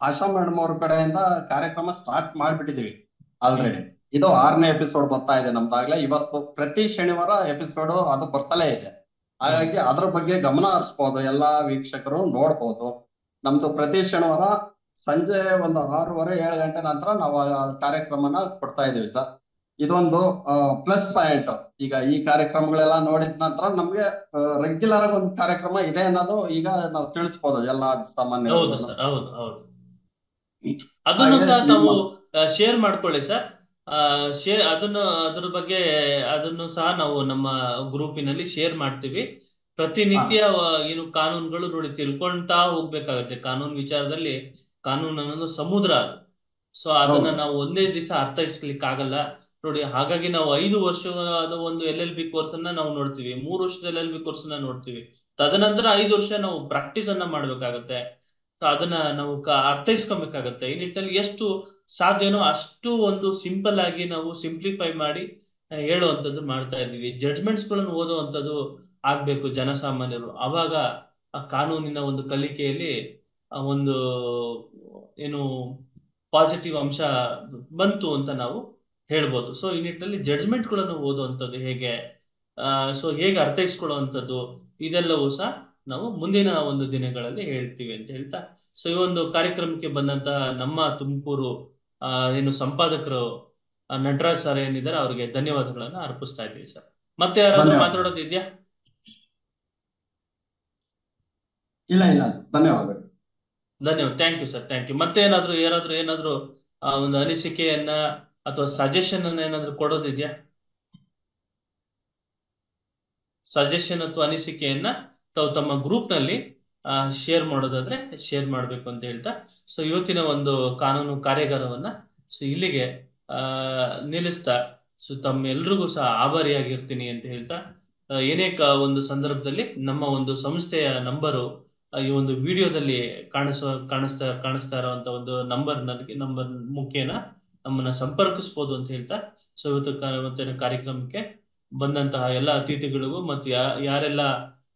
ಆಶಾ ಮೇಡಮ್ ಅವ್ರ ಕಡೆಯಿಂದ ಕಾರ್ಯಕ್ರಮ ಸ್ಟಾರ್ಟ್ ಮಾಡ್ಬಿಟ್ಟಿದೀವಿ ಆಲ್ರೆಡಿ. ಇದು 6ನೇ ಎಪಿಸೋಡ್ ಬರ್ತಾ ಇದೆ ನಮ್ದಾಗ್ಲೇ. ಇವತ್ತು ಪ್ರತಿ ಶನಿವಾರ ಎಪಿಸೋಡ್ ಅದು ಬರ್ತಲೇ ಇದೆ. ಹಾಗಾಗಿ ಅದ್ರ ಬಗ್ಗೆ ಗಮನ ಹರಿಸ್ಬೋದು, ಎಲ್ಲಾ ವೀಕ್ಷಕರು ನೋಡ್ಬೋದು. ನಮ್ದು ಪ್ರತಿ ಶನಿವಾರ ಸಂಜೆ ಒಂದು 6:30-7 ಗಂಟೆ ನಂತರ ನಾವು ಆ ಕಾರ್ಯಕ್ರಮನ ಕೊಡ್ತಾ ಇದೀವಿ ಸರ್. ಇದೊಂದು ಪ್ಲಸ್ ಪಾಯಿಂಟ್. ಈಗ ಈ ಕಾರ್ಯಕ್ರಮಗಳೆಲ್ಲ ನೋಡಿದ ನಂತರ ನಮ್ಗೆ ರೆಗ್ಯುಲರ್ ಆಗಿ ಒಂದು ಕಾರ್ಯಕ್ರಮ ಇದೆ ಅನ್ನೋದು ಈಗ ನಾವು ತಿಳಿಸ್ಬೋದು ಎಲ್ಲಾ ಸಾಮಾನ್ಯ. ಹೌದು ಸರ್, ಹೌದು. ಅದನ್ನು ಸಹ ತಾವು ಶೇರ್ ಮಾಡ್ಕೊಳ್ಳಿ ಸರ್. ಅದ್ರ ಬಗ್ಗೆ ಅದನ್ನು ಸಹ ನಾವು ನಮ್ಮ ಗ್ರೂಪಿನಲ್ಲಿ ಶೇರ್ ಮಾಡ್ತೀವಿ. ಪ್ರತಿನಿತ್ಯ ಏನು ಕಾನೂನುಗಳು ನೋಡಿ ತಿಳ್ಕೊಂತಾ ಹೋಗ್ಬೇಕಾಗತ್ತೆ. ಕಾನೂನು ವಿಚಾರದಲ್ಲಿ ಕಾನೂನು ಅನ್ನೋದು ಸಮುದ್ರ. ಸೊ ಅದನ್ನ ನಾವು ಒಂದೇ ದಿವಸ ಅರ್ಥೈಸ್ಲಿಕ್ಕೆ ಆಗಲ್ಲ ನೋಡಿ. ಹಾಗಾಗಿ ನಾವು 5 ವರ್ಷದ ಒಂದು LLB ಕೋರ್ಸ್ ಅನ್ನ ನಾವು ನೋಡ್ತೀವಿ, 3 ವರ್ಷದ LLB ಕೋರ್ಸ್ ಅನ್ನ ನೋಡ್ತೀವಿ. ತದನಂತರ 5 ವರ್ಷ ನಾವು ಪ್ರಾಕ್ಟೀಸ್ ಅನ್ನ ಮಾಡ್ಬೇಕಾಗತ್ತೆ. ಅದನ್ನ ನಾವು ಅರ್ಥೈಸ್ಕೊಬೇಕಾಗತ್ತೆ. ಈ ನಿಟ್ಟಿನಲ್ಲಿ ಎಷ್ಟು ಸಾಧ್ಯನೋ ಅಷ್ಟು ಒಂದು ಸಿಂಪಲ್ ಆಗಿ ನಾವು ಸಿಂಪ್ಲಿಫೈ ಮಾಡಿ ಹೇಳುವಂಥದ್ದು ಮಾಡ್ತಾ ಇದ್ದೀವಿ. ಜಡ್ಜ್ಮೆಂಟ್ಸ್ ಗಳನ್ನು ಓದುವಂಥದ್ದು ಆಗ್ಬೇಕು ಜನಸಾಮಾನ್ಯರು. ಅವಾಗ ಆ ಕಾನೂನಿನ ಒಂದು ಕಲಿಕೆಯಲ್ಲಿ ಒಂದು ಏನು ಪಾಸಿಟಿವ್ ಅಂಶ ಬಂತು ಅಂತ ನಾವು ಹೇಳ್ಬೋದು. ಸೊ ಈ ನಿಟ್ಟಿನಲ್ಲಿ ಜಡ್ಜ್ಮೆಂಟ್ ಗಳನ್ನು ಓದುವಂಥದ್ದು ಹೇಗೆ, ಸೊ ಹೇಗೆ ಅರ್ಥೈಸ್ಕೊಳ್ಳುವಂಥದ್ದು, ಇದೆಲ್ಲವೂ ಸಹ ನಾವು ಮುಂದಿನ ಒಂದು ದಿನಗಳಲ್ಲಿ ಹೇಳ್ತೀವಿ ಅಂತ ಹೇಳ್ತಾ, ಸೊ ಈ ಒಂದು ಕಾರ್ಯಕ್ರಮಕ್ಕೆ ಬಂದಂತಹ ನಮ್ಮ ತುಮಕೂರು ಏನು ಸಂಪಾದಕರು ನಟರಾಜ್ ಸರ್ ಏನಿದ್ದಾರೆ ಅವರಿಗೆ ಧನ್ಯವಾದಗಳನ್ನ ಅರ್ಪಿಸ್ತಾ ಇದ್ದೀವಿ ಸರ್. ಮತ್ತೆ ಯಾರಾದ್ರೂ ಮಾತಾಡೋದಿದ್ಯಾ? ಇಲ್ಲ ಧನ್ಯವಾದಗಳು. Thank you sir, thank you. ಮತ್ತೆ ಏನಾದ್ರೂ ಒಂದು ಅನಿಸಿಕೆಯನ್ನ ಅಥವಾ ಸಜೆಷನ್ ಅನ್ನ ಏನಾದ್ರೂ ಕೊಡೋದಿದ್ಯಾ? ಸಜೆಷನ್ ಅಥವಾ ಅನಿಸಿಕೆಯನ್ನ ತಾವು ತಮ್ಮ ಗ್ರೂಪ್ ನಲ್ಲಿ ಶೇರ್ ಮಾಡೋದಾದ್ರೆ ಶೇರ್ ಮಾಡ್ಬೇಕು ಅಂತ ಹೇಳ್ತಾ, ಸೊ ಇವತ್ತಿನ ಒಂದು ಕಾನೂನು ಕಾರ್ಯಾಗಾರವನ್ನ ಸೊ ಇಲ್ಲಿಗೆ ನಿಲ್ಲಿಸ್ತಾ, ಸೊ ತಮ್ಮೆಲ್ರಿಗೂ ಸಹ ಆಭಾರಿಯಾಗಿರ್ತೀನಿ ಅಂತ ಹೇಳ್ತಾ, ಏನೇ ಒಂದು ಸಂದರ್ಭದಲ್ಲಿ ನಮ್ಮ ಒಂದು ಸಂಸ್ಥೆಯ ನಂಬರು ಈ ಒಂದು ವಿಡಿಯೋದಲ್ಲಿ ಕಾಣಿಸ್ತಾ ಇರುವಂತ ಒಂದು ನಂಬರ್ ಮುಖೇನ ನಮ್ಮನ್ನ ಸಂಪರ್ಕಿಸಬಹುದು ಅಂತ ಹೇಳ್ತಾ, ಸೊ ಇವತ್ತಿನ ಕಾರ್ಯಕ್ರಮಕ್ಕೆ ಬಂದಂತಹ ಎಲ್ಲ ಅತಿಥಿಗಳಿಗೂ ಮತ್ತು ಯಾರೆಲ್ಲ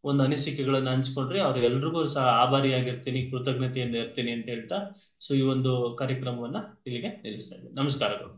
ಒಂದು ಅನಿಸಿಕೆಗಳನ್ನ ಹಂಚ್ಕೊಂಡ್ರೆ ಅವ್ರಿಗೆಲ್ರಿಗೂ ಸಹ ಆಭಾರಿಯಾಗಿರ್ತೀನಿ, ಕೃತಜ್ಞತೆಯಿಂದ ಇರ್ತೀನಿ ಅಂತ ಹೇಳ್ತಾ, ಸೊ ಈ ಒಂದು ಕಾರ್ಯಕ್ರಮವನ್ನ ಇಲ್ಲಿಗೆ ನಿಲ್ಲಿಸ್ತಾ ಇದ್ದೀನಿ. ನಮಸ್ಕಾರಗಳು.